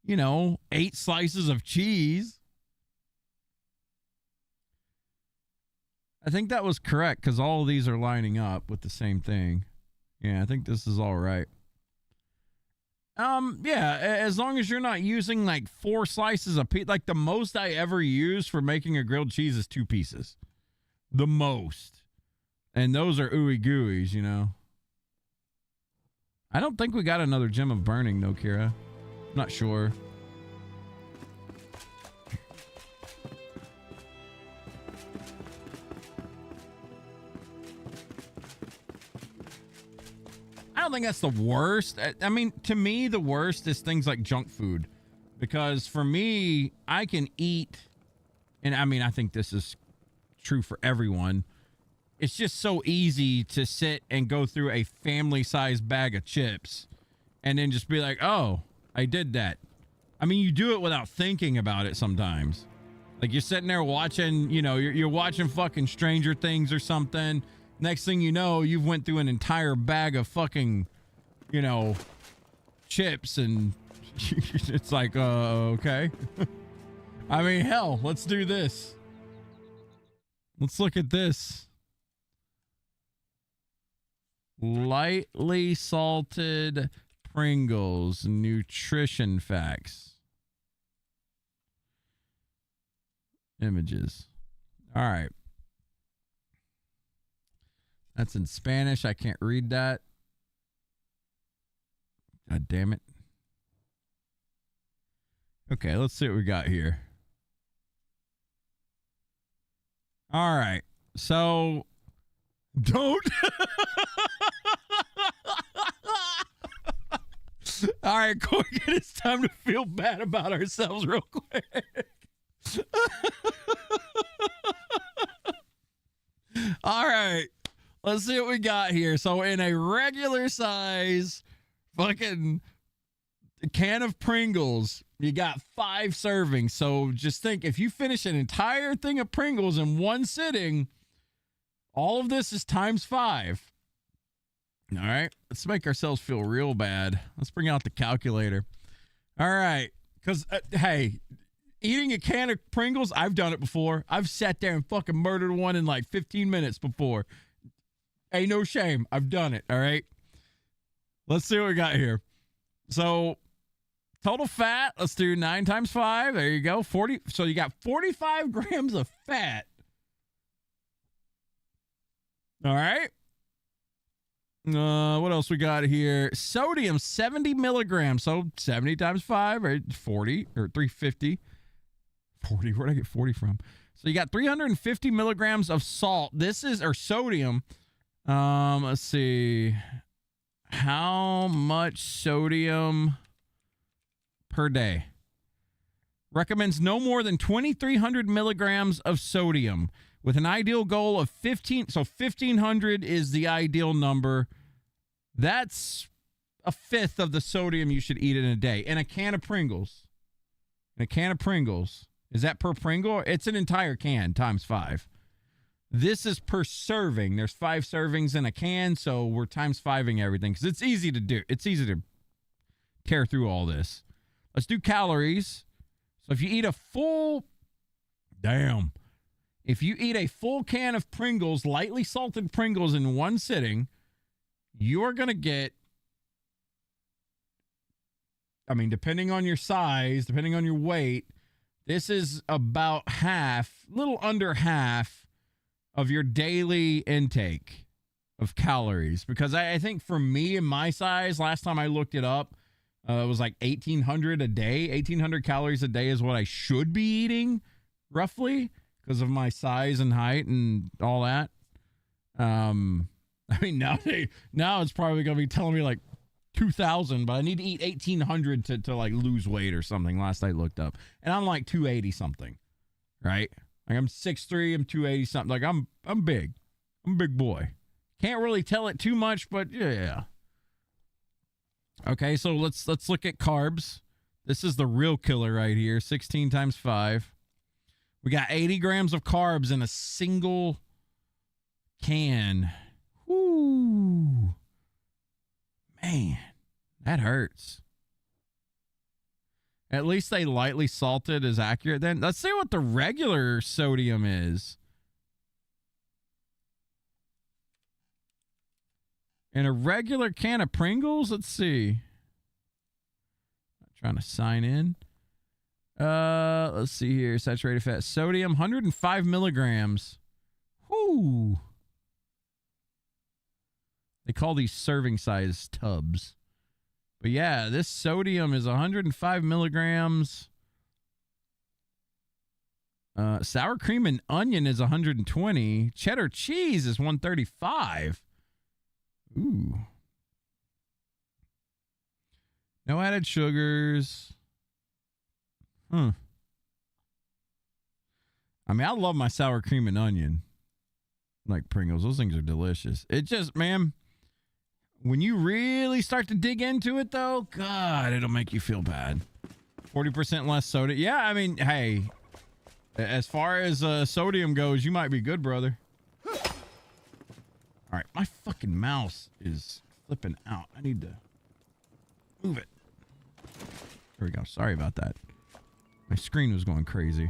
8 slices of cheese. I think that was correct because all of these are lining up with the same thing. Yeah, I think this is all right. Yeah, as long as you're not using like 4 slices of pizza, like the most I ever use for making a grilled cheese is 2 pieces. The most. And those are ooey gooeys, I don't think we got another gem of burning though, Kira. I'm not sure. I don't think that's the worst. I mean, to me, the worst is things like junk food. Because for me, I can eat, and I mean, I think this is true for everyone. It's just so easy to sit and go through a family-sized bag of chips and then just be like, oh, I did that. I mean, you do it without thinking about it sometimes. Like you're sitting there watching, you're watching fucking Stranger Things or something. Next thing you know, you've went through an entire bag of fucking, chips, and it's like, okay. I mean, hell, let's do this. Let's look at this. Lightly salted Pringles nutrition facts. Images. All right. That's in Spanish. I can't read that. God damn it. Okay, let's see what we got here. All right. So don't. All right, Corgan, it's time to feel bad about ourselves real quick. All right. Let's see what we got here. So in a regular size fucking can of Pringles, you got 5 servings. So just think, if you finish an entire thing of Pringles in one sitting, all of this is times 5. All right, let's make ourselves feel real bad. Let's bring out the calculator. All right, because, hey, eating a can of Pringles, I've done it before. I've sat there and fucking murdered one in like 15 minutes before. Hey, no shame. I've done it, all right? Let's see what we got here. So, total fat, let's do 9 times 5. There you go, 40. So you got 45 grams of fat. All right. What else we got here? Sodium, 70 milligrams. So 70 times 5, right? 40 or 350. 40. Where'd I get 40 from? So you got 350 milligrams of salt. This is, or sodium. Let's see. How much sodium per day? Recommends no more than 2,300 milligrams of sodium, with an ideal goal of 15. So 1,500 is the ideal number. That's a fifth of the sodium you should eat in a day. In a can of Pringles. In a can of Pringles. Is that per Pringle? It's an entire can times 5. This is per serving. There's 5 servings in a can, so we're times 5ing everything because it's easy to do. It's easy to tear through all this. Let's do calories. So if you eat a full... Damn. If you eat a full can of Pringles, lightly salted Pringles in one sitting, you're going to get, I mean, depending on your size, depending on your weight, this is about half, little under half of your daily intake of calories. Because I think for me and my size, last time I looked it up, it was like 1,800 a day. 1,800 calories a day is what I should be eating, roughly, because of my size and height and all that. I mean, now it's probably going to be telling me like 2,000, but I need to eat 1,800 to like lose weight or something last I looked up. And I'm like 280 something, right? Like I'm 6'3", I'm 280 something. Like I'm big. I'm a big boy. Can't really tell it too much, but yeah. Okay, so let's look at carbs. This is the real killer right here. 16 times 5. We got 80 grams of carbs in a single can. Whoo. Man, that hurts. At least they lightly salted is accurate. Then let's see what the regular sodium is. In a regular can of Pringles, let's see. I'm trying to sign in. Let's see here. Saturated fat. Sodium, 105 milligrams. Whoo. They call these serving size tubs. But yeah, this sodium is 105 milligrams. Sour cream and onion is 120. Cheddar cheese is 135. Ooh. No added sugars. I mean, I love my sour cream and onion. Like Pringles. Those things are delicious. It just, man, when you really start to dig into it, though, God, it'll make you feel bad. 40% less soda. Yeah, I mean, hey, as far as sodium goes, you might be good, brother. All right, my fucking mouse is flipping out. I need to move it. There we go. Sorry about that. My screen was going crazy.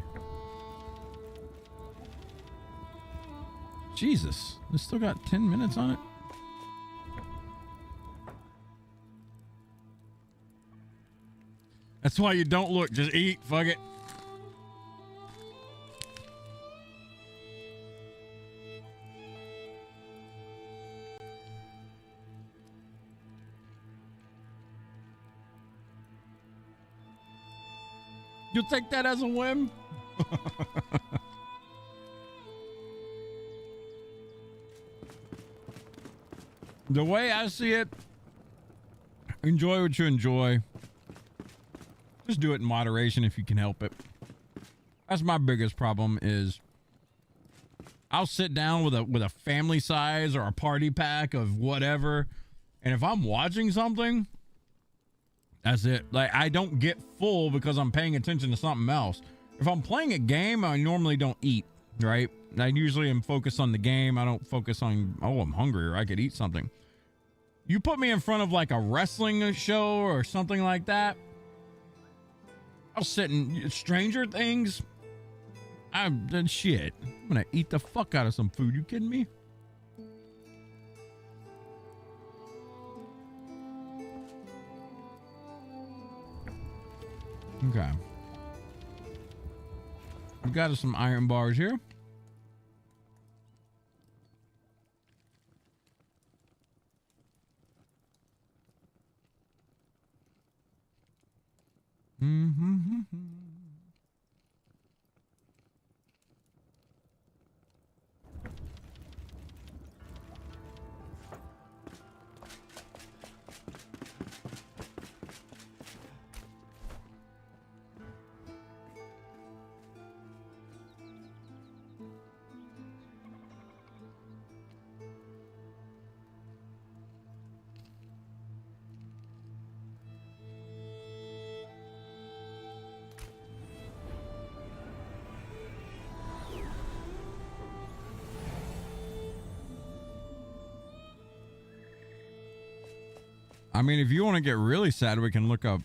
Jesus, this still got 10 minutes on it. That's why you don't look. Just eat. Fuck it. You'll take that as a whim? The way I see it, enjoy what you enjoy. Just do it in moderation if you can help it. That's my biggest problem is I'll sit down with a family size or a party pack of whatever, and if I'm watching something, that's it. Like, I don't get full because I'm paying attention to something else. If I'm playing a game, I normally don't eat, right? I usually am focused on the game. I don't focus on, oh, I'm hungry or I could eat something. You put me in front of like a wrestling show or something like that, I'll sit in Stranger Things. I'm shit. I'm gonna eat the fuck out of some food. You kidding me? Okay. We got us some iron bars here. Mm-hmm. I mean, if you want to get really sad, we can look up,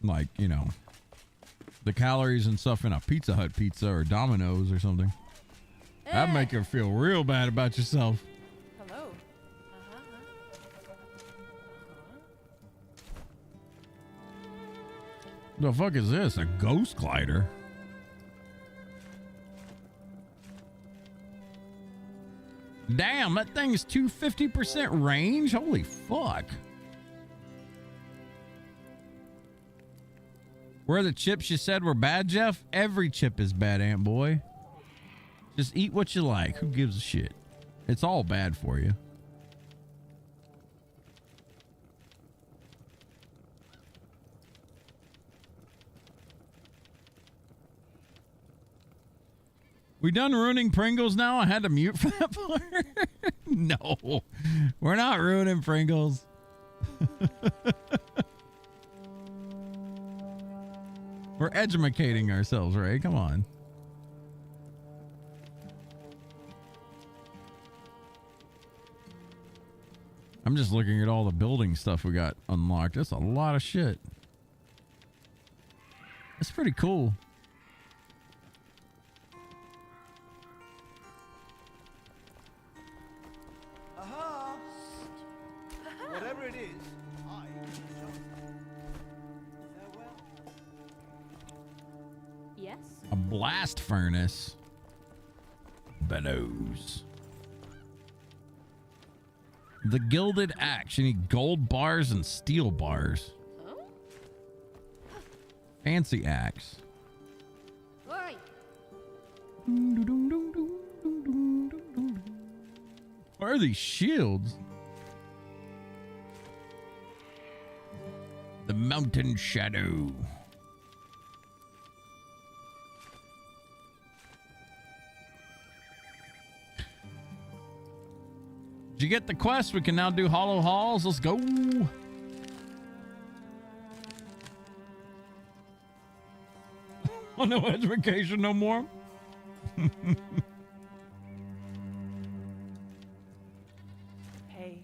like, you know, the calories and stuff in a Pizza Hut pizza or Domino's or something. That'd make you feel real bad about yourself. Hello. The fuck is this? A ghost glider? Damn, that thing is 250% range? Holy fuck. Where are the chips you said were bad, Jeff? Every chip is bad, Ant Boy. Just eat what you like. Who gives a shit? It's all bad for you. We done ruining Pringles now? I had to mute for that part. No, we're not ruining Pringles. We're educating ourselves, right? Come on. I'm just looking at all the building stuff we got unlocked. That's a lot of shit. That's pretty cool. Aha! Whatever it is, I can jump. Farewell. Yes. A blast furnace. Bellows. The gilded axe. You need gold bars and steel bars. Huh? Fancy axe. Oi. What are these shields? The mountain shadow. Did you get the quest? We can now do hollow halls. Let's go. Oh, no education no more. Hey.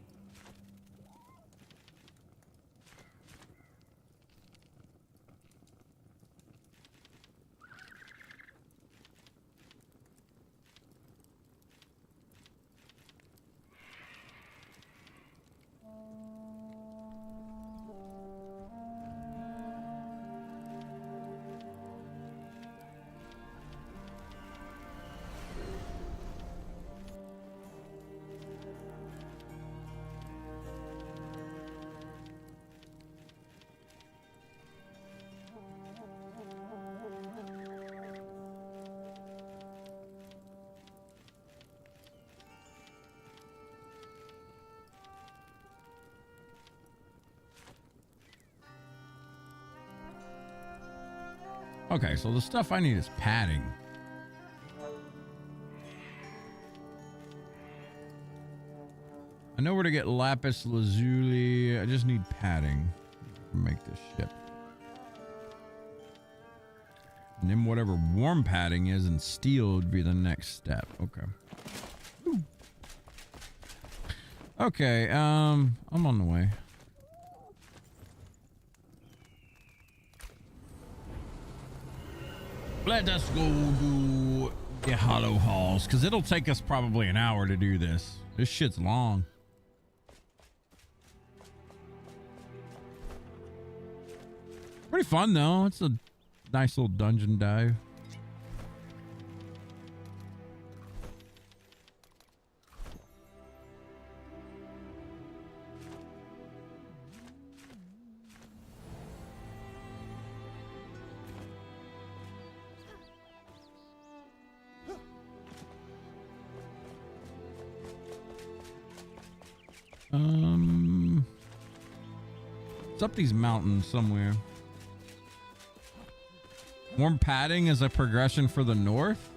Okay, so the stuff I need is padding. I know where to get lapis lazuli. I just need padding to make this ship. And then whatever warm padding is and steel would be the next step. Okay. Okay, I'm on the way. Let us go do the hollow halls, because it'll take us probably an hour to do this. This shit's long. Pretty fun though. It's a nice little dungeon dive. It's up these mountains somewhere. Warm padding is a progression for the north.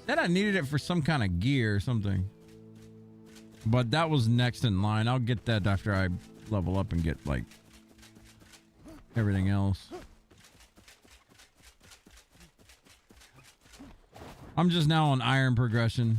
Said I needed it for some kind of gear or something. But that was next in line. I'll get that after I level up and get like everything else. I'm just now on iron progression.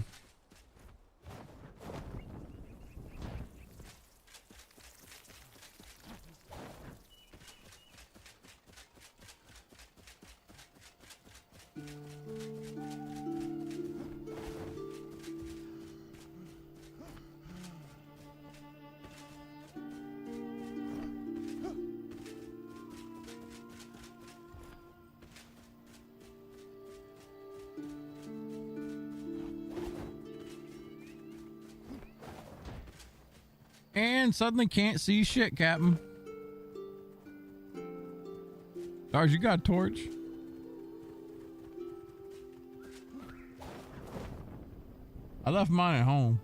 And suddenly can't see shit, Captain. Dars, you got a torch? I left mine at home.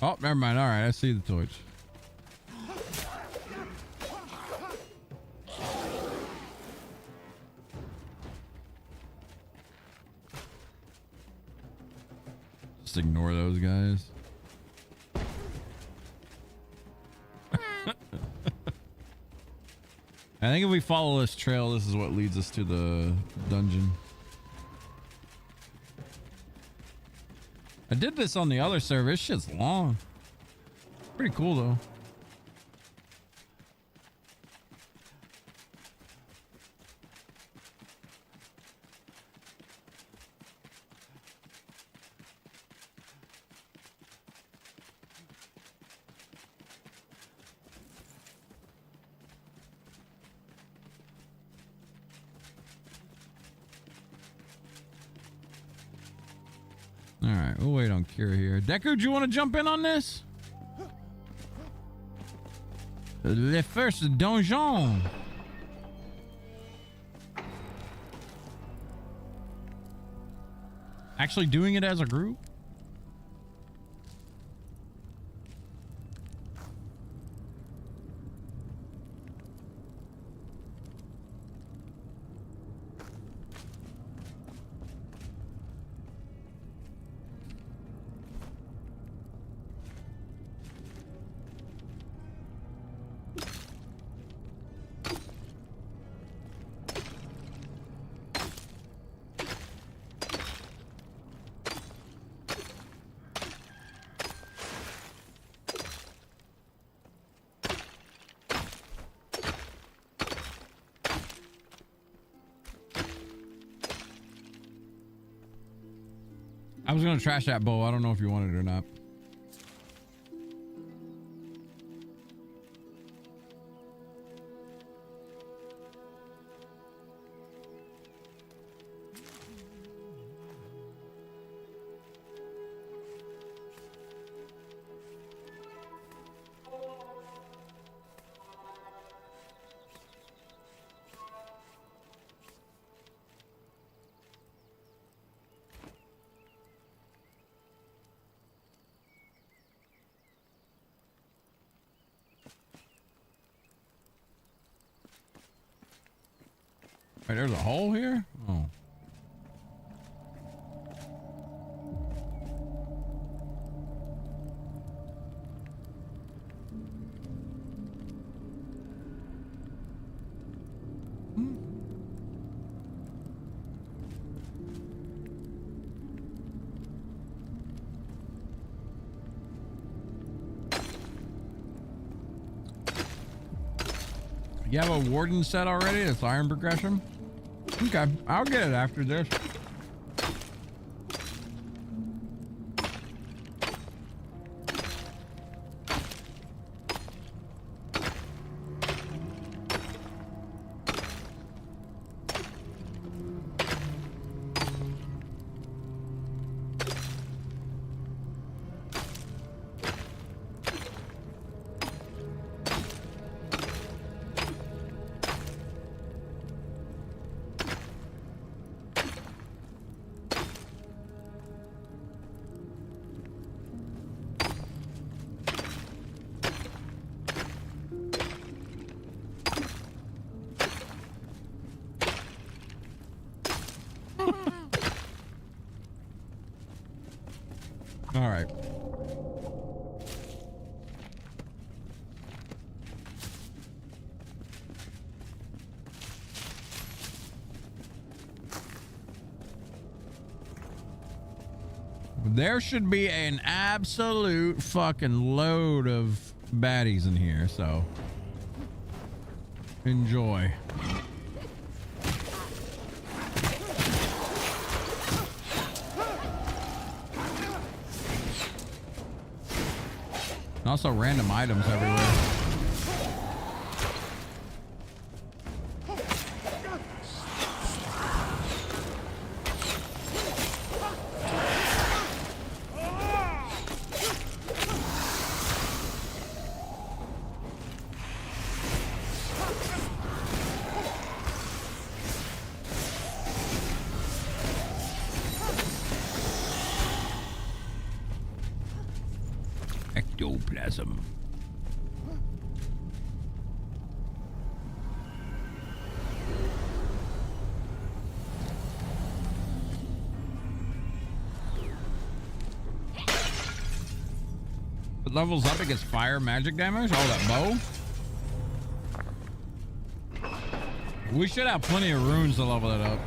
Oh, never mind. All right, I see the torch. Just ignore those guys. I think if we follow this trail, this is what leads us to the dungeon. I did this on the other server. This shit's long. Pretty cool though. All right, we'll wait on Kira here. Deku, do you want to jump in on this? The first donjon. Actually doing it as a group? I was gonna trash that bow. I don't know if you want it or not. Wait, there's a hole here? Oh. You have a warden set already? It's iron progression? Okay, I'll get it after this. All right. There should be an absolute fucking load of baddies in here, so enjoy. And also random items everywhere. Ectoplasm. It levels up against fire magic damage. Oh, that bow. We should have plenty of runes to level it up.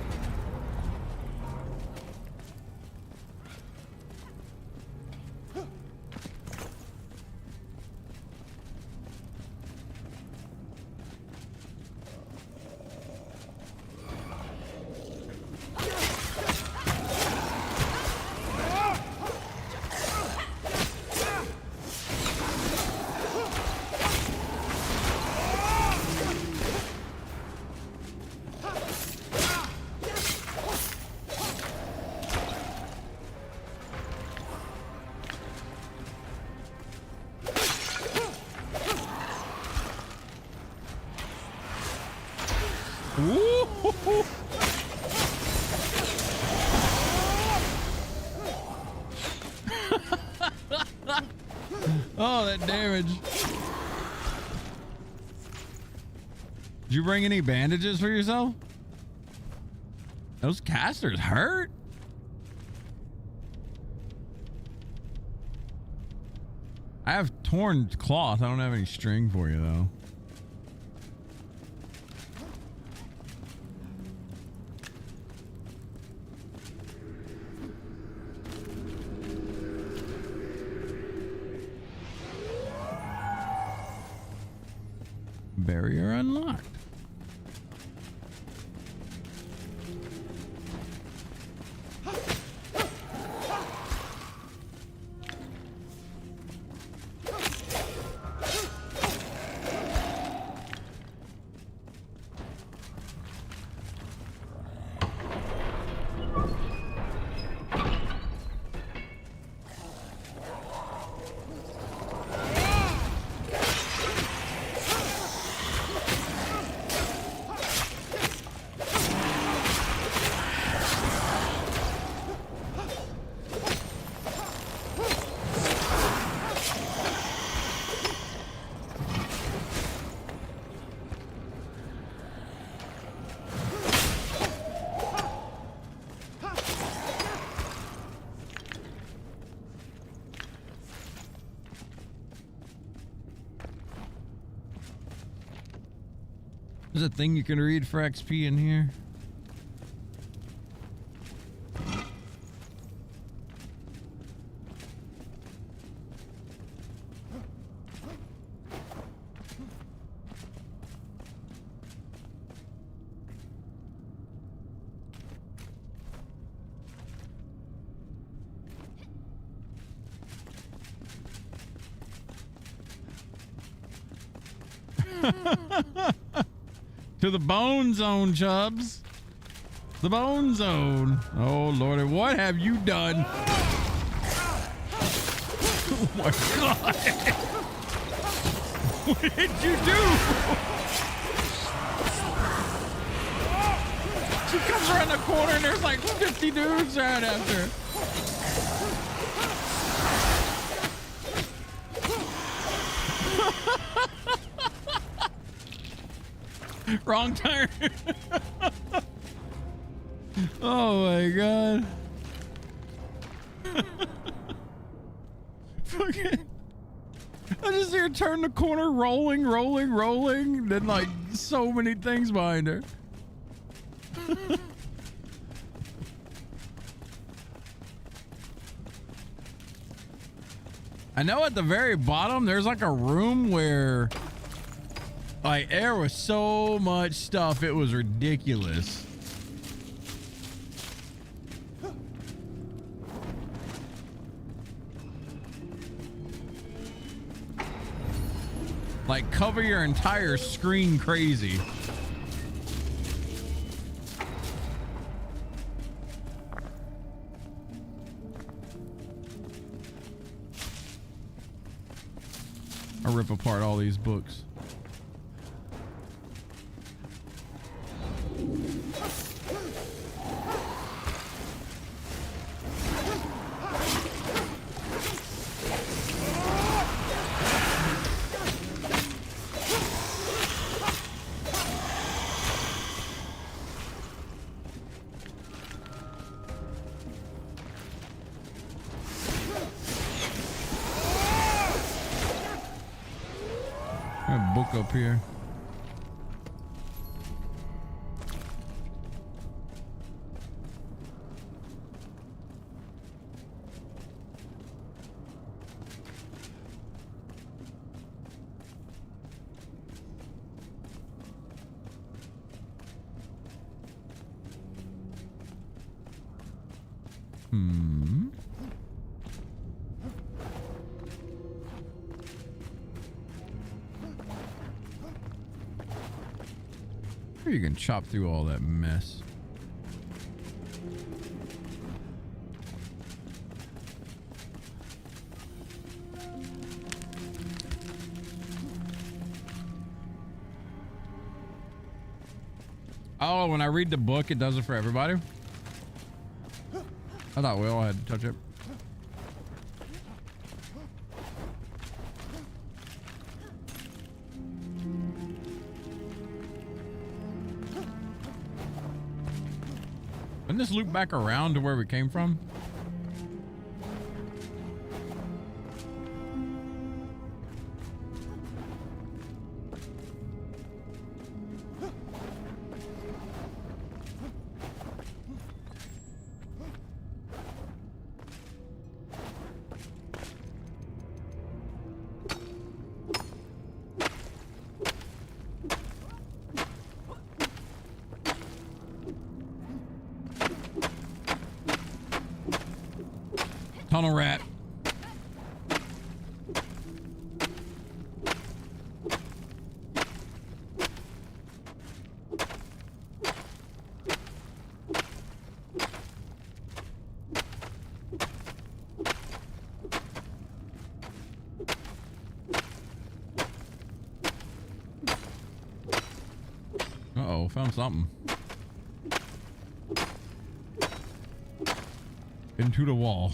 Oh, that damage. Did you bring any bandages for yourself? Those casters hurt. I have torn cloth. I don't have any string for you though. Barrier unlocked. There's a thing you can read for XP in here. To the bone zone, Chubbs. The bone zone. Oh, Lord. What have you done? Oh, my God. What did you do? She comes around the corner and there's like 50 dudes right after her. Wrong turn. Oh my God. Fucking. I just hear her turn the corner, rolling. Then like so many things behind her. I know at the very bottom there's like a room where like there was so much stuff, it was ridiculous. Like cover your entire screen crazy. I rip apart all these books. Up here. You can chop through all that mess. Oh, when I read the book, it does it for everybody? I thought we all had to touch it. Didn't this loop back around to where we came from? Tunnel rat. Uh-oh, found something. Into the wall.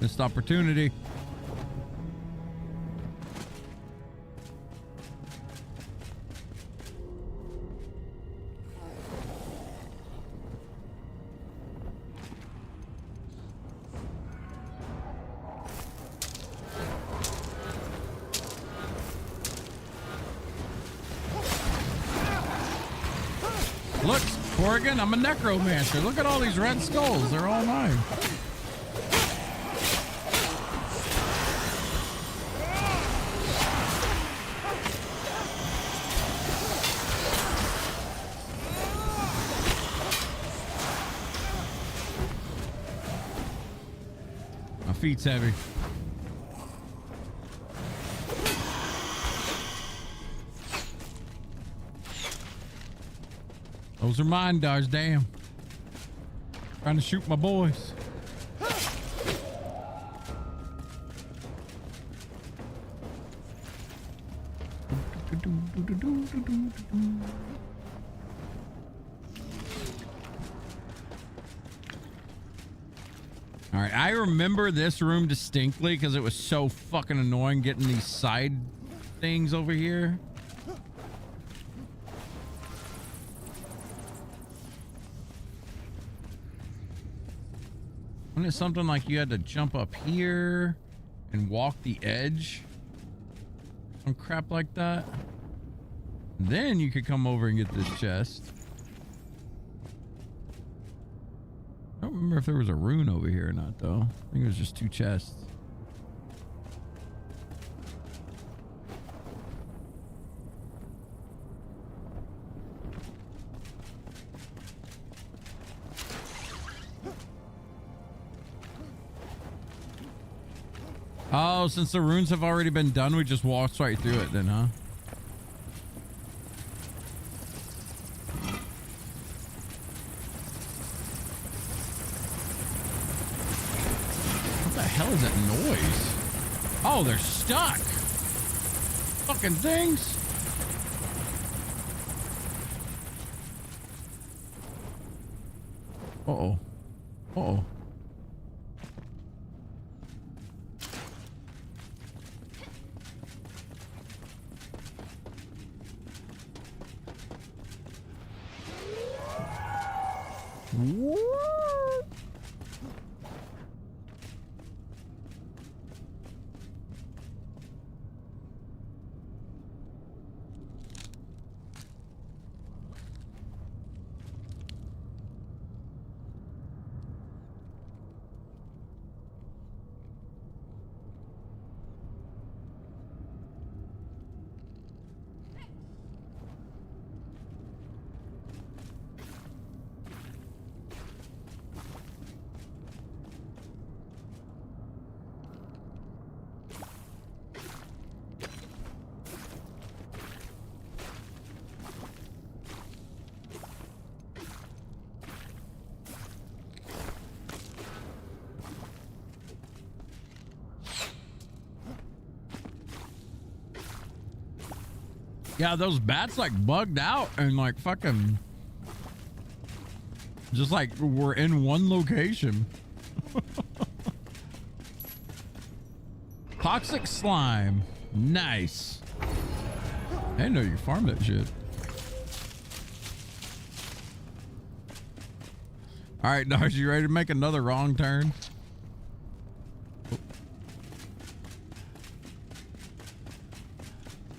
Missed opportunity. Look, Corrigan, I'm a necromancer. Look at all these red skulls. They're all mine. My feet's heavy. Those are mine, Dodge. Damn. Trying to shoot my boys. All right, I remember this room distinctly because it was so fucking annoying getting these side things over here. Wasn't it something like you had to jump up here and walk the edge? Some crap like that. Then you could come over and get this chest. I don't remember if there was a rune over here or not, though. I think it was just 2 chests. Oh, since the runes have already been done, we just walked right through it then, huh? What the hell is that noise? Oh, they're stuck. Fucking things. Uh-oh. Uh-oh. Yeah, those bats like bugged out and like fucking just like we're in one location. Toxic slime. Nice. I didn't know you farmed that shit. All right, Dodge, you ready to make another wrong turn?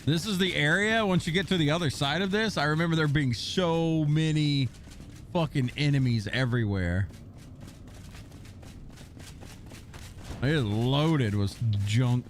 This is the area. Once you get to the other side of this, I remember there being so many fucking enemies everywhere. It is loaded with junk.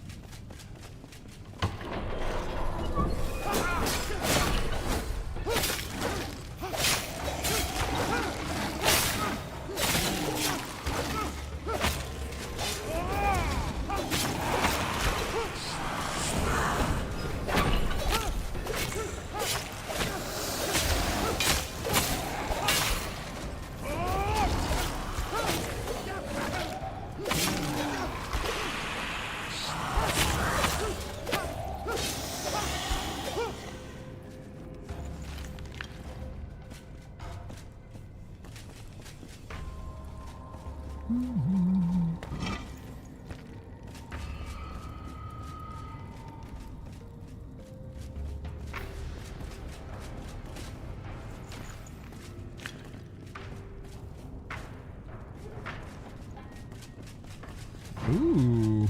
Ooh.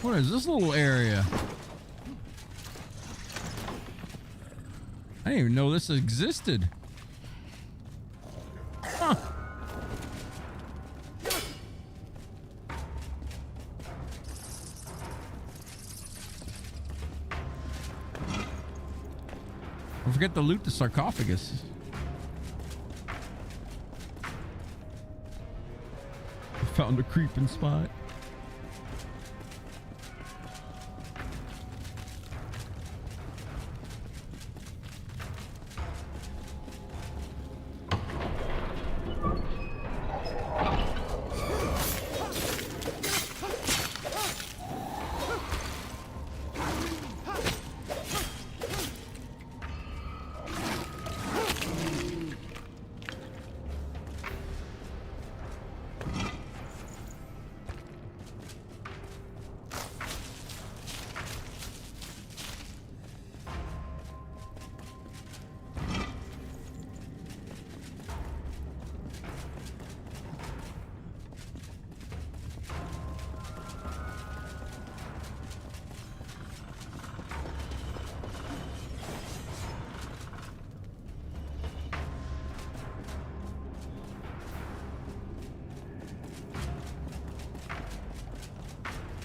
What is this little area? I didn't even know this existed. Huh. Don't forget to loot the sarcophagus. I found a creeping spot.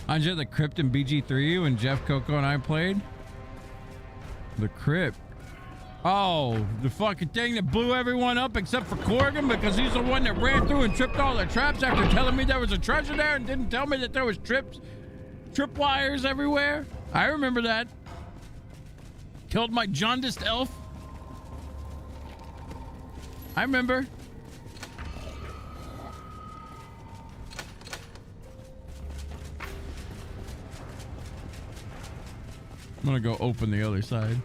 Anja, the crypt in BG3 when Jeff, Coco, and I played? The crypt. Oh, the fucking thing that blew everyone up except for Corgan because he's the one that ran through and tripped all the traps after telling me there was a treasure there and didn't tell me that there was tripwires everywhere. I remember that. Killed my jaundiced elf. I remember. I'm gonna go open the other side.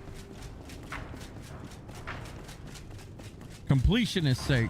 Completionist sake.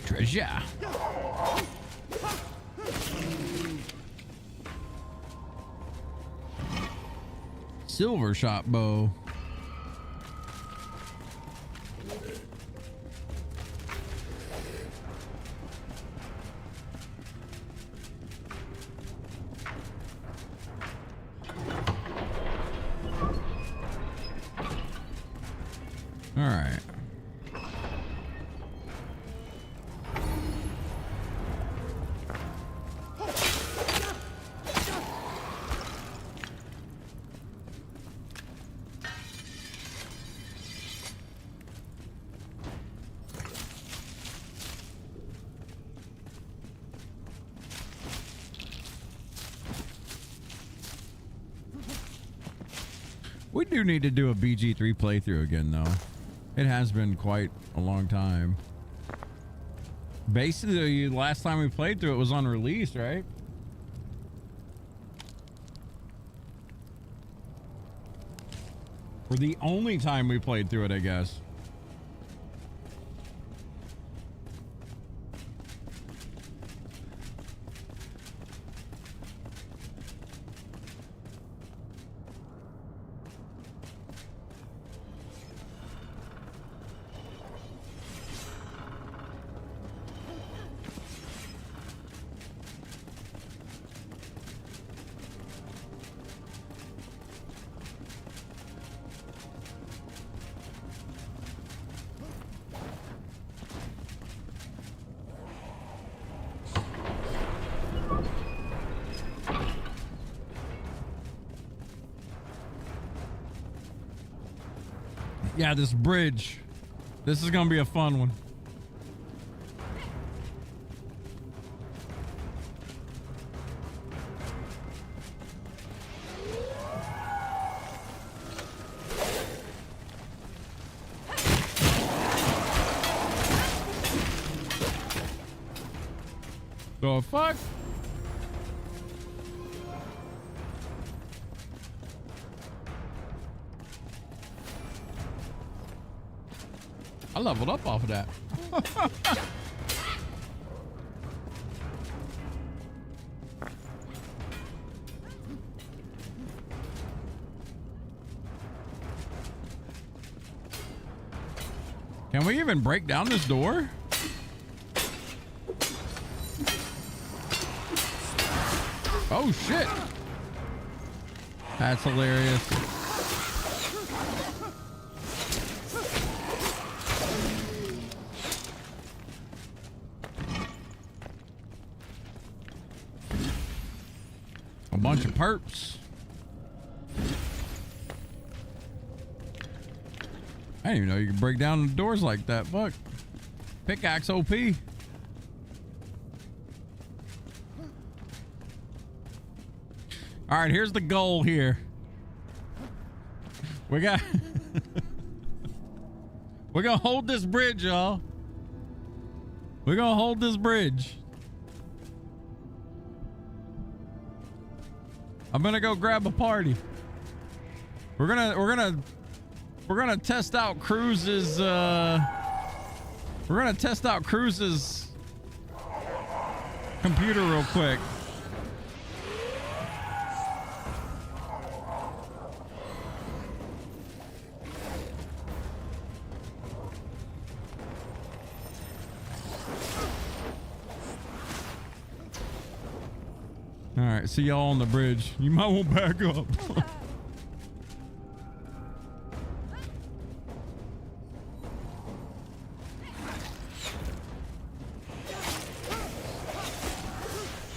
Treasure. Silver shot bow. All right. We do need to do a BG3 playthrough again, though. It has been quite a long time. Basically, last time we played through it was on release, right? Or the only time we played through it, I guess. Yeah, this bridge. This is gonna be a fun one. The fuck? I leveled up off of that. Can we even break down this door? Oh shit. That's hilarious. A bunch of perps. I didn't even know you could break down the doors like that. Fuck. Pickaxe OP. All right, here's the goal here. We got... We're gonna hold this bridge, y'all. We're gonna hold this bridge. I'm gonna go grab a party. We're gonna test out Cruz's Cruz's computer real quick. All right, see y'all on the bridge. You might want to back up.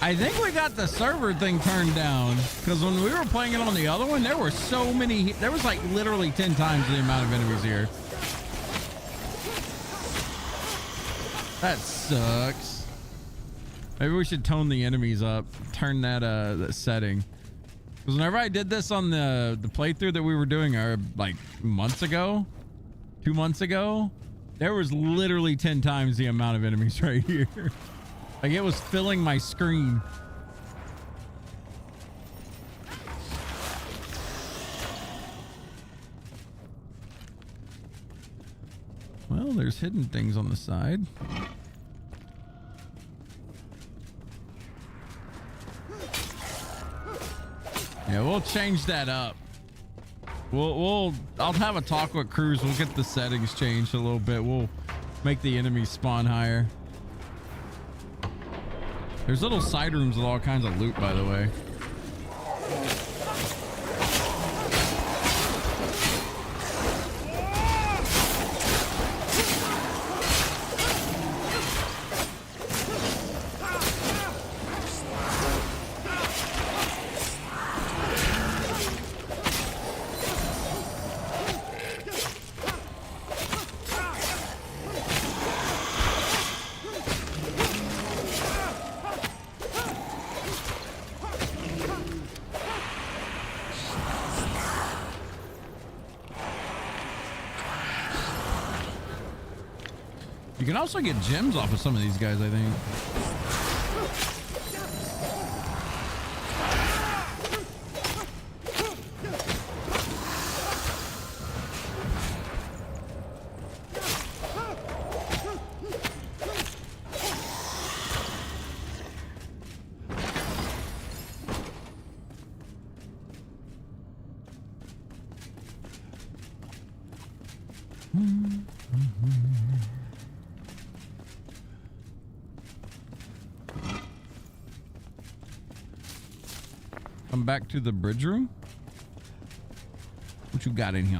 I think we got the server thing turned down because when we were playing it on the other one, there were so many. There was like literally 10 times the amount of enemies here. That sucks. Maybe we should tone the enemies up, turn that setting. Because whenever I did this on the playthrough that we were doing like months ago, 2 months ago, there was literally 10 times the amount of enemies right here. Like it was filling my screen. Well, there's hidden things on the side. Yeah, we'll change that up. I'll have a talk with Cruz. We'll get the settings changed a little bit. We'll make the enemies spawn higher. There's little side rooms with all kinds of loot, by the way. You can also get gems off of some of these guys, I think. Come back to the bridge room. What you got in here?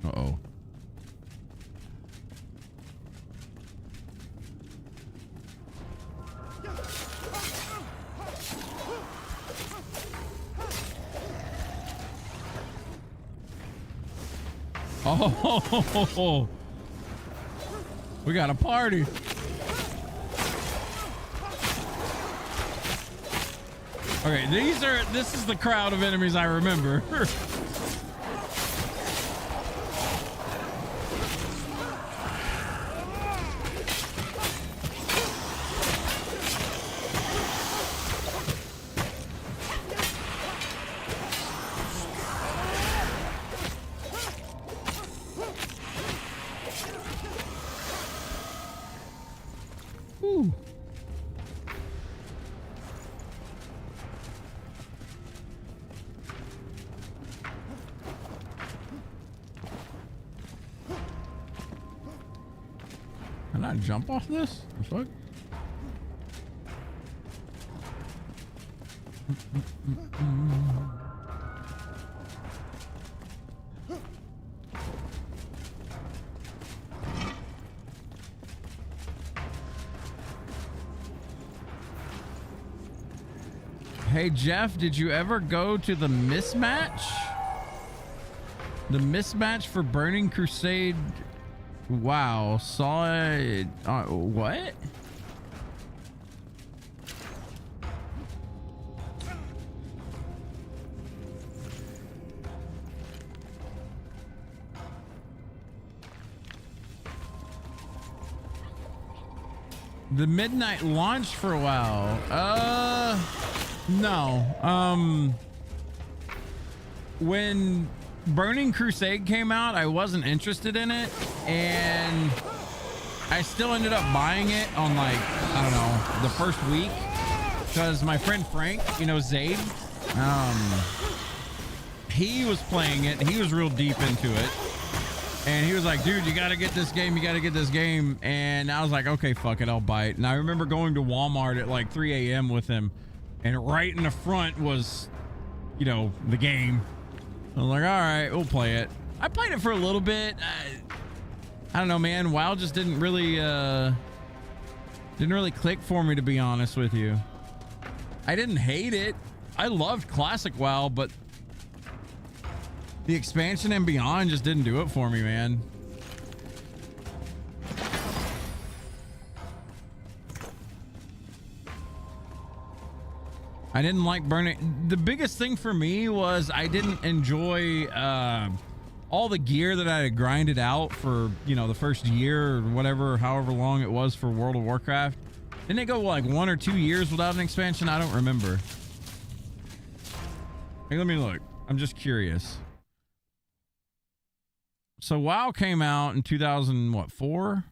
Uh-oh. Oh, we got a party. Okay, this is the crowd of enemies I remember. Ooh. Can I jump off this? The fuck? Hey Jeff, did you ever go to the mismatch? The mismatch for Burning Crusade. Wow, saw it. What? The midnight launch for a while. No. When Burning Crusade came out, I wasn't interested in it, and I still ended up buying it on, like, I don't know, the first week, because my friend Frank, you know, Zaid, he was playing it. He was real deep into it, and he was like, dude, you gotta get this game, you gotta get this game. And I was like, okay, fuck it, I'll buy it. And I remember going to Walmart at like 3 a.m. with him, and right in the front was, you know, the game. I was like, all right, we'll play it. I played it for a little bit. I don't know, man. WoW just didn't really click for me, to be honest with you. I didn't hate it. I loved classic WoW, but the expansion and beyond just didn't do it for me, man. I didn't like burning. The biggest thing for me was I didn't enjoy all the gear that I had grinded out for, you know, the first year or whatever, however long it was for World of Warcraft. Didn't it go like 1 or 2 years without an expansion? I don't remember. Hey, let me look. I'm just curious. So WoW came out in 2004?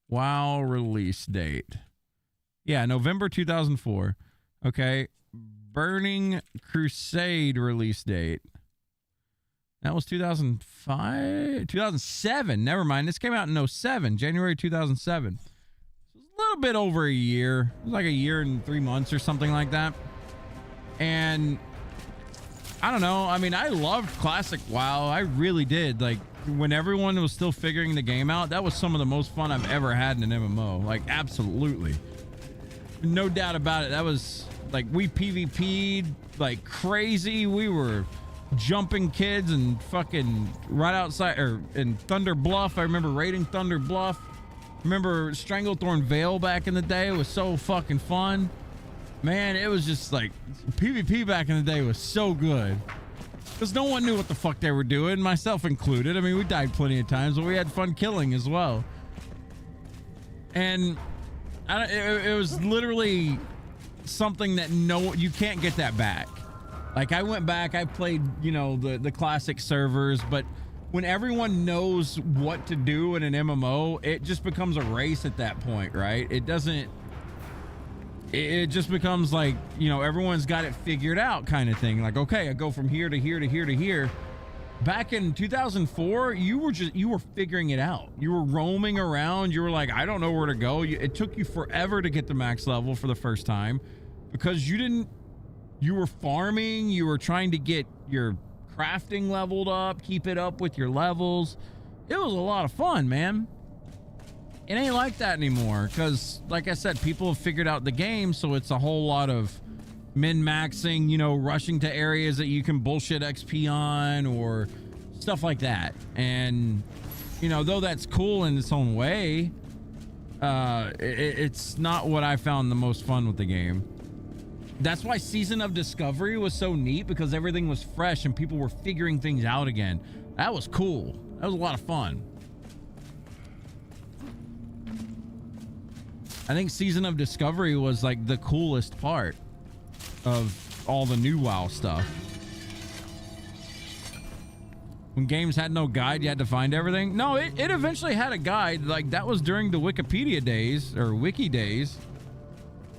WoW release date. Yeah, November 2004. Okay. Burning Crusade release date. That was 2005? 2007. Never mind. This came out in 07, January 2007. So it was a little bit over a year. It was like a year and 3 months or something like that. And I don't know. I mean, I loved classic WoW. I really did. Like, when everyone was still figuring the game out, that was some of the most fun I've ever had in an MMO. Like, absolutely. No doubt about it. That was, like, we PvP'd like crazy. We were jumping kids and fucking right outside, or in Thunder Bluff. I remember raiding Thunder Bluff. Remember Stranglethorn Vale back in the day. It was so fucking fun. Man, it was just like, PvP back in the day was so good. Because no one knew what the fuck they were doing, myself included. I mean, we died plenty of times, but we had fun killing as well. And it was literally something that you can't get that back. Like I went back, I played, you know, the classic servers, but when everyone knows what to do in an MMO, it just becomes a race at that point, right? It just becomes like, you know, everyone's got it figured out kind of thing. Like, okay, I go from here to here to here to here. Back in 2004, you were figuring it out. You were roaming around. You were like, I don't know where to go. It took you forever to get to max level for the first time because you were farming. You were trying to get your crafting leveled up, keep it up with your levels. It was a lot of fun, man. It ain't like that anymore because, like I said, people have figured out the game, so it's a whole lot of min-maxing, you know, rushing to areas that you can bullshit XP on or stuff like that. And, you know, though that's cool in its own way, it's not what I found the most fun with the game. That's why Season of Discovery was so neat, because everything was fresh and people were figuring things out again. That was cool. That was a lot of fun. I think Season of Discovery was like the coolest part of all the new WoW stuff. When games had no guide, you had to find everything. No, it eventually had a guide. Like that was during the Wikipedia days or wiki days.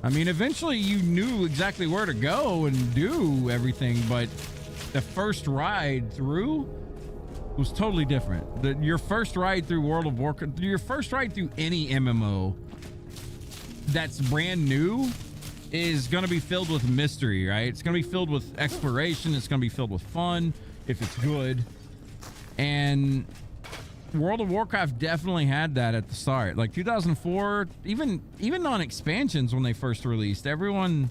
I mean, eventually you knew exactly where to go and do everything, but the first ride through was totally different. Your first ride through World of Warcraft, your first ride through any MMO that's brand new is going to be filled with mystery, right? It's going to be filled with exploration. It's going to be filled with fun if it's good. And World of Warcraft definitely had that at the start. Like 2004, even on expansions when they first released, everyone,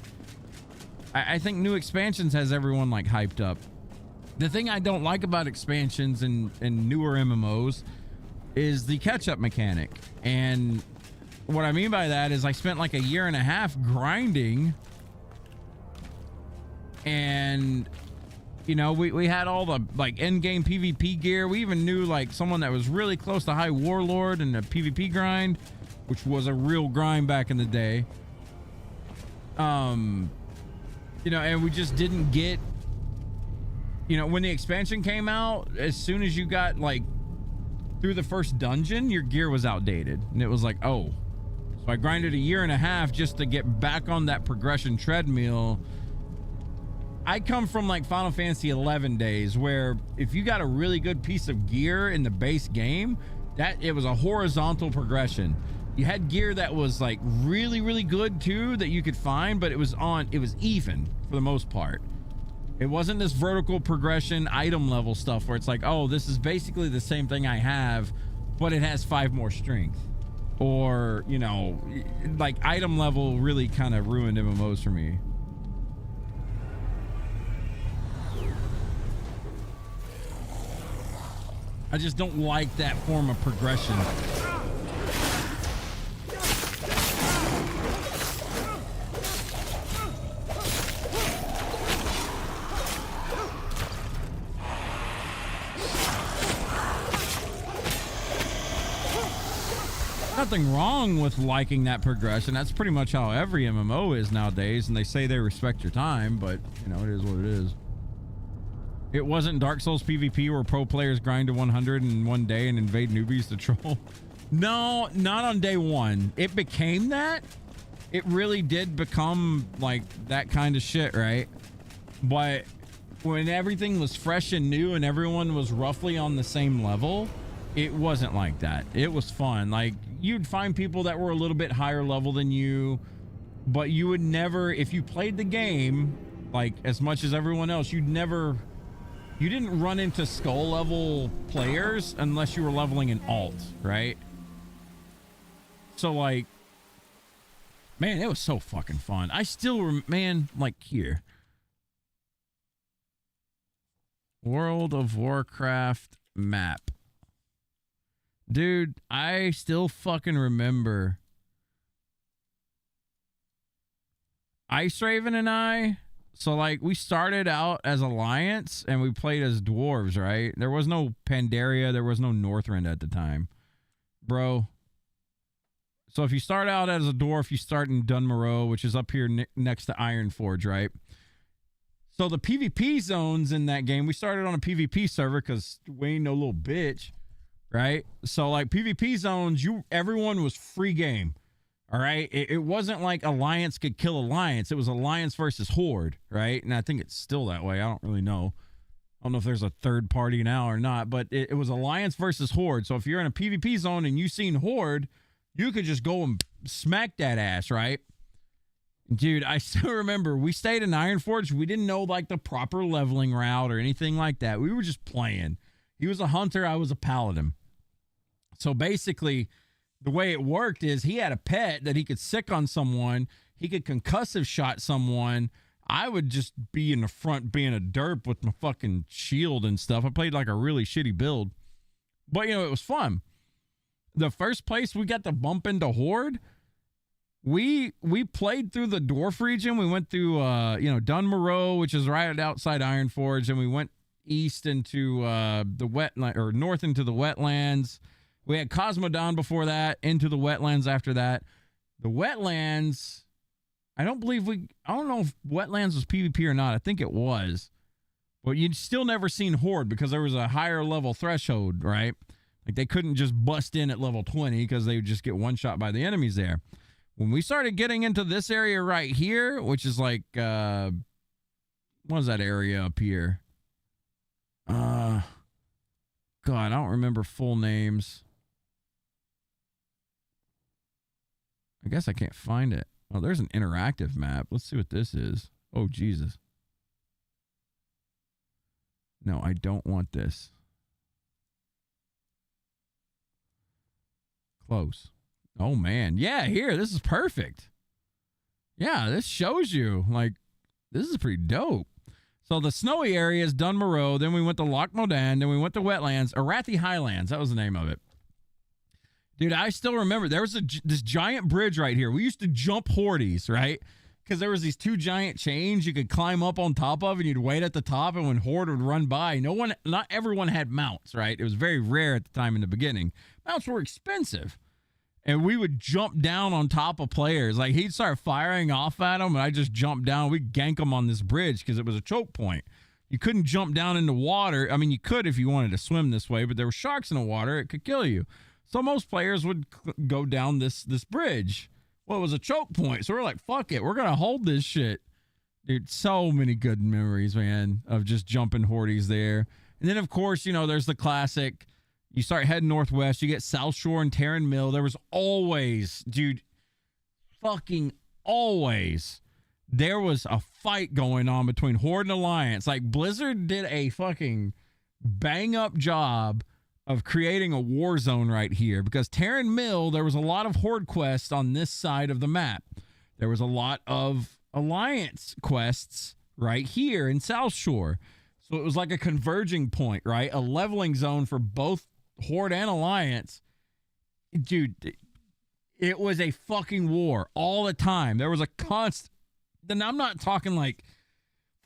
I think new expansions has everyone like hyped up. The thing I don't like about expansions and newer MMOs is the catch-up mechanic. And what I mean by that is I spent like a year and a half grinding, and you know, we had all the like end game PvP gear. We even knew like someone that was really close to High Warlord in the PvP grind, which was a real grind back in the day. You know, and we just didn't get, you know, when the expansion came out, as soon as you got like through the first dungeon, your gear was outdated. And it was like, oh, so I grinded a year and a half just to get back on that progression treadmill. I come from like Final Fantasy 11 days where if you got a really good piece of gear in the base game, that it was a horizontal progression. You had gear that was like really, really good too that you could find, but it was even for the most part. It wasn't this vertical progression item level stuff where it's like, oh, this is basically the same thing I have, but it has 5 more strength. Or, you know, like item level really kind of ruined MMOs for me. I just don't like that form of progression. Nothing wrong with liking that progression. That's pretty much how every MMO is nowadays, and they say they respect your time, but you know, it is what it is. It wasn't Dark Souls PvP where pro players grind to 100 in one day and invade newbies to troll. No, not on day one. It became that. It really did become like that kind of shit, right? But when everything was fresh and new and everyone was roughly on the same level, it wasn't like that. It was fun. Like you'd find people that were a little bit higher level than you, but you would never, if you played the game like as much as everyone else, you didn't run into skull level players unless you were leveling an alt, right? So like, man, it was so fucking fun. I still, man, like here. World of Warcraft map. Dude, I still fucking remember Ice Raven and I. So like we started out as Alliance and we played as dwarves, right? There was no Pandaria, there was no Northrend at the time. Bro. So if you start out as a dwarf, you start in Dunmoreau, which is up here next to Ironforge, right? So the PvP zones in that game, we started on a PvP server because we ain't no little bitch, right? So like PvP zones, everyone was free game, all right? It wasn't like Alliance could kill Alliance. It was Alliance versus Horde, right? And I think it's still that way. I don't really know. I don't know if there's a third party now or not, but it was Alliance versus Horde. So if you're in a PvP zone and you seen Horde, you could just go and smack that ass, right? Dude, I still remember we stayed in Ironforge. We didn't know like the proper leveling route or anything like that. We were just playing. He was a hunter. I was a paladin. So basically, the way it worked is he had a pet that he could sick on someone. He could concussive shot someone. I would just be in the front being a derp with my fucking shield and stuff. I played like a really shitty build. But, it was fun. The first place we got to bump into Horde, we played through the dwarf region. We went through Dunmoreau, which is right outside Ironforge, and we went east into the wetland, or north into the wetlands. We had Cosmodon before that, into the wetlands after that. The wetlands, I don't know if wetlands was PvP or not. I think it was. But you'd still never seen Horde because there was a higher level threshold, right? Like they couldn't just bust in at level 20 because they would just get one shot by the enemies there. When we started getting into this area right here, which is like, what is that area up here? God, I don't remember full names. I guess I can't find it. Oh, there's an interactive map. Let's see what this is. Oh, Jesus. No, I don't want this. Close. Oh, man. Yeah, here. This is perfect. Yeah, this shows you. Like, this is pretty dope. So the snowy area is Dunmoreau. Then we went to Loch Modan. Then we went to Wetlands. Arathi Highlands. That was the name of it. Dude, I still remember. There was this giant bridge right here. We used to jump Hordes, right? Because there was these two giant chains you could climb up on top of, and you'd wait at the top, and when Horde would run by, not everyone had mounts, right? It was very rare at the time in the beginning. Mounts were expensive. And we would jump down on top of players. Like, he'd start firing off at them, and I just jumped down. We'd gank them on this bridge because it was a choke point. You couldn't jump down into water. I mean, you could if you wanted to swim this way, but there were sharks in the water. It could kill you. So most players would go down this bridge. Well, it was a choke point. So we're like, fuck it. We're going to hold this shit. Dude, so many good memories, man, of just jumping Hordes there. And then, of course, there's the classic. You start heading northwest. You get South Shore and Terran Mill. There was always, dude, fucking always, there was a fight going on between Horde and Alliance. Like, Blizzard did a fucking bang-up job of creating a war zone right here because Terran Mill, there was a lot of Horde quests on this side of the map. There was a lot of Alliance quests right here in South Shore. So it was like a converging point, right? A leveling zone for both Horde and Alliance. Dude, it was a fucking war all the time. There was a constant, and I'm not talking like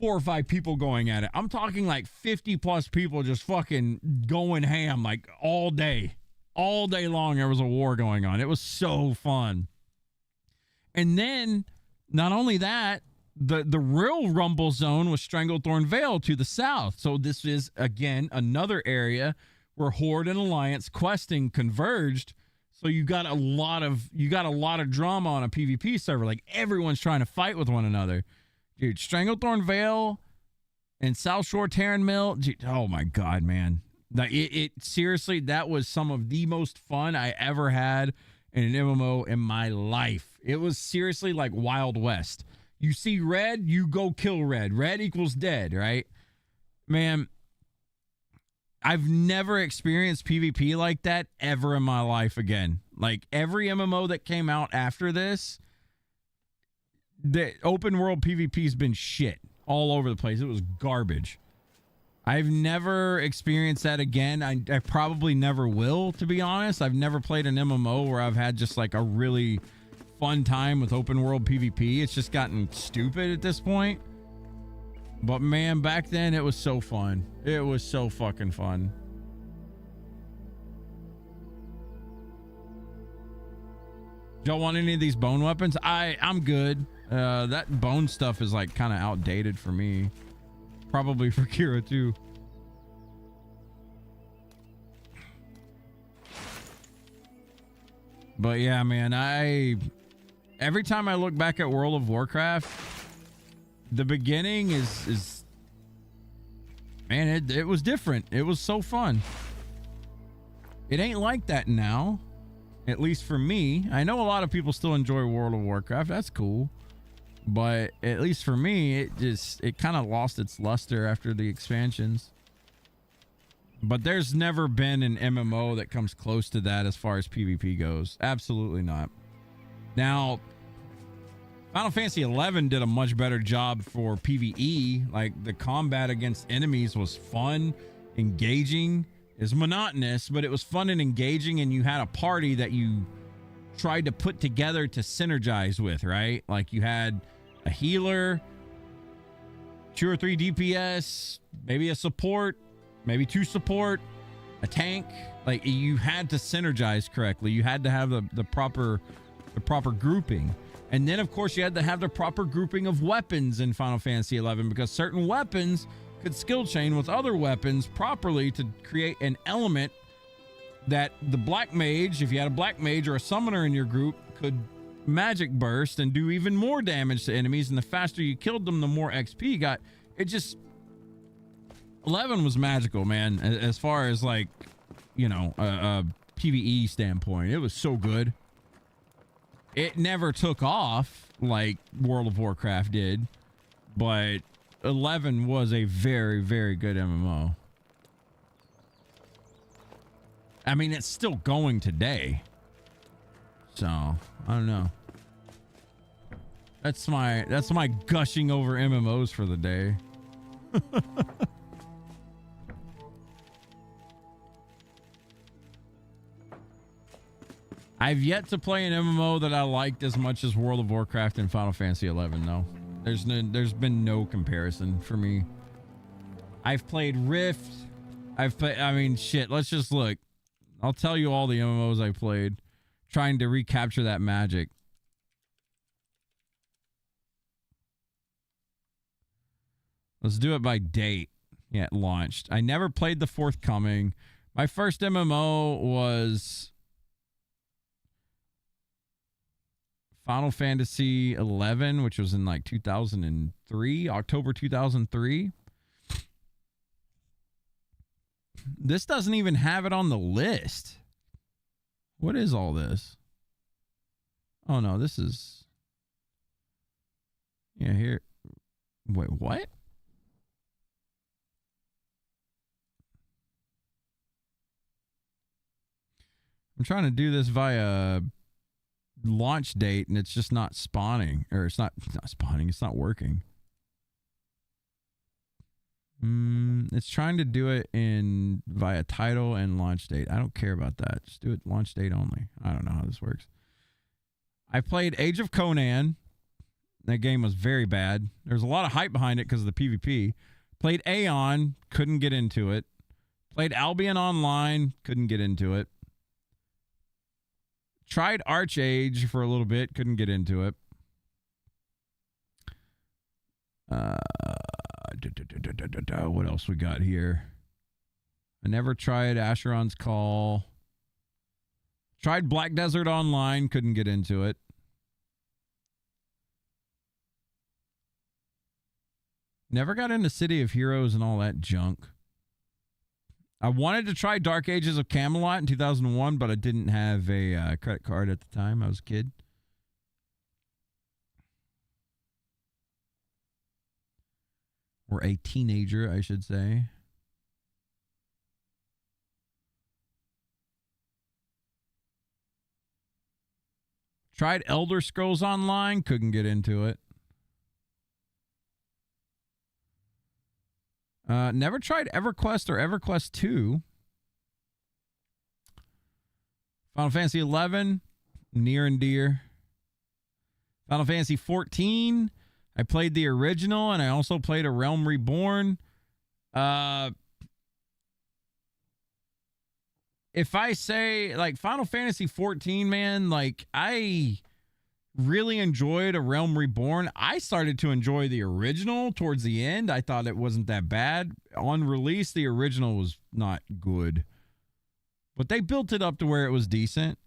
4 or 5 people going at it. I'm talking like 50 plus people just fucking going ham like all day long. There was a war going on. It was so fun. And then not only that, the real rumble zone was Stranglethorn Vale to the south. So this is again another area where Horde and Alliance questing converged. So you got a lot of drama on a PvP server. Like everyone's trying to fight with one another. Dude, Stranglethorn Vale and South Shore Terran Mill. Dude, oh my God, man. It seriously, that was some of the most fun I ever had in an MMO in my life. It was seriously like Wild West. You see red, you go kill red. Red equals dead, right? Man, I've never experienced PvP like that ever in my life again. Like every MMO that came out after this, the open world PvP has been shit all over the place. It was garbage. I've never experienced that again. I probably never will, to be honest. I've never played an MMO where I've had just like a really fun time with open world PvP. It's just gotten stupid at this point. But man, back then it was so fun. It was so fucking fun. . Y'all want any of these bone weapons? I'm good. That bone stuff is like kind of outdated for me. Probably for Kira too. But yeah, man, every time I look back at World of Warcraft, the beginning is man, it was different. It was so fun. It ain't like that now. At least for me. I know a lot of people still enjoy World of Warcraft. That's cool. But at least for me, it kind of lost its luster after the expansions. But there's never been an MMO that comes close to that as far as PvP goes. Absolutely not. Now, Final Fantasy XI did a much better job for PvE. Like, the combat against enemies was fun, engaging. It's monotonous, but it was fun and engaging, and you had a party that you tried to put together to synergize with, right? Like, you had a healer, 2 or 3 DPS, maybe a support, maybe 2 support, a tank. Like, you had to synergize correctly. You had to have the proper grouping. And then, of course, you had to have the proper grouping of weapons in Final Fantasy XI, because certain weapons could skill chain with other weapons properly to create an element that the black mage, if you had a black mage or a summoner in your group, could magic burst and do even more damage to enemies. And the faster you killed them, the more XP you got. It just, 11 was magical, man, as far as like, you know, a PvE standpoint. It was so good. It never took off like World of Warcraft did, but 11 was a very, very good MMO. I mean, it's still going today. So, I don't know. That's my gushing over MMOs for the day. I've yet to play an MMO that I liked as much as World of Warcraft and Final Fantasy 11 though. There's been no comparison for me. I've played Rift. I mean, shit, let's just look. I'll tell you all the MMOs I played trying to recapture that magic. Let's do it by date. Yeah, it launched. I never played the Forthcoming. My first MMO was Final Fantasy 11, which was in like 2003, October 2003. This doesn't even have it on the list. What is all this? Oh no, this is, yeah, here. Wait, what? I'm trying to do this via launch date and it's just not spawning, or it's not spawning, it's not working. It's trying to do it in via title and launch date. I don't care about that. Just do it launch date only. I don't know how this works. I played Age of Conan. That game was very bad. There's a lot of hype behind it because of the PvP. Played Aeon, couldn't get into it. Played Albion Online, couldn't get into it. Tried Archage for a little bit, couldn't get into it. What else we got here? I never tried Asheron's Call. Tried Black Desert Online, couldn't get into it. Never got into City of Heroes and all that junk. I wanted to try Dark Ages of Camelot in 2001, but I didn't have a credit card at the time. I was a kid. Or a teenager, I should say. Tried Elder Scrolls Online, couldn't get into it. Never tried EverQuest or EverQuest 2. Final Fantasy 11, near and dear. Final Fantasy 14, I played the original, and I also played A Realm Reborn. if I say like Final Fantasy 14, man, like I really enjoyed A Realm Reborn. I started to enjoy the original towards the end. I thought it wasn't that bad. On release, the original was not good, but they built it up to where it was decent.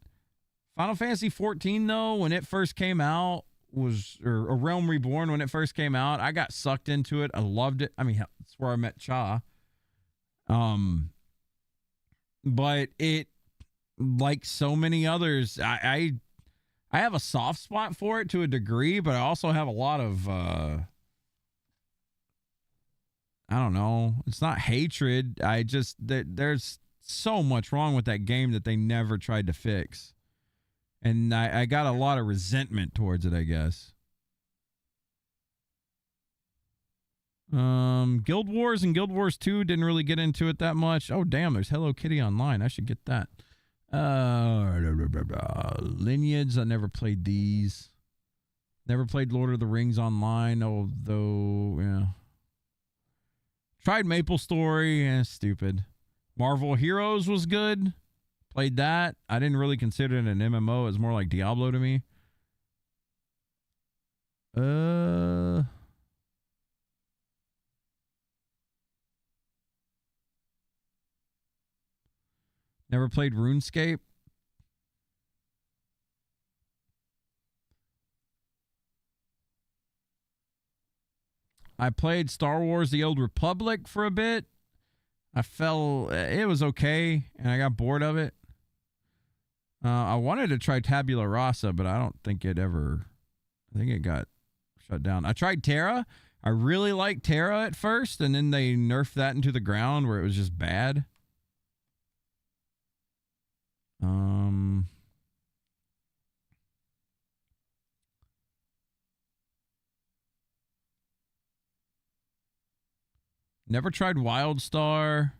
Final Fantasy 14, though, when it first came out, or A Realm Reborn, when it first came out, I got sucked into it. I loved it. I mean, that's where I met Cha. But it, like so many others, I have a soft spot for it to a degree, but I also have a lot of, I don't know. It's not hatred. There's so much wrong with that game that they never tried to fix. And I got a lot of resentment towards it, I guess. Guild Wars and Guild Wars 2 didn't really get into it that much. Oh, damn, there's Hello Kitty Online. I should get that. Lineage, I never played these. Never played Lord of the Rings Online, although, yeah. Tried Maple Story, stupid. Marvel Heroes was good. Played that. I didn't really consider it an MMO. It's more like Diablo to me. Never played RuneScape. I played Star Wars The Old Republic for a bit. It was okay, and I got bored of it. I wanted to try Tabula Rasa, but I don't think I think it got shut down. I tried Terra. I really liked Terra at first, and then they nerfed that into the ground where it was just bad. Never tried WildStar.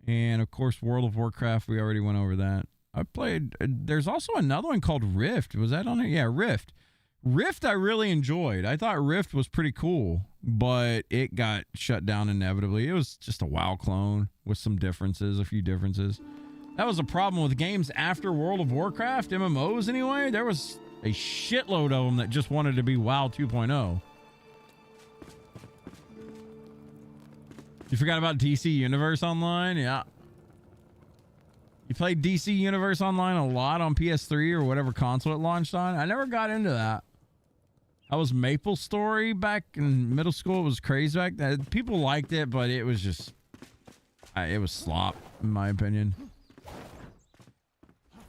And, of course, World of Warcraft. We already went over that. I played... There's also another one called Rift. Was that on it? Yeah, Rift. Rift I really enjoyed. I thought Rift was pretty cool, but it got shut down inevitably. It was just a WoW clone with some differences, a few differences. That was a problem with games after World of Warcraft, MMOs anyway. There was a shitload of them that just wanted to be WoW 2.0. You forgot about DC Universe Online? Yeah. You played DC Universe Online a lot on PS3 or whatever console it launched on? I never got into that. I was Maple Story back in middle school. It was crazy back then. People liked it, but it was just... it was slop, in my opinion.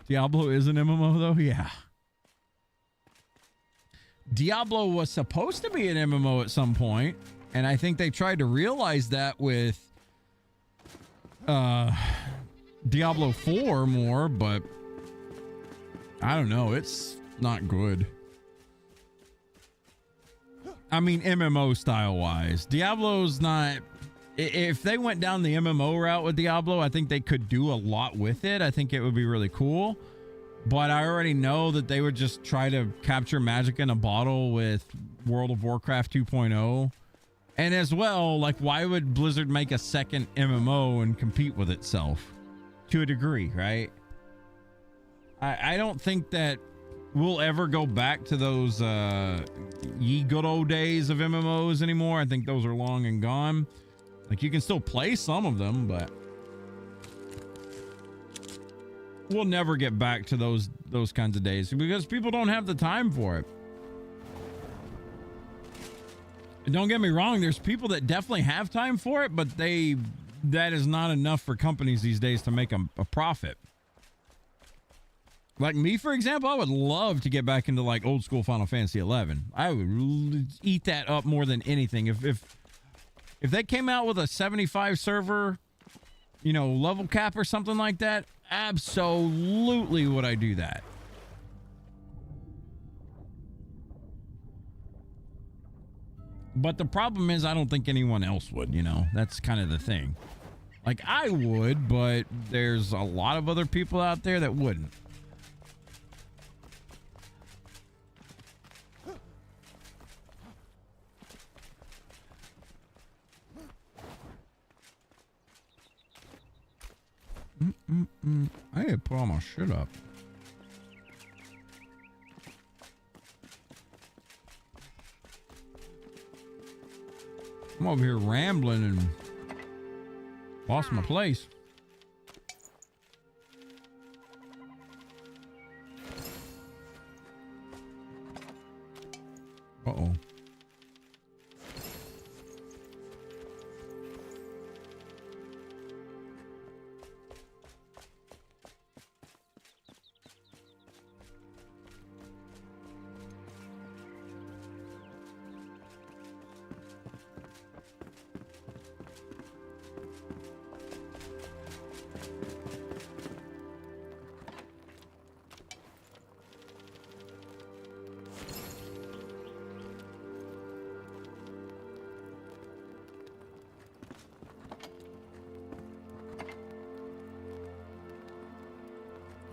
Diablo is an MMO, though? Yeah. Diablo was supposed to be an MMO at some point. And I think they tried to realize that with Diablo 4 more, but I don't know. It's not good. I mean, MMO style wise. Diablo's not... If they went down the MMO route with Diablo, I think they could do a lot with it. I think it would be really cool. But I already know that they would just try to capture magic in a bottle with World of Warcraft 2.0. And as well, like, why would Blizzard make a second MMO and compete with itself? To a degree, right? I don't think that we'll ever go back to those ye good old days of MMOs anymore. I think those are long and gone. Like, you can still play some of them, but we'll never get back to those kinds of days because people don't have the time for it. And don't get me wrong, there's people that definitely have time for it, but that is not enough for companies these days to make a profit. Like me, for example, I would love to get back into like old school Final Fantasy 11. I would eat that up more than anything. If they came out with a 75 server, you know, level cap or something like that, absolutely would I do that. But the problem is I don't think anyone else would, you know. That's kind of the thing. Like, I would, but there's a lot of other people out there that wouldn't. I need to put all my shit up. I'm over here rambling and lost my place. Uh-oh.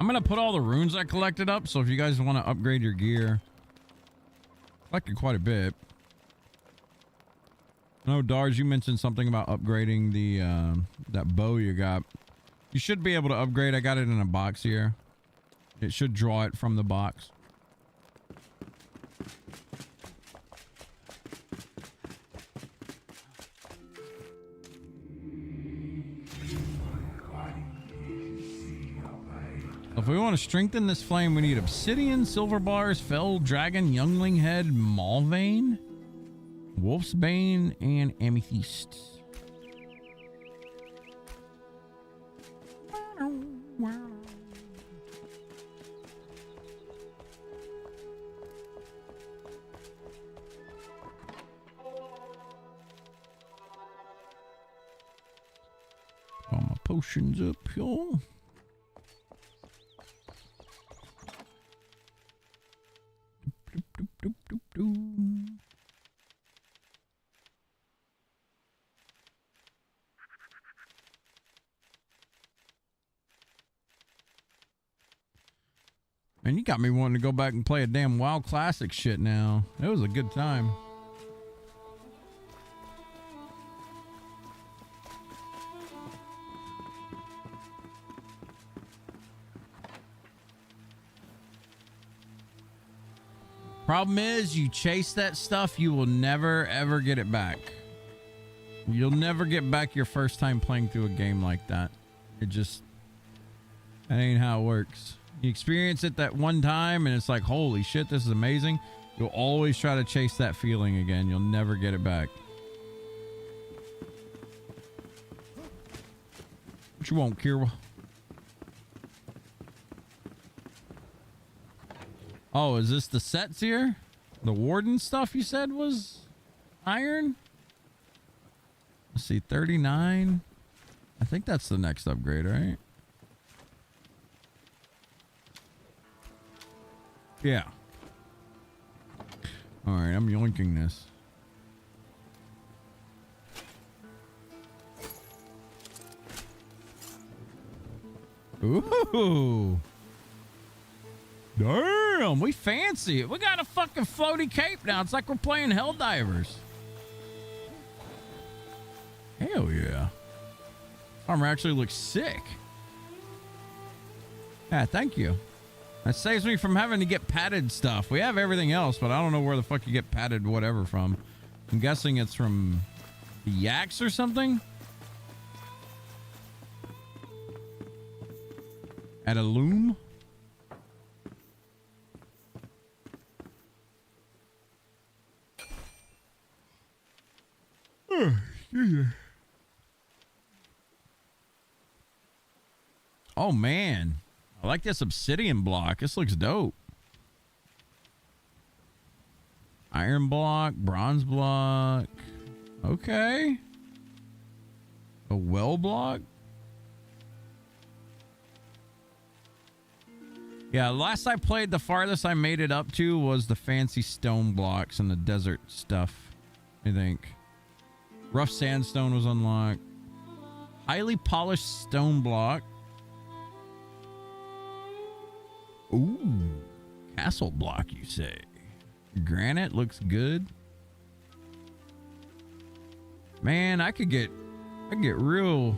I'm gonna put all the runes I collected up, so if you guys want to upgrade your gear, collected quite a bit. No, Dars, you mentioned something about upgrading the that bow you got. You should be able to upgrade. I got it in a box here. It should draw it from the box. If we want to strengthen this flame, we need obsidian, silver bars, fell dragon, youngling head, malvein, wolf's bane, and amethyst. All my potions up here. Man, you got me wanting to go back and play a damn WoW Classic shit now. It was a good time. Problem is, you chase that stuff, you will never ever get it back. You'll never get back your first time playing through a game like that. It just, that ain't how it works. You experience it that one time and it's like, holy shit, this is amazing. You'll always try to chase that feeling again. You'll never get it back. What you want, Kira? Oh, is this the sets here? The warden stuff you said was iron? Let's see, 39. I think that's the next upgrade, right? Yeah. All right, I'm yoinking this. Ooh. Damn, we fancy it. We got a fucking floaty cape now. It's like we're playing Helldivers. Hell yeah. Armor actually looks sick. Yeah, thank you. That saves me from having to get padded stuff. We have everything else, but I don't know where the fuck you get padded whatever from. I'm guessing it's from the yaks or something. At a loom. Oh man, I like this obsidian block. This looks dope. Iron block, bronze block. Okay. A well block. Yeah, last I played, the farthest I made it up to was the fancy stone blocks and the desert stuff, I think. Rough sandstone was unlocked. Highly polished stone block. Ooh, castle block, you say? Granite looks good. Man, I could get real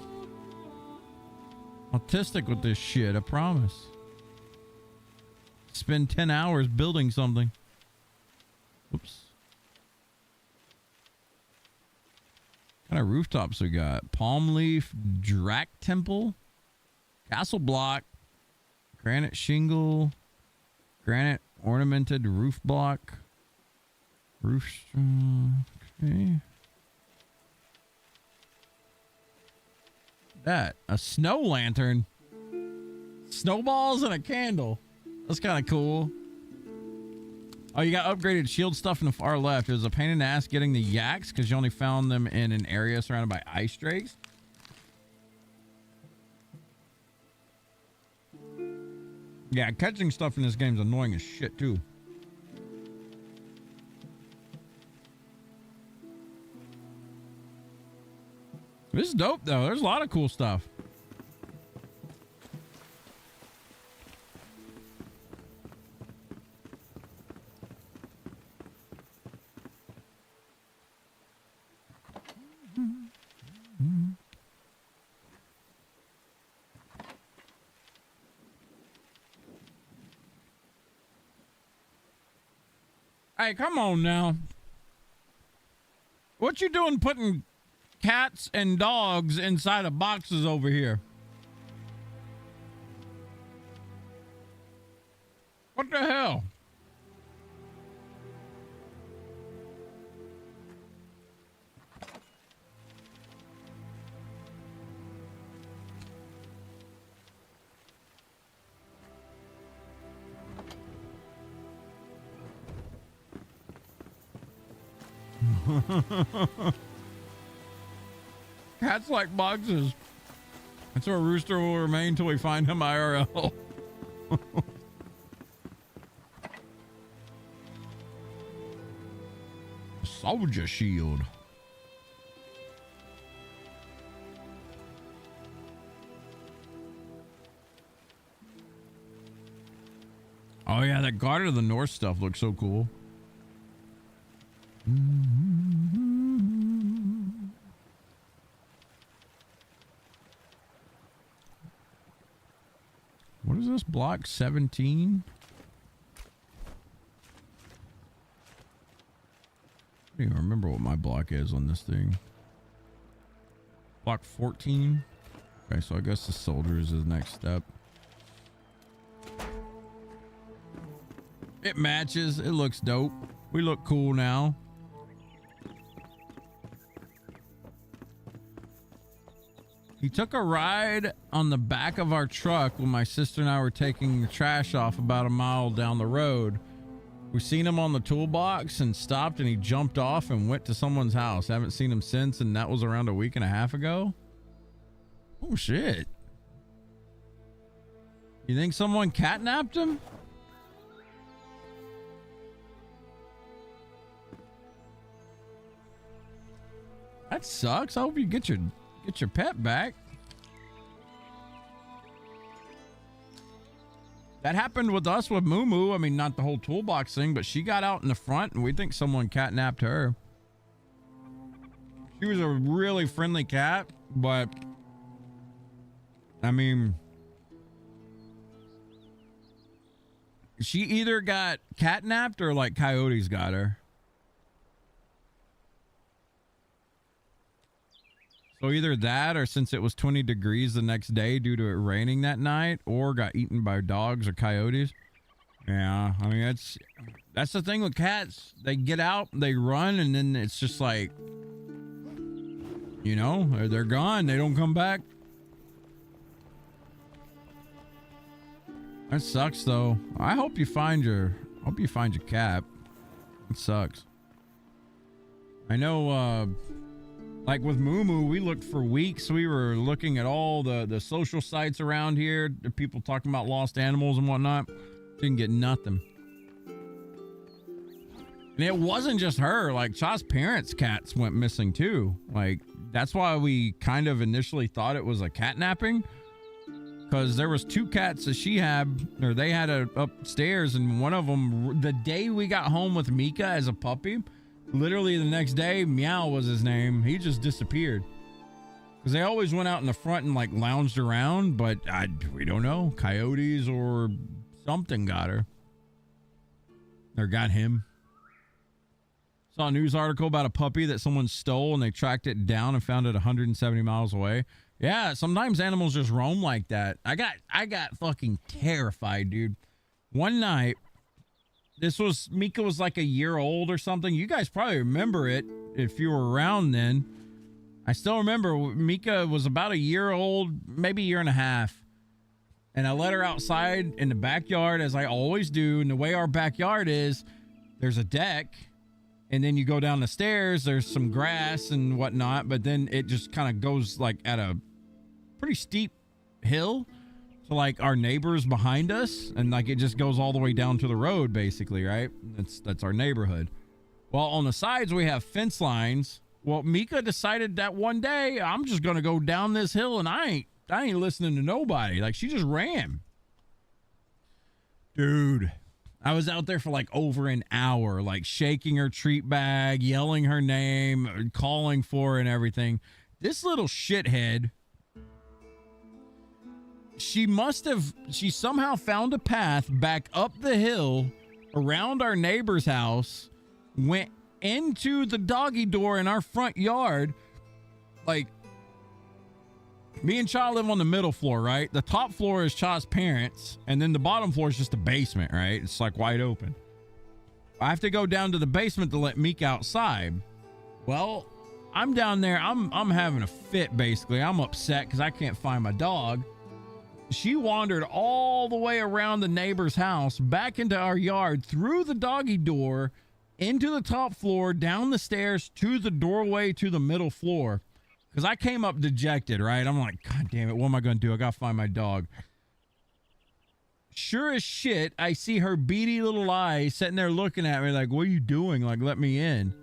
autistic with this shit, I promise. Spend 10 hours building something. Oops. What kind of rooftops we got? Palm leaf, Drac temple, castle block, granite shingle, granite ornamented roof block, roof. Okay. That a snow lantern, snowballs and a candle. That's kind of cool. Oh, you got upgraded shield stuff in the far left. It was a pain in the ass getting the yaks because you only found them in an area surrounded by ice drakes. Yeah, catching stuff in this game is annoying as shit too. This is dope though. There's a lot of cool stuff. Hey, come on now. What you doing putting cats and dogs inside of boxes over here? What the hell? Cats like boxes. That's where Rooster will remain until we find him IRL. Soldier shield. Oh yeah, that Guard of the North stuff looks so cool. What is this? Block 17? I don't even remember what my block is on this thing. Block 14? Okay, so I guess the soldiers is the next step. It matches. It looks dope. We look cool now. He took a ride on the back of our truck when my sister and I were taking the trash off about a mile down the road. We seen him on the toolbox and stopped, and he jumped off and went to someone's house. Haven't seen him since, and that was around a week and a half ago. Oh shit. You think someone catnapped him? That sucks. I hope you get your pet back. That happened with us with Moo Moo. I mean, not the whole toolbox thing, but she got out in the front and we think someone catnapped her. She was a really friendly cat, but I mean, she either got catnapped or like coyotes got her. So either that, or since it was 20 degrees the next day due to it raining that night, or got eaten by dogs or coyotes. Yeah, I mean, that's the thing with cats. They get out, they run, and then it's just like, you know, they're gone. They don't come back. That sucks though. I hope you find your cat. It sucks. I know, like with Moo Moo, we looked for weeks. We were looking at all the social sites around here, the people talking about lost animals and whatnot. Didn't get nothing. And it wasn't just her. Like Cha's parents' cats went missing too. Like that's why we kind of initially thought it was a catnapping, because there was 2 cats that she had, or they had upstairs, and one of them, the day we got home with Mika as a puppy, literally the next day, Meow was his name. He just disappeared. Because they always went out in the front and like lounged around, but we don't know. Coyotes or something got her. Or got him. Saw a news article about a puppy that someone stole and they tracked it down and found it 170 miles away. Yeah, sometimes animals just roam like that. I got fucking terrified, dude. One night, Mika was like a year old or something. You guys probably remember it if you were around then. I still remember Mika was about a year old, maybe a year and a half. And I let her outside in the backyard as I always do. And the way our backyard is, there's a deck. And then you go down the stairs, there's some grass and whatnot. But then it just kind of goes like at a pretty steep hill to like our neighbors behind us. And like it just goes all the way down to the road basically, right? That's our neighborhood. Well, on the sides, we have fence lines. Well, Mika decided that one day I'm just going to go down this hill and I ain't listening to nobody. Like she just ran. Dude, I was out there for like over an hour, like shaking her treat bag, yelling her name, calling for her and everything. This little shithead, she somehow found a path back up the hill around our neighbor's house, went into the doggy door in our front yard. Like, me and Cha live on the middle floor, right? The top floor is Cha's parents, and then the bottom floor is just a basement, right? It's like wide open. I have to go down to the basement to let Meek outside. Well, I'm down there. I'm having a fit, basically. I'm upset because I can't find my dog. She wandered all the way around the neighbor's house, back into our yard, through the doggy door, into the top floor, down the stairs, to the doorway, to the middle floor. Because I came up dejected, right? I'm like, God damn it, what am I going to do? I got to find my dog. Sure as shit, I see her beady little eyes sitting there looking at me like, what are you doing? Like, let me in.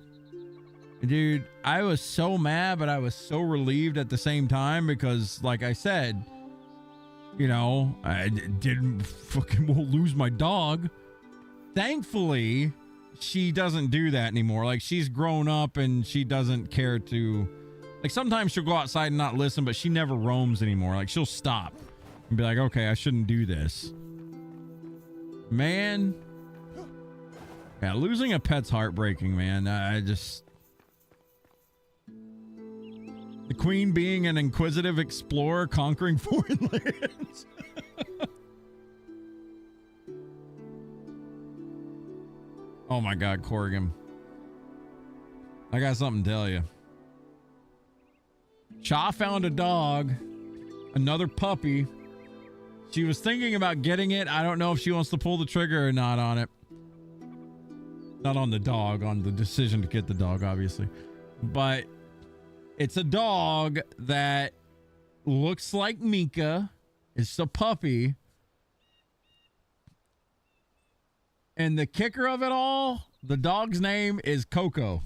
Dude, I was so mad, but I was so relieved at the same time because, like I said, you know, I didn't fucking lose my dog. Thankfully, she doesn't do that anymore. Like, she's grown up and she doesn't care to, like, sometimes she'll go outside and not listen, but she never roams anymore. Like, she'll stop and be like, okay, I shouldn't do this. Man. Yeah, losing a pet's heartbreaking, man. The queen being an inquisitive explorer conquering foreign lands. Oh my God, Corrigan. I got something to tell you. Cha found a dog, another puppy. She was thinking about getting it. I don't know if she wants to pull the trigger or not on it. Not on the dog, on the decision to get the dog, obviously. But it's a dog that looks like Mika. It's a puppy. And the kicker of it all, the dog's name is Coco.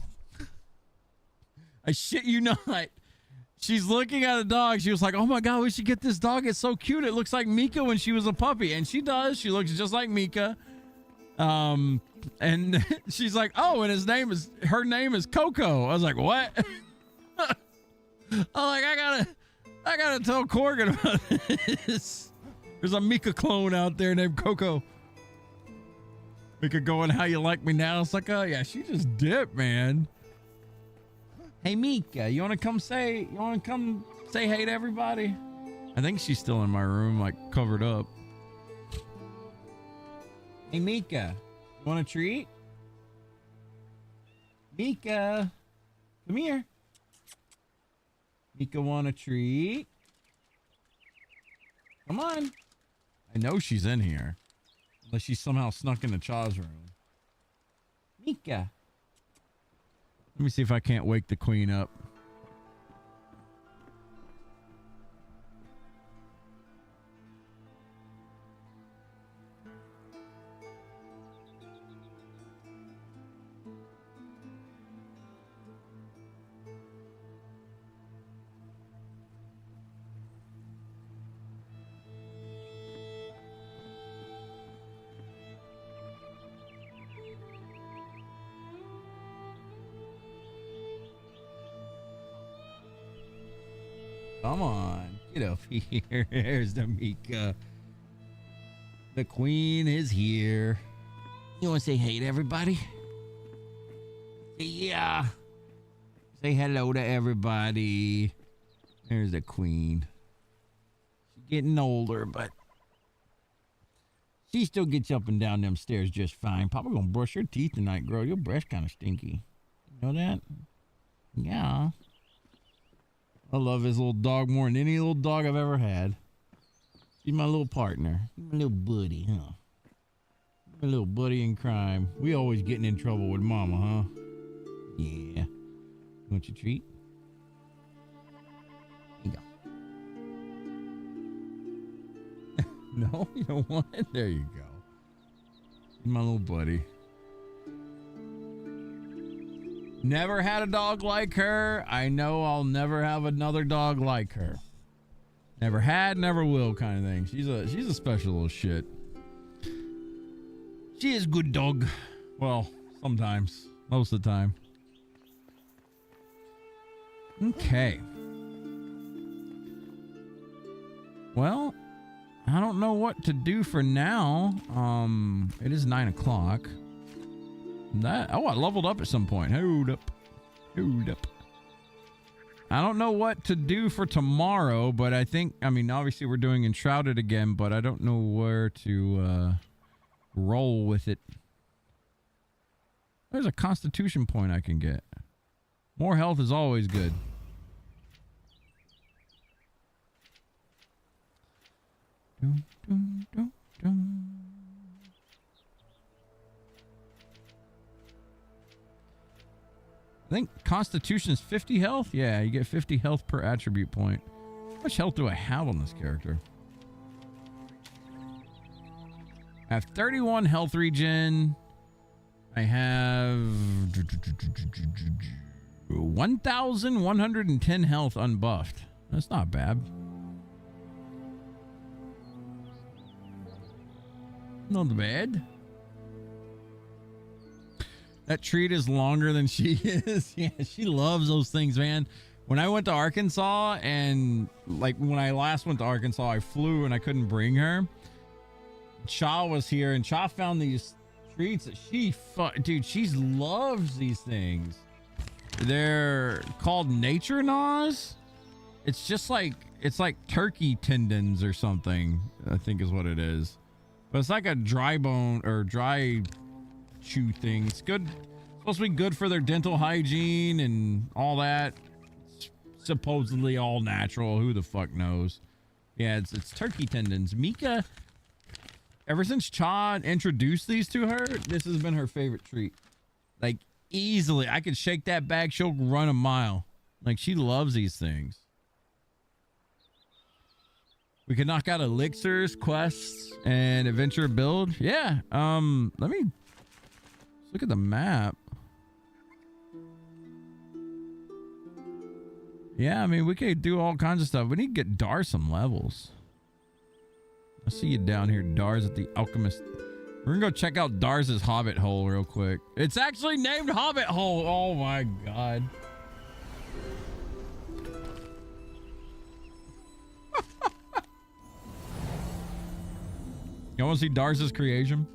I shit you not. She's looking at a dog. She was like, oh my God, we should get this dog. It's so cute. It looks like Mika when she was a puppy. And she does. She looks just like Mika. And she's like, oh, and her name is Coco. I was like, what? I'm like, I gotta tell Corgan about this. There's a Mika clone out there named Coco. Mika going, how you like me now? It's like, oh yeah, she just dipped, man. Hey Mika, you wanna come say hey to everybody? I think she's still in my room, like covered up. Hey Mika, you want a treat? Mika, come here. Mika want a treat? Come on. I know she's in here. Unless she somehow snuck into Cha's room. Mika. Let me see if I can't wake the queen up. Come on, get up here. There's the Mika. The queen is here. You want to say hey to everybody? Say yeah. Say hello to everybody. There's the queen. She's getting older, but she still gets up and down them stairs just fine. Papa gonna brush your teeth tonight, girl. Your breath's kind of stinky. You know that? Yeah. I love his little dog more than any little dog I've ever had. He's my little partner. He's my little buddy, huh? My little buddy in crime. We always getting in trouble with mama, huh? Yeah. You want your treat? Here you go. No, you don't want it? There you go. He's my little buddy. Never had a dog like her. I know I'll never have another dog like her. Never had, never will kind of thing. She's a special little shit. She is good dog. Well, sometimes. Most of the time. Okay. Well, I don't know what to do for now. It is 9 o'clock. I leveled up at some point. Hold up. I don't know what to do for tomorrow, but I mean, obviously we're doing Enshrouded again, but I don't know where to roll with it. There's a constitution point I can get. More health is always good. Dum, dum, dum, dum. I think Constitution's 50 health. Yeah, you get 50 health per attribute point. How much health do I have on this character? I have 31 health regen. I have 1,110 health unbuffed. That's not bad. Not bad. That treat is longer than she is. Yeah, she loves those things, man. When I went to Arkansas, and like when I last went to Arkansas, I flew and I couldn't bring her. Cha was here, and Cha found these treats that dude, she loves these things. They're called nature gnaws. It's just like, it's like turkey tendons or something, I think is what it is. But it's like a dry bone or dry chew thing. It's good. It's supposed to be good for their dental hygiene and all that. It's supposedly all natural. Who the fuck knows? Yeah, it's turkey tendons. Mika, ever since Cha introduced these to her, this has been her favorite treat. Like, easily. I could shake that bag, she'll run a mile. Like, she loves these things. We can knock out elixirs, quests, and adventure build. Yeah. Let me look at the map. Yeah, I mean, we could do all kinds of stuff. We need to get Dar some levels. I see you down here, Dar's at the Alchemist. We're gonna go check out Dars's Hobbit hole real quick. It's actually named Hobbit Hole. Oh my god. You want to see Dars's creation?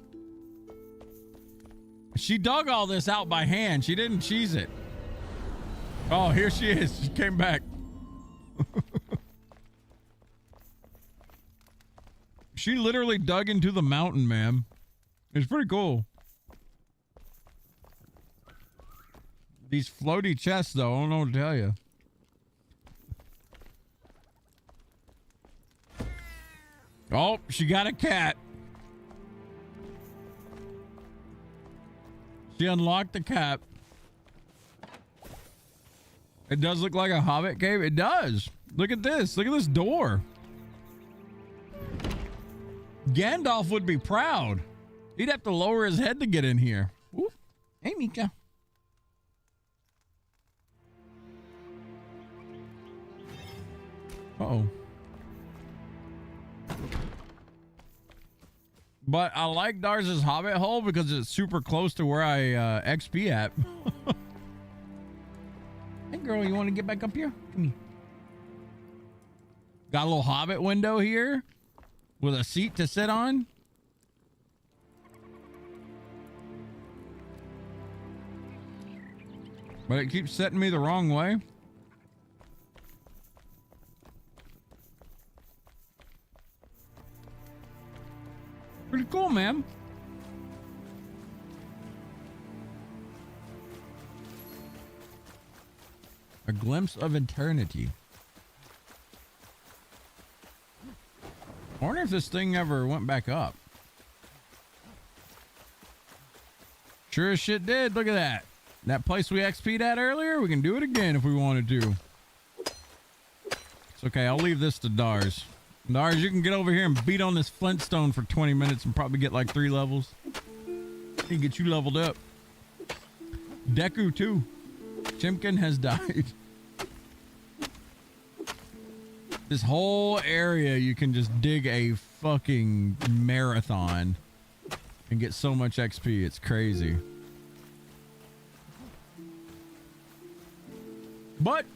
She dug all this out by hand. She didn't cheese it. Oh, here she is. She came back. She literally dug into the mountain, man. It's pretty cool. These floaty chests, though, I don't know what to tell you. Oh, she got a cat. She unlocked the cat. It does look like a hobbit cave. It does. Look at this. Look at this door. Gandalf would be proud. He'd have to lower his head to get in here. Ooh. Hey, Mika. Uh-oh. But I like Dars's Hobbit hole because it's super close to where I XP at. Hey girl, you want to get back up here? Come here. Got a little hobbit window here with a seat to sit on. But it keeps setting me the wrong way. Pretty cool, man. A glimpse of eternity. I wonder if this thing ever went back up. Sure as shit did. Look at that. That place we XP'd at earlier, we can do it again if we wanted to. It's okay. I'll leave this to Dars. Dars, you can get over here and beat on this flintstone for 20 minutes and probably get like 3 levels. He can get you leveled up. Deku too. Chimkin has died. This whole area, you can just dig a fucking marathon and get so much XP. It's crazy. But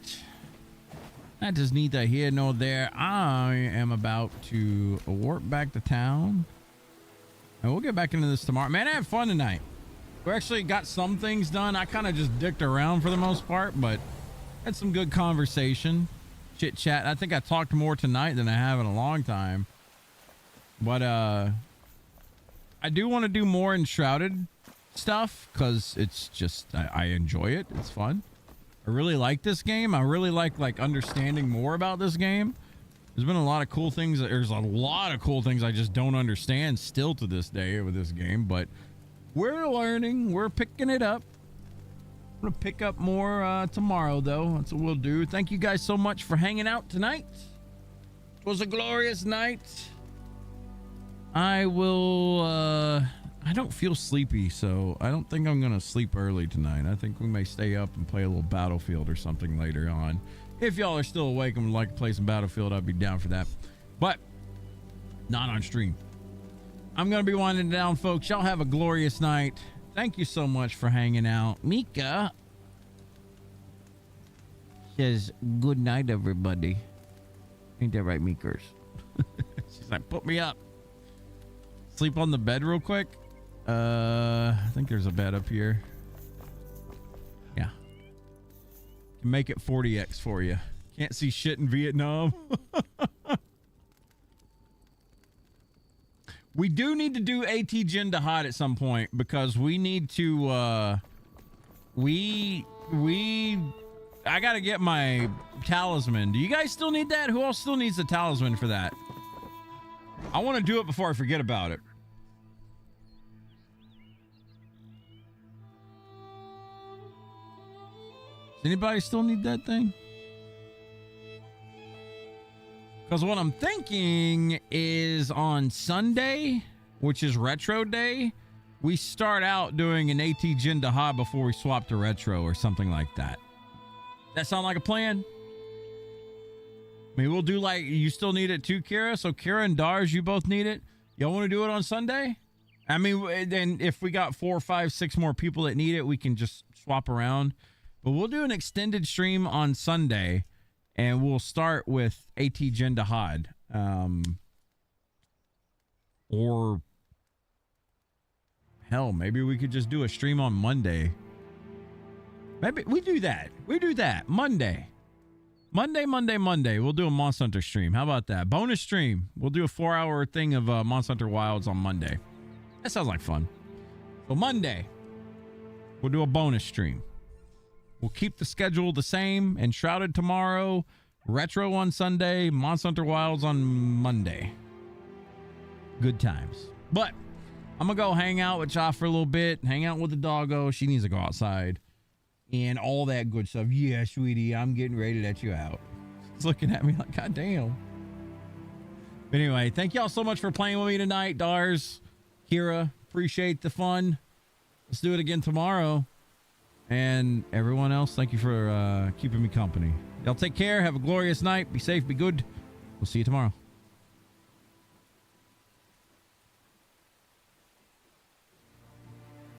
that is neither here nor there. I am about to warp back to town. And we'll get back into this tomorrow. Man, I had fun tonight. We actually got some things done. I kind of just dicked around for the most part, but had some good conversation. Chit chat. I think I talked more tonight than I have in a long time. But I do want to do more Enshrouded stuff because it's just I enjoy it. It's fun. I really like this game. I really like understanding more about this game. There's been a lot of cool things. There's a lot of cool things I just don't understand still to this day with this game, but we're learning. We're picking it up. I'm gonna pick up more tomorrow, though. That's what we'll do. Thank you guys so much for hanging out tonight. It was a glorious night. I will I don't feel sleepy, so I don't think I'm gonna sleep early tonight. I think we may stay up and play a little Battlefield or something later on. If y'all are still awake and would like to play some Battlefield, I'd be down for that, but not on stream. I'm gonna be winding down, folks. Y'all have a glorious night. Thank you so much for hanging out. Mika says good night, everybody. Ain't that right, Meekers? She's like, put me up. Sleep on the bed real quick. I think there's a bed up here. Yeah. Can make it 40x for you. Can't see shit in Vietnam. We do need to do AT Jindahad at some point because we need to I gotta get my talisman. Do you guys still need that? Who else still needs a talisman for that? I want to do it before I forget about it. Does anybody still need that thing? Because what I'm thinking is on Sunday, which is Retro Day, we start out doing an AT Jindahad before we swap to Retro or something like that. That sound like a plan? I mean, we'll do like, you still need it too, Kira? So Kira and Dars, you both need it? Y'all want to do it on Sunday? I mean, then if we got 4, 5, 6 more people that need it, we can just swap around. But we'll do an extended stream on Sunday. And we'll start with AT Jindahad. Or hell, maybe we could just do a stream on Monday. Maybe we do that. We do that. Monday. We'll do a Monster Hunter stream. How about that? Bonus stream. We'll do a 4-hour thing of Monster Hunter Wilds on Monday. That sounds like fun. So Monday, we'll do a bonus stream. We'll keep the schedule the same. Enshrouded tomorrow, Retro on Sunday, Monster Hunter Wilds on Monday. Good times. But I'm going to go hang out with y'all for a little bit. Hang out with the doggo. She needs to go outside. And all that good stuff. Yeah, sweetie, I'm getting ready to let you out. She's looking at me like, God damn. But anyway, thank y'all so much for playing with me tonight. Dars, Kira, appreciate the fun. Let's do it again tomorrow. And everyone else, thank you for keeping me company. Y'all take care. Have a glorious night. Be safe. Be good. We'll see you tomorrow.